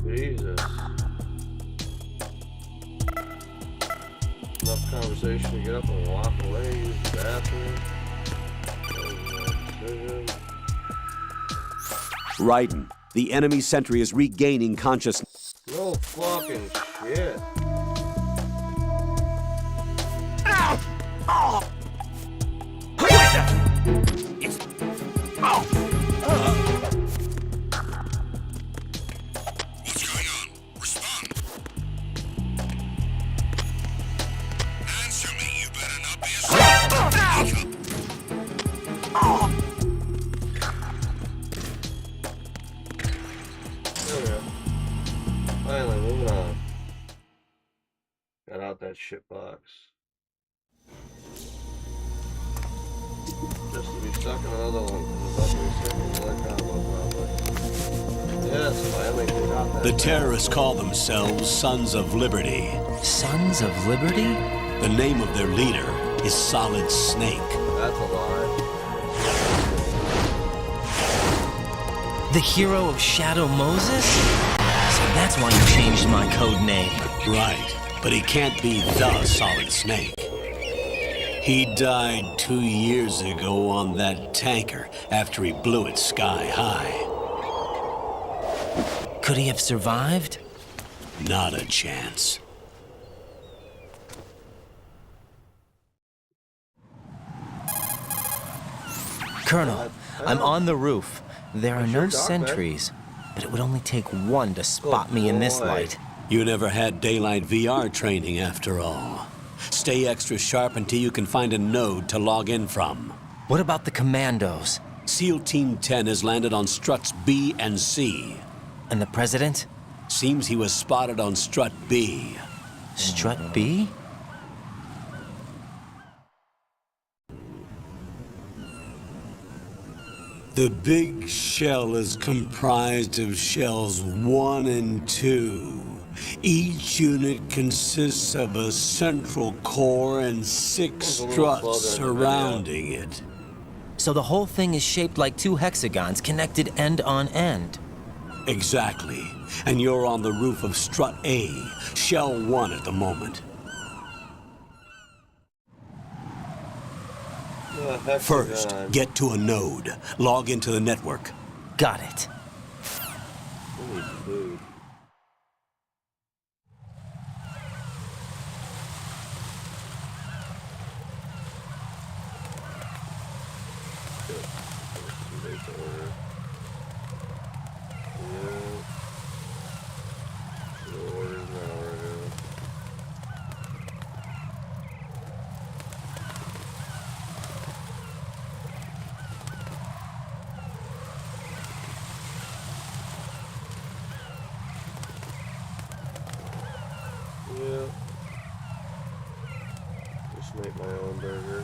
Jesus. Enough conversation to get up and walk away, use the bathroom.
Raiden, the enemy sentry is regaining consciousness.
No fucking shit.
Ow! Oh! It's... Oh!
What's going on? Respond. Answer me, you better not be asleep.
There we go. Finally, moving on. Got out that shit box. Just to be stuck in another one. Yes, finally we got that.
The terrorists call themselves Sons of Liberty.
Sons of Liberty?
The name of their leader is Solid Snake.
That's a lie.
The hero of Shadow Moses? So that's why you changed my code name.
Right, but he can't be the Solid Snake. He died 2 years ago on that tanker after he blew it sky high.
Could he have survived?
Not a chance.
Colonel, I'm on the roof. There are no
Dark,
sentries, but it would only take one to spot me in this light.
You never had daylight VR training after all. Stay extra sharp until you can find a node to log in from.
What about the commandos?
SEAL Team 10 has landed on struts B and C.
And the president?
Seems he was spotted on strut B.
Strut B?
The big shell is comprised of shells 1 and 2. Each unit consists of a central core and 6 struts surrounding it.
So the whole thing is shaped like 2 hexagons connected end on end.
Exactly. And you're on the roof of strut A, shell 1 at the moment. First, get to a node. Log into the network.
Got it.
Food. Just make my own burger.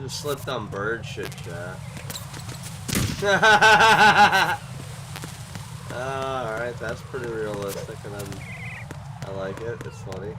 Just slipped on bird shit, chat. Alright, that's pretty realistic, and I like it. It's funny.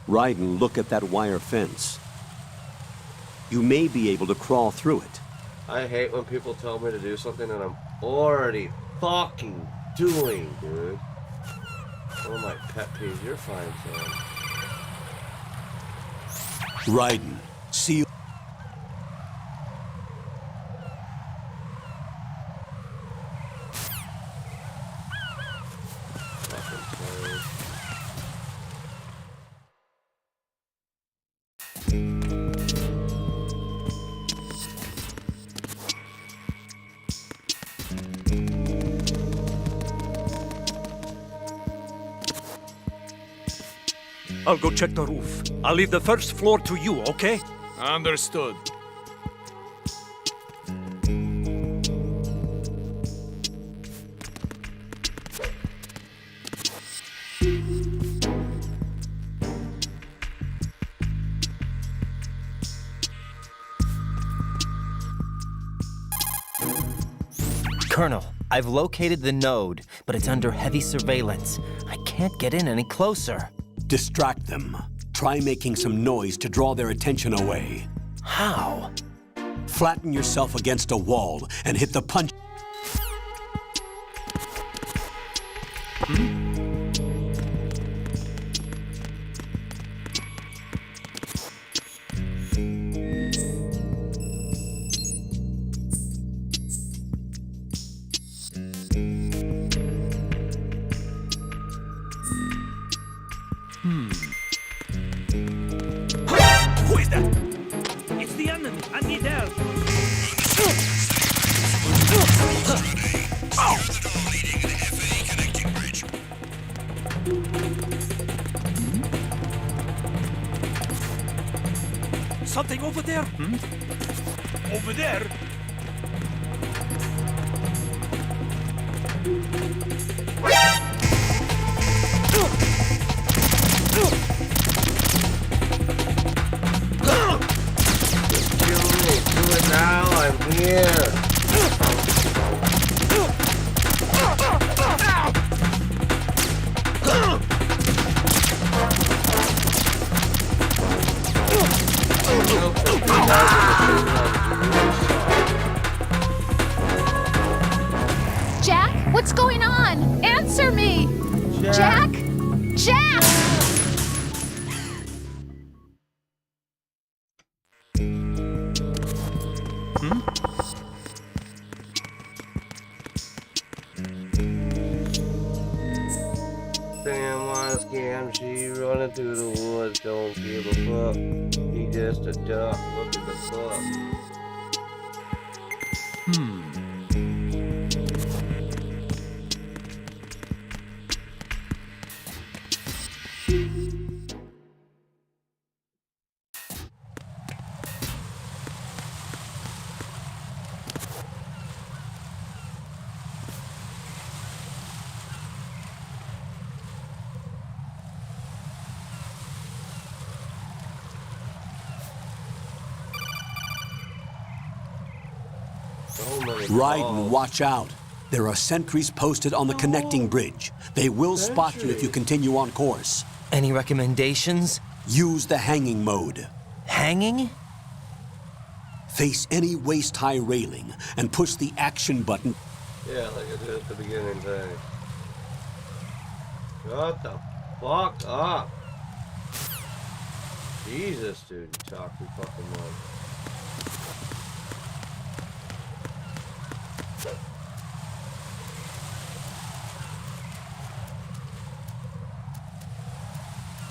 Ryden, look at that wire fence. You may be able to crawl through it.
I hate when people tell me to do something that I'm already fucking doing, dude. One of my pet peeves. You're fine, son.
Ryden, see.
I'll go check the roof. I'll leave the first floor to you, okay?
Understood.
Colonel, I've located the node, but it's under heavy surveillance. I can't get in any closer.
Distract them. Try making some noise to draw their attention away.
How?
Flatten yourself against a wall and hit the punch.
Who is that? It's the enemy. I need help. Something over there? Over there?
Do it now, I'm here.
Jack, what's going on? Answer me! Jack? Jack!
Damn wise scam, she running through the woods, don't give a fuck. He just a duck, look at the fuck.
Ryden, watch out. There are sentries posted on the connecting bridge. They will spot you if you continue on course.
Any recommendations?
Use the hanging mode.
Hanging?
Face any waist-high railing and push the action button.
Yeah, like I did at the beginning, thing. Shut the fuck up. Jesus, dude, you talk too fucking much.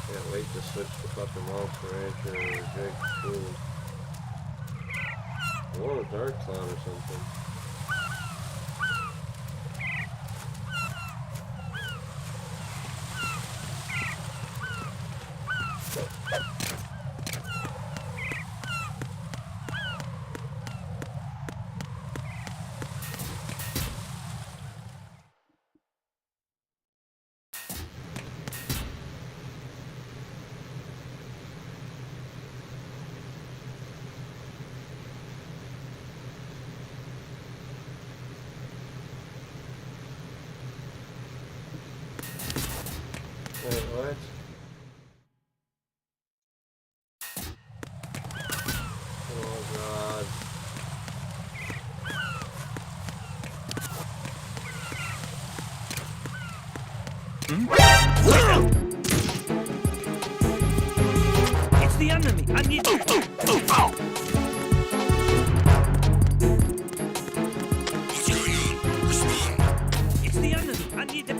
Can't wait to switch to fucking Monster Rancher or Jake Food. Or a Dark Cloud or something. Wait, what? Oh god.
It's the enemy. I need to...
What's going on? Respond.
It's the enemy. I need to...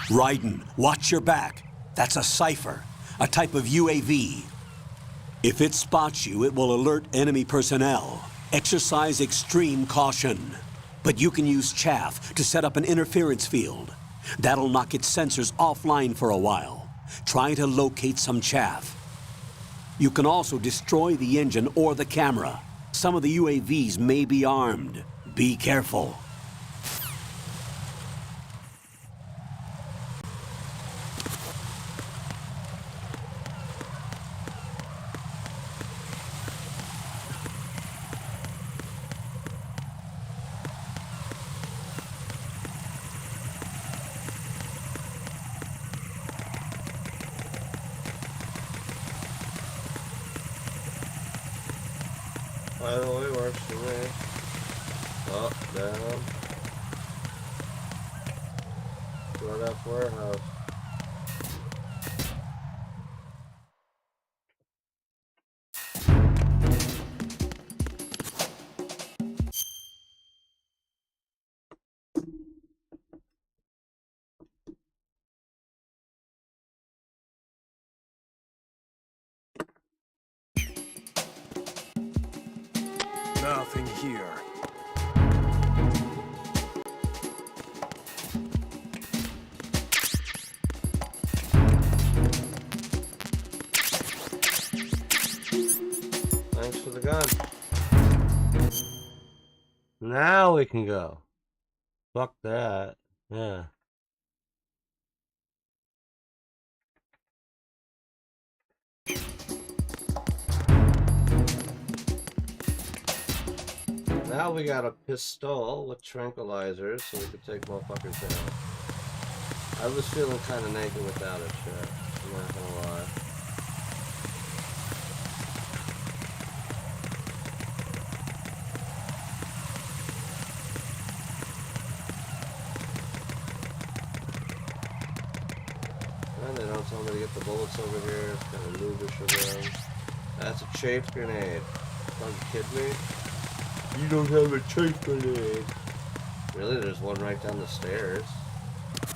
Raiden, watch your back. That's a cipher, a type of UAV. If it spots you, it will alert enemy personnel. Exercise extreme caution. But you can use chaff to set up an interference field. That'll knock its sensors offline for a while. Try to locate some chaff. You can also destroy the engine or the camera. Some of the UAVs may be armed. Be careful.
By the way, works for me. Up, down. Right off warehouse.
Nothing here.
Thanks for the gun. Now we can go. Fuck that. Yeah. Now we got a pistol with tranquilizers so we can take motherfuckers down. I was feeling kind of naked without it, shit. I'm not gonna lie. And they don't tell me to get the bullets over here. It's kind of noobish of them. That's a chafe grenade. Don't you kid me? You don't have a chafe grenade. Really? There's one right down the stairs.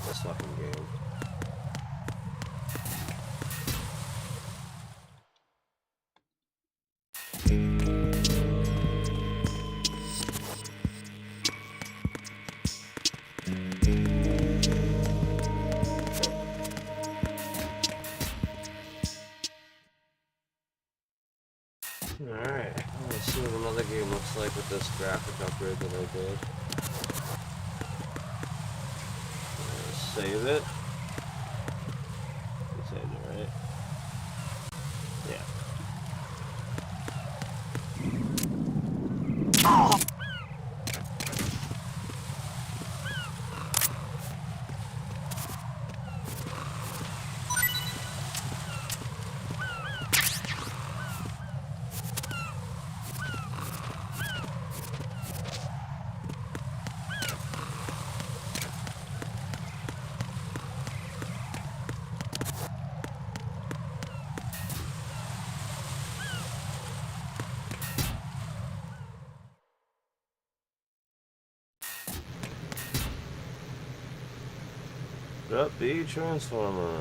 This fucking game. Alright, let's see what another game looks like with this graphic upgrade that I did. Save it. Saved it, right? Yeah. Up, B transformer.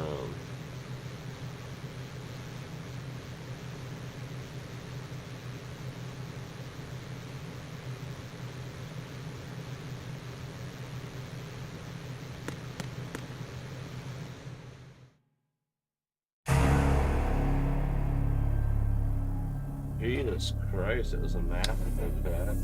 Jesus Christ, it was a massive impact.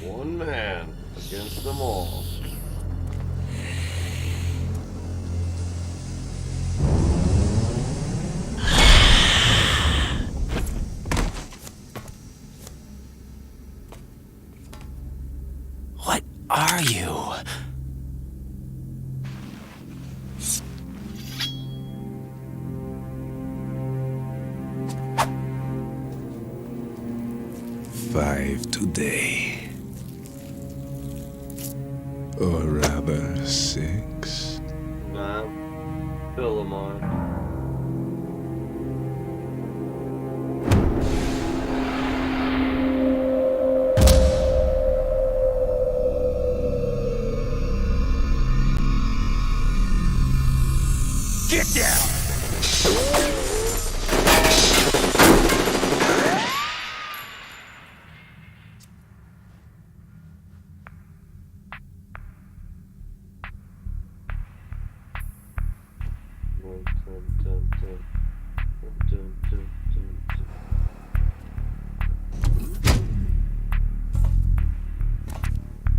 One man against them all.
What are you?
Five today. Or rather, 6.
Nah, fill them on.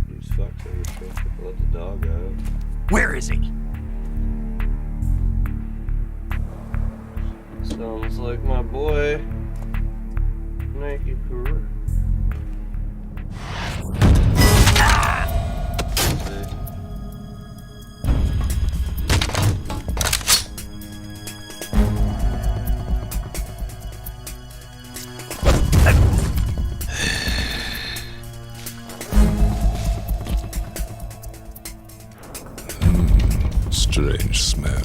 These fucks are supposed to let the dog out.
Where is he?
Sounds like my boy, NinjaBaby
Strange smell.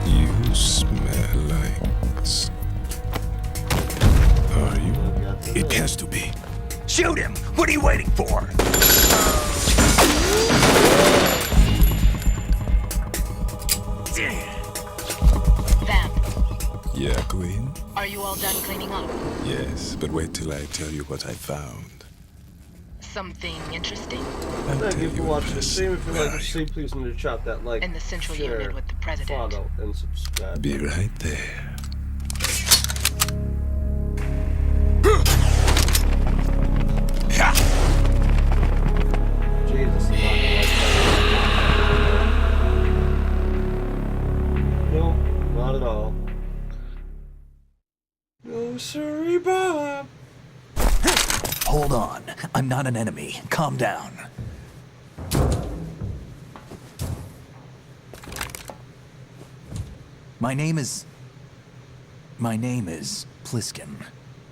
You smell like... Are you?
It has to be.
Shoot him! What are you waiting for?
Vamp,
Yeah, Queen?
are you all done cleaning up?
Yes, but wait till I tell you what I found.
Something interesting?
Thank you for watching the stream. If you like to see, please remember to chop that like,
In the central
share,
unit with the president.
follow, and subscribe.
Be right there.
Jesus, I'm not gonna like that. No, not at all. No, sorry, Bob.
Hold on. I'm not an enemy. Calm down. My name is Pliskin.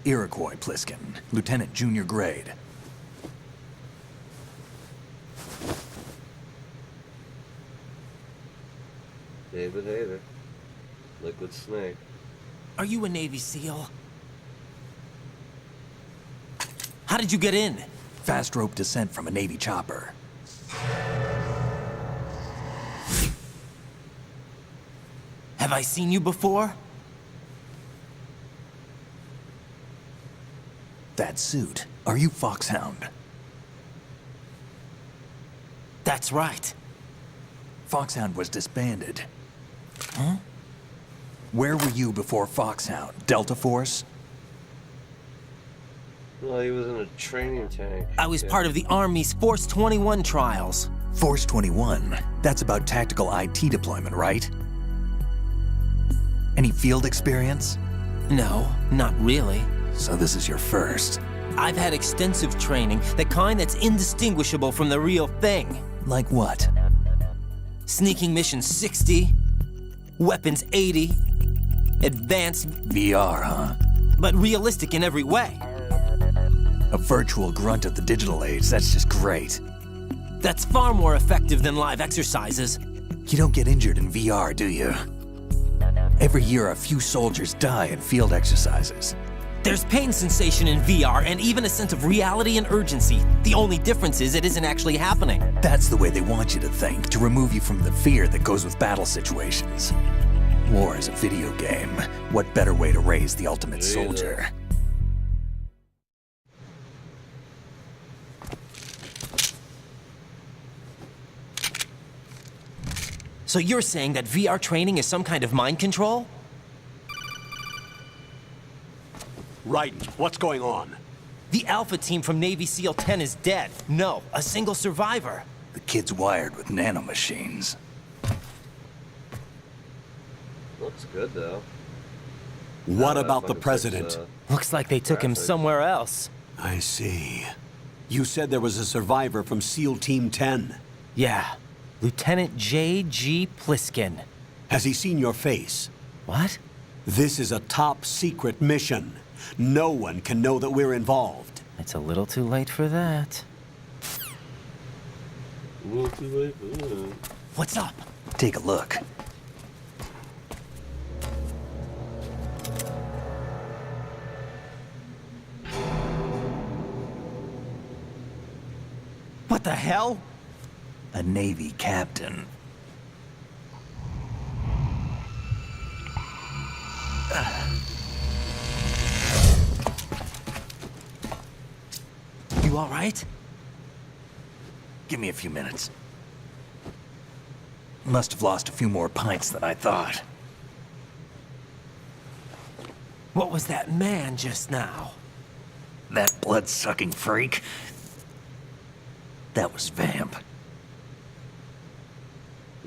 Iroquois Pliskin. Lieutenant Junior Grade.
David Hader. Liquid Snake.
Are you a Navy SEAL? How did you get in?
Fast rope descent from a Navy chopper.
Have I seen you before?
That suit. Are you Foxhound?
That's right.
Foxhound was disbanded. Huh? Where were you before Foxhound? Delta Force?
Well, he was in a training tank.
I was part of the Army's Force 21 trials.
Force 21? That's about tactical IT deployment, right? Any field experience?
No, not really.
So this is your first.
I've had extensive training, the kind that's indistinguishable from the real thing.
Like what?
Sneaking mission 60, weapons 80, advanced...
VR, huh?
But realistic in every way.
A virtual grunt of the digital age, that's just great.
That's far more effective than live exercises.
You don't get injured in VR, do you? Every year, a few soldiers die in field exercises.
There's pain sensation in VR and even a sense of reality and urgency. The only difference is it isn't actually happening.
That's the way they want you to think, to remove you from the fear that goes with battle situations. War is a video game. What better way to raise the ultimate soldier?
So you're saying that VR training is some kind of mind control?
Right. What's going on?
The Alpha team from Navy SEAL 10 is dead. No, a single survivor.
The kid's wired with nanomachines.
Looks good, though.
What about the president?
Looks like they took him somewhere else.
I see. You said there was a survivor from SEAL Team 10.
Yeah. Lieutenant J.G. Pliskin.
Has he seen your face?
What?
This is a top secret mission. No one can know that we're involved.
It's a little too late for that. What's up?
Take a look.
What the hell?
A Navy captain. You all right? Give me a few minutes. Must have lost a few more pints than I thought.
What was that man just now?
That blood-sucking freak? That was Vamp.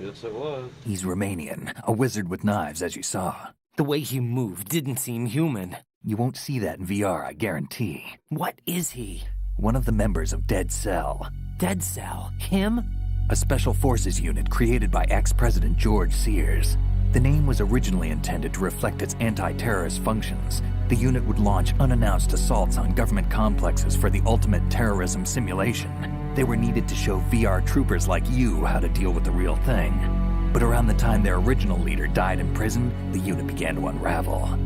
Yes, it was.
He's Romanian, a wizard with knives, as you saw.
The way he moved didn't seem human.
You won't see that in VR, I guarantee.
What is he?
One of the members of Dead Cell.
Dead Cell? Him?
A special forces unit created by ex-President George Sears. The name was originally intended to reflect its anti-terrorist functions. The unit would launch unannounced assaults on government complexes for the ultimate terrorism simulation. They were needed to show VR troopers like you how to deal with the real thing. But around the time their original leader died in prison, the unit began to unravel.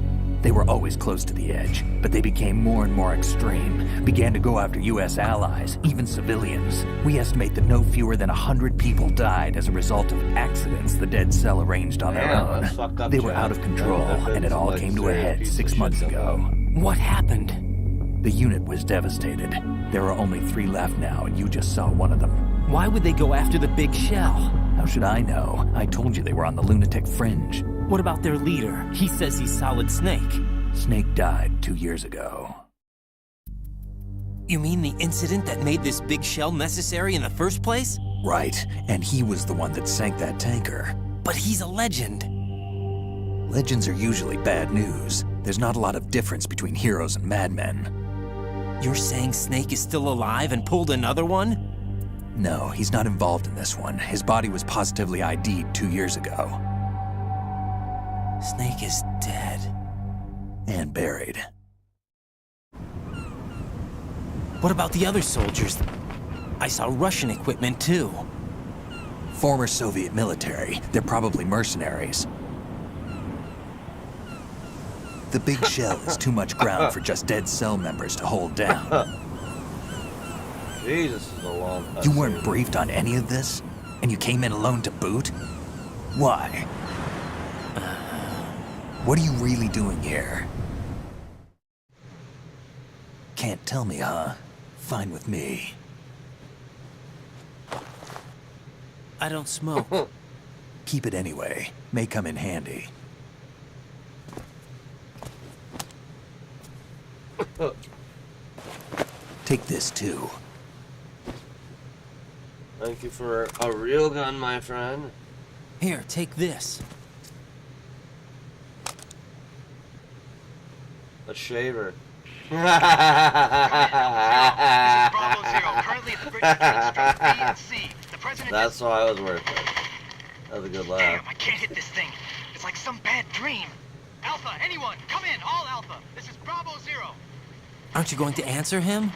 They were always close to the edge, but they became more and more extreme, began to go after U.S. allies, even civilians. We estimate that no fewer than 100 people died as a result of accidents the Dead Cell arranged on their own. They were out of control, and it all came to a head 6 months ago.
What happened?
The unit was devastated. There are only 3 left now, and you just saw one of them.
Why would they go after the big shell?
How should I know? I told you they were on the lunatic fringe.
What about their leader? He says he's Solid Snake.
Snake died 2 years ago.
You mean the incident that made this big shell necessary in the first place?
Right, and he was the one that sank that tanker.
But he's a legend.
Legends are usually bad news. There's not a lot of difference between heroes and madmen.
You're saying Snake is still alive and pulled another one?
No, he's not involved in this one. His body was positively ID'd 2 years ago.
Snake is dead.
And buried.
What about the other soldiers? I saw Russian equipment too.
Former Soviet military. They're probably mercenaries. The big shell is too much ground for just Dead Cell members to hold down.
Jesus, this is a long time.
You weren't briefed on any of this? And you came in alone to boot? Why? What are you really doing here? Can't tell me, huh? Fine with me.
I don't smoke.
Keep it anyway. May come in handy. Take this too.
Thank you for a real gun, my friend.
Here, take this.
A shaver.
This is Bravo Zero, currently at the bridge between Stroke B and C. The president
That's why I was worth it. That was a good laugh.
Damn, I can't hit this thing. It's like some bad dream. Alpha, anyone, come in, all Alpha. This is Bravo Zero.
Aren't you going to answer him?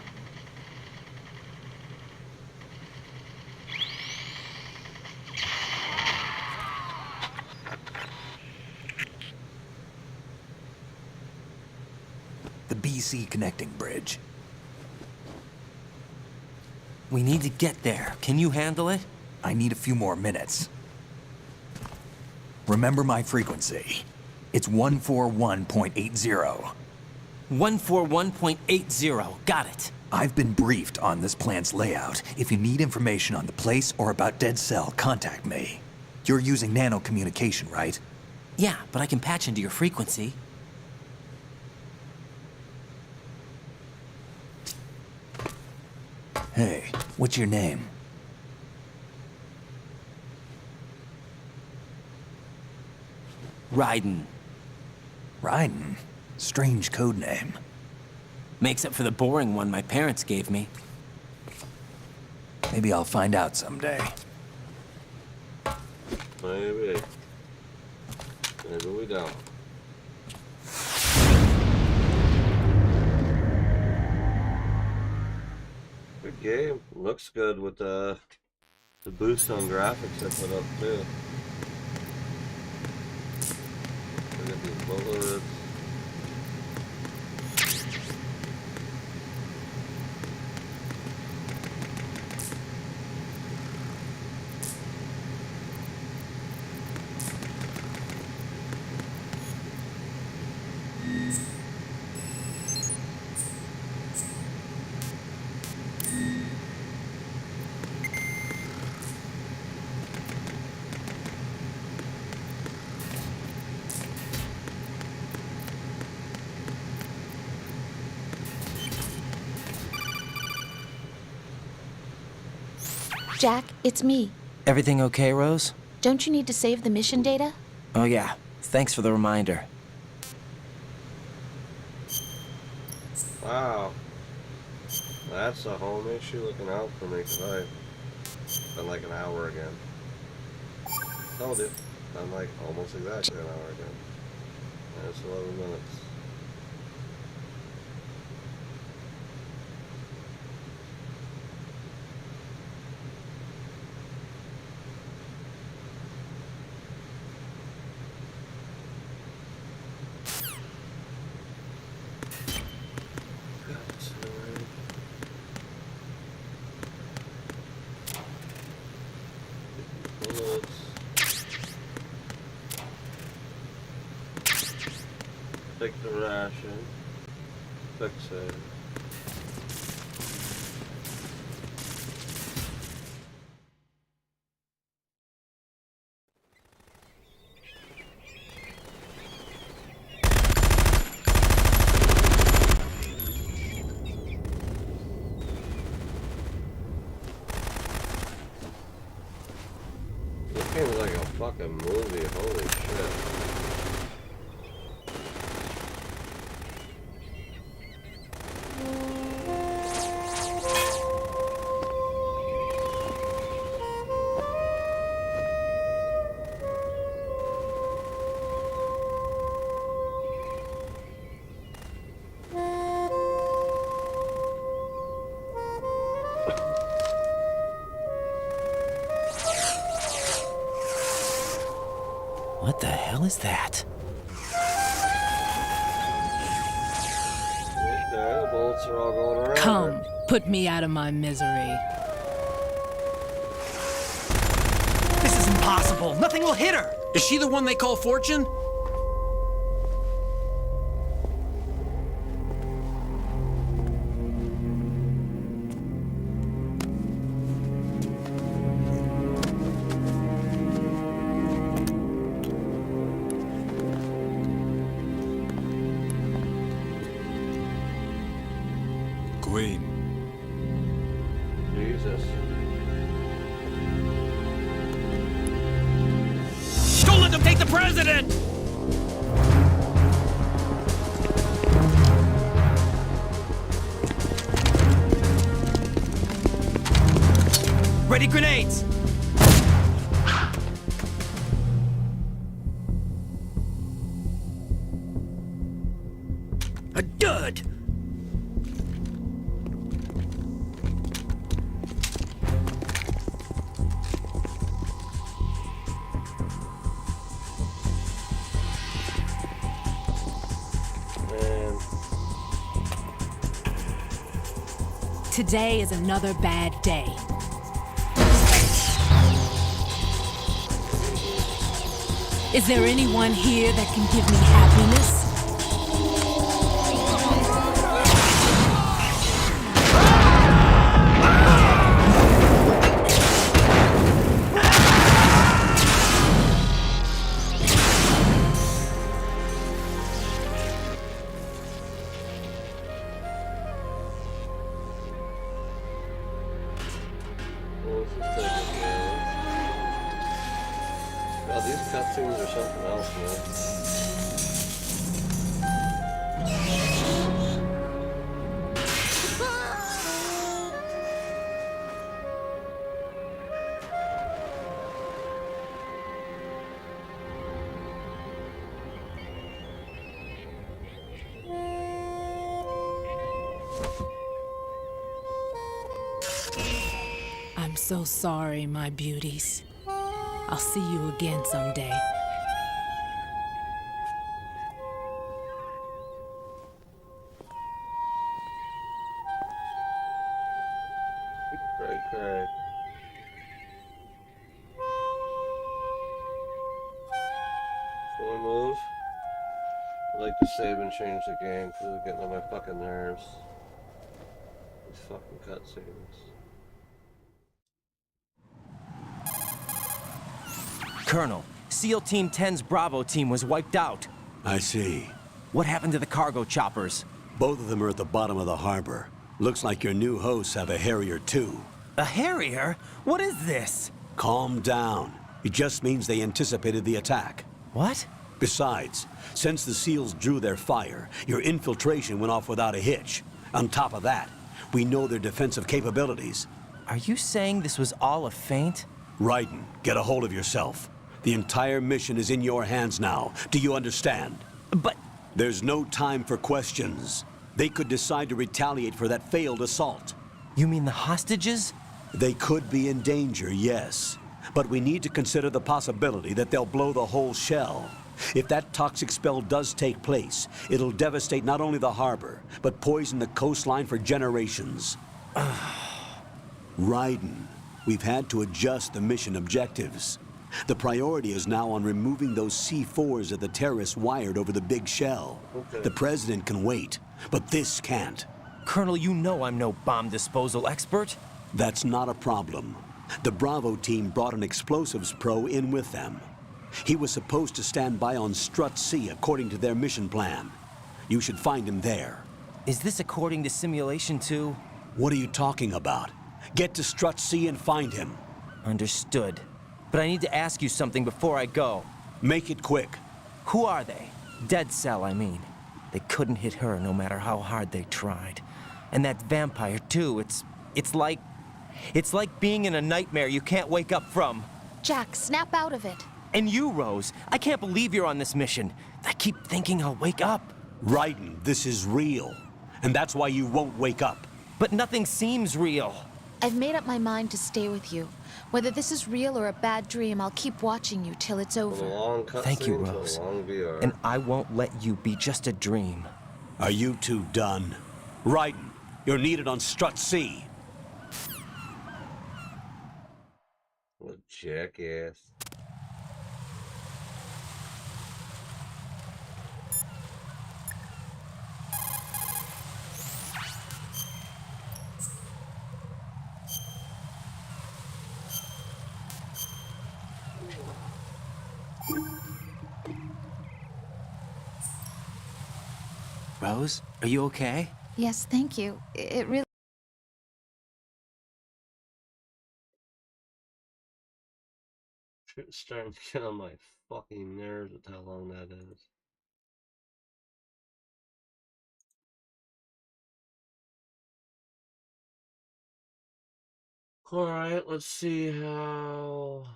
The BC connecting bridge.
We need to get there. Can you handle it?
I need a few more minutes. Remember my frequency. It's 141.80.
141.80. Got it.
I've been briefed on this plant's layout. If you need information on the place or about Dead Cell, contact me. You're using nano communication, right?
Yeah, but I can patch into your frequency.
Hey, what's your name?
Raiden.
Raiden? Strange code name.
Makes up for the boring one my parents gave me.
Maybe I'll find out someday.
Maybe. Maybe we don't. Good game. Looks good with the boost on graphics I put up too. Look at these bullets.
Jack, it's me.
Everything okay, Rose?
Don't you need to save the mission data?
Oh yeah, thanks for the reminder.
Wow. That's a homie. She looking out for me, because I've been like an hour again. Told you. I'm like almost exactly an hour again. And it's 11 minutes. Take the ration. Fix it. This game is like a fucking movie, holy shit.
What the hell is that?
Okay, the bullets are all going around.
Come, put me out of my misery.
This is impossible. Nothing will hit her.
Is she the one they call Fortune?
Queen.
Jesus.
Don't let them take the president!
Ready grenades!
A dud!
Today is another bad day. Is there anyone here that can give me happiness?
God, these cutscenes are something else, man.
I'm so sorry, my beauties. I'll see you again someday.
Cray. Before we move, I'd like to save and change the game because it's getting on my fucking nerves. These fucking cutscenes.
Colonel, SEAL Team 10's Bravo team was wiped out.
I see.
What happened to the cargo choppers?
Both of them are at the bottom of the harbor. Looks like your new hosts have a Harrier too.
A Harrier? What is this?
Calm down. It just means they anticipated the attack.
What?
Besides, since the SEALs drew their fire, your infiltration went off without a hitch. On top of that, we know their defensive capabilities.
Are you saying this was all a feint?
Raiden, get a hold of yourself. The entire mission is in your hands now. Do you understand?
But...
There's no time for questions. They could decide to retaliate for that failed assault.
You mean the hostages?
They could be in danger, yes. But we need to consider the possibility that they'll blow the whole shell. If that toxic spell does take place, it'll devastate not only the harbor, but poison the coastline for generations. Raiden, we've had to adjust the mission objectives. The priority is now on removing those C4s that the terrorists wired over the big shell.
Okay.
The president can wait, but this can't.
Colonel, you know I'm no bomb disposal expert.
That's not a problem. The Bravo team brought an explosives pro in with them. He was supposed to stand by on Strut C according to their mission plan. You should find him there.
Is this according to simulation too?
What are you talking about? Get to Strut C and find him.
Understood. But I need to ask you something before I go.
Make it quick.
Who are they? Dead Cell, I mean. They couldn't hit her no matter how hard they tried. And that vampire too, it's like being in a nightmare you can't wake up from.
Jack, snap out of it.
And you, Rose, I can't believe you're on this mission. I keep thinking I'll wake up.
Raiden, this is real. And that's why you won't wake up.
But nothing seems real.
I've made up my mind to stay with you. Whether this is real or a bad dream, I'll keep watching you till it's over.
Thank you, Rose. And I won't let you be just a dream.
Are you two done? Raiden, you're needed on Strut C.
What a jackass.
Rose, are you okay?
Yes, thank you. It really...
It's starting to get on my fucking nerves with how long that is. Alright, let's see how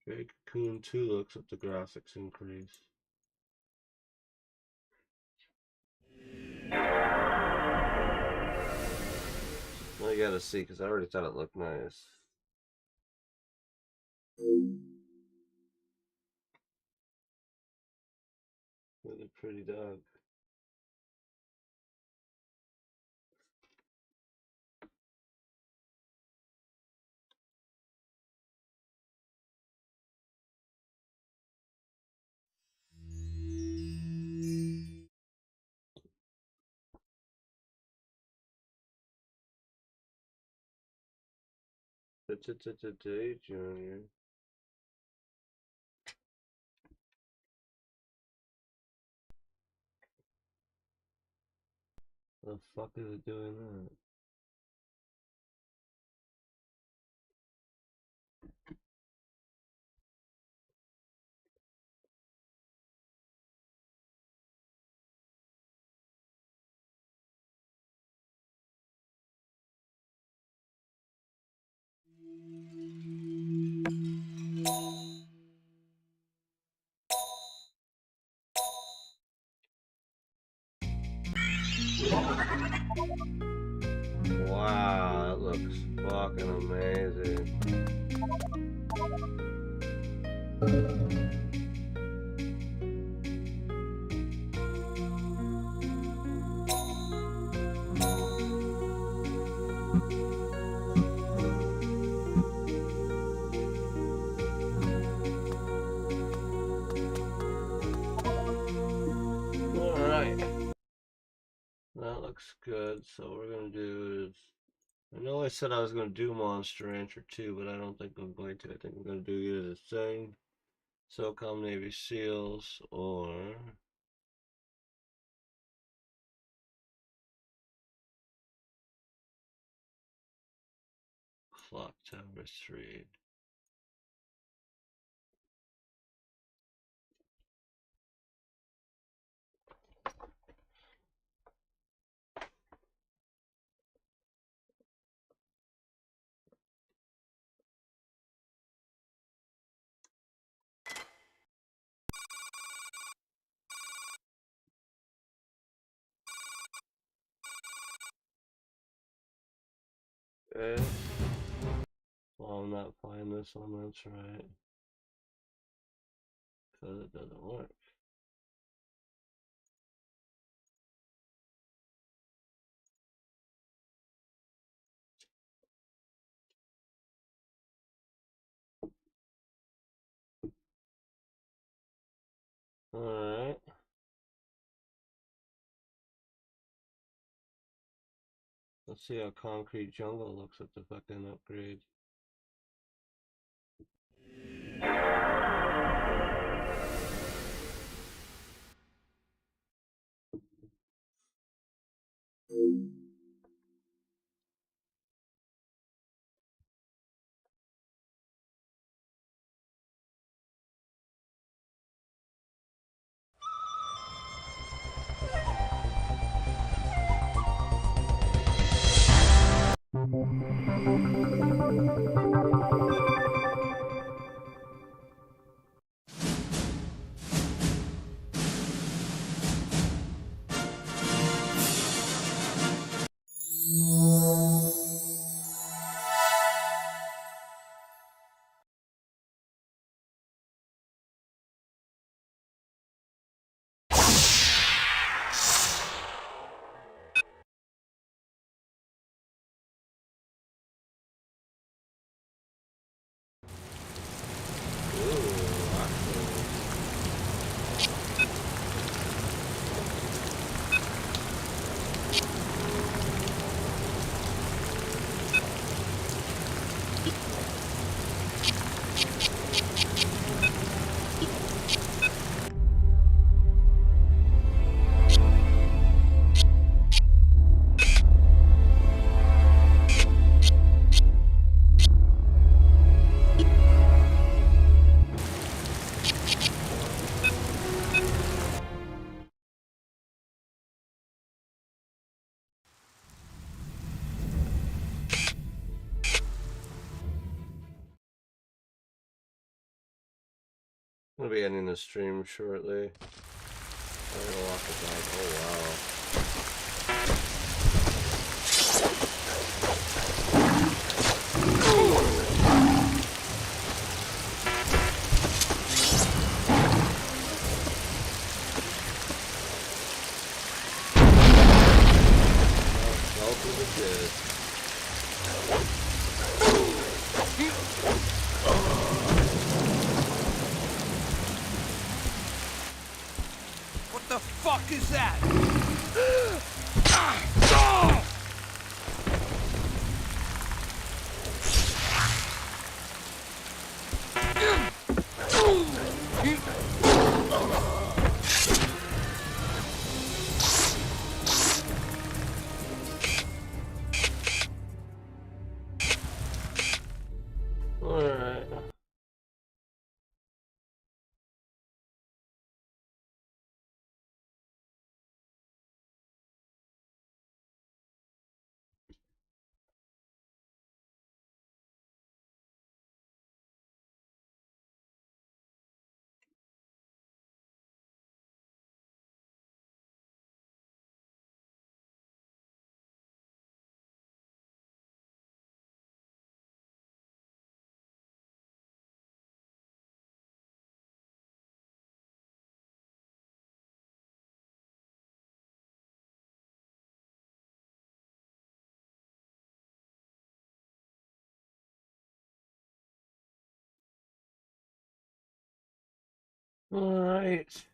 Cocoon 2 looks if the graphics increase. I gotta see, because I already thought it looked nice. What a pretty dog. Junior. The fuck is it doing that? Wow, that looks fucking amazing. That looks good. So what we're gonna do is, I know I said I was gonna do Monster Rancher 2, but I don't think I'm going to. I think I'm gonna do either the thing, SOCOM Navy SEALs, or October 3. Okay. Well, I'm not playing this one, that's right. Because it doesn't work. Alright. Let's see how Concrete Jungle looks at the fucking upgrade. I'm gonna be ending the stream shortly. I'm gonna walk the dog. Oh wow. Self is a kid.
What the fuck is that?
Alright. Alright.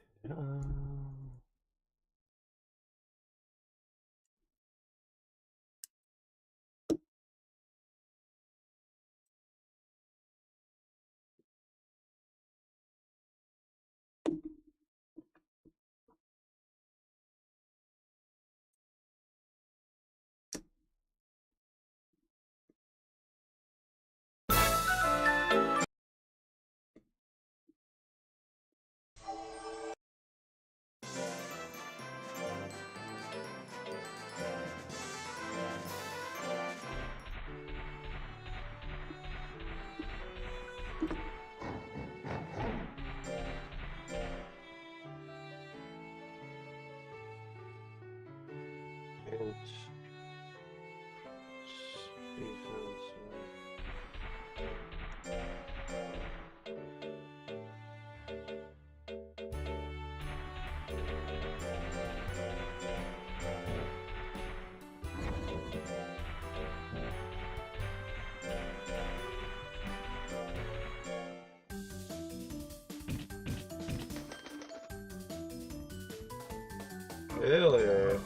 Failure.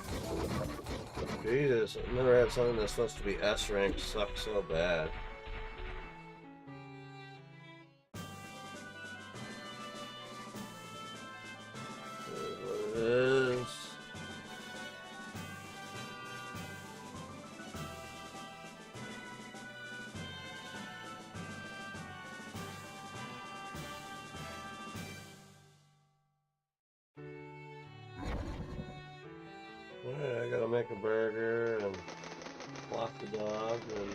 Jesus, I've never had something that's supposed to be S rank suck so bad. This is what it is. Alright, I gotta make a burger and walk the dog and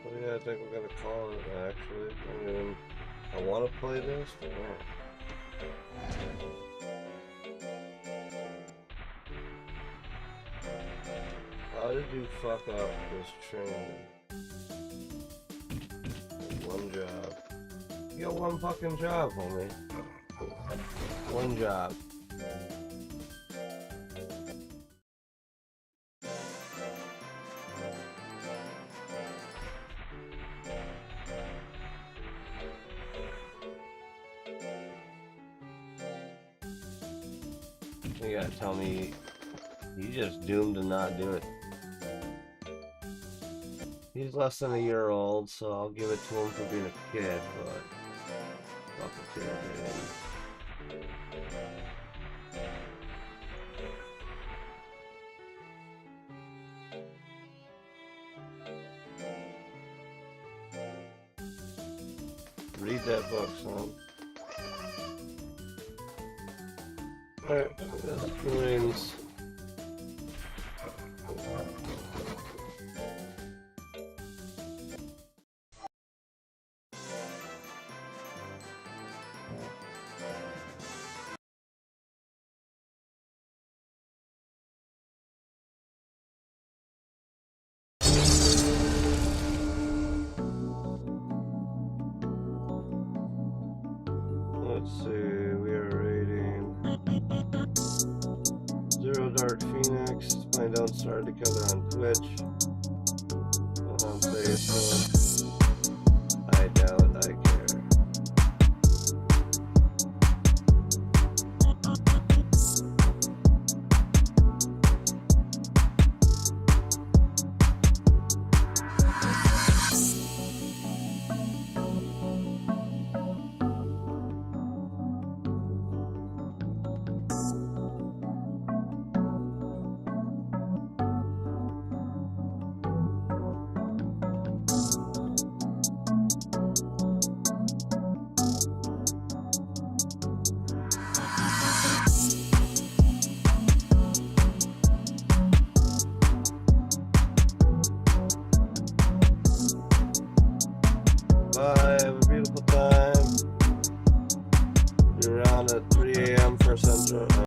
what do you think we're gonna call it actually? I mean, I wanna play this, but how did you fuck up this training? One job. You got one fucking job, homie. One job. You gotta tell me you just doomed to not do it. He's less than a year old, so I'll give it to him for being a kid, but fuck it, dude. Read that book, son. Alright, this means let's see, we are rating Zero Dark Phoenix, playing Don't Start Together on Twitch, on Facebook.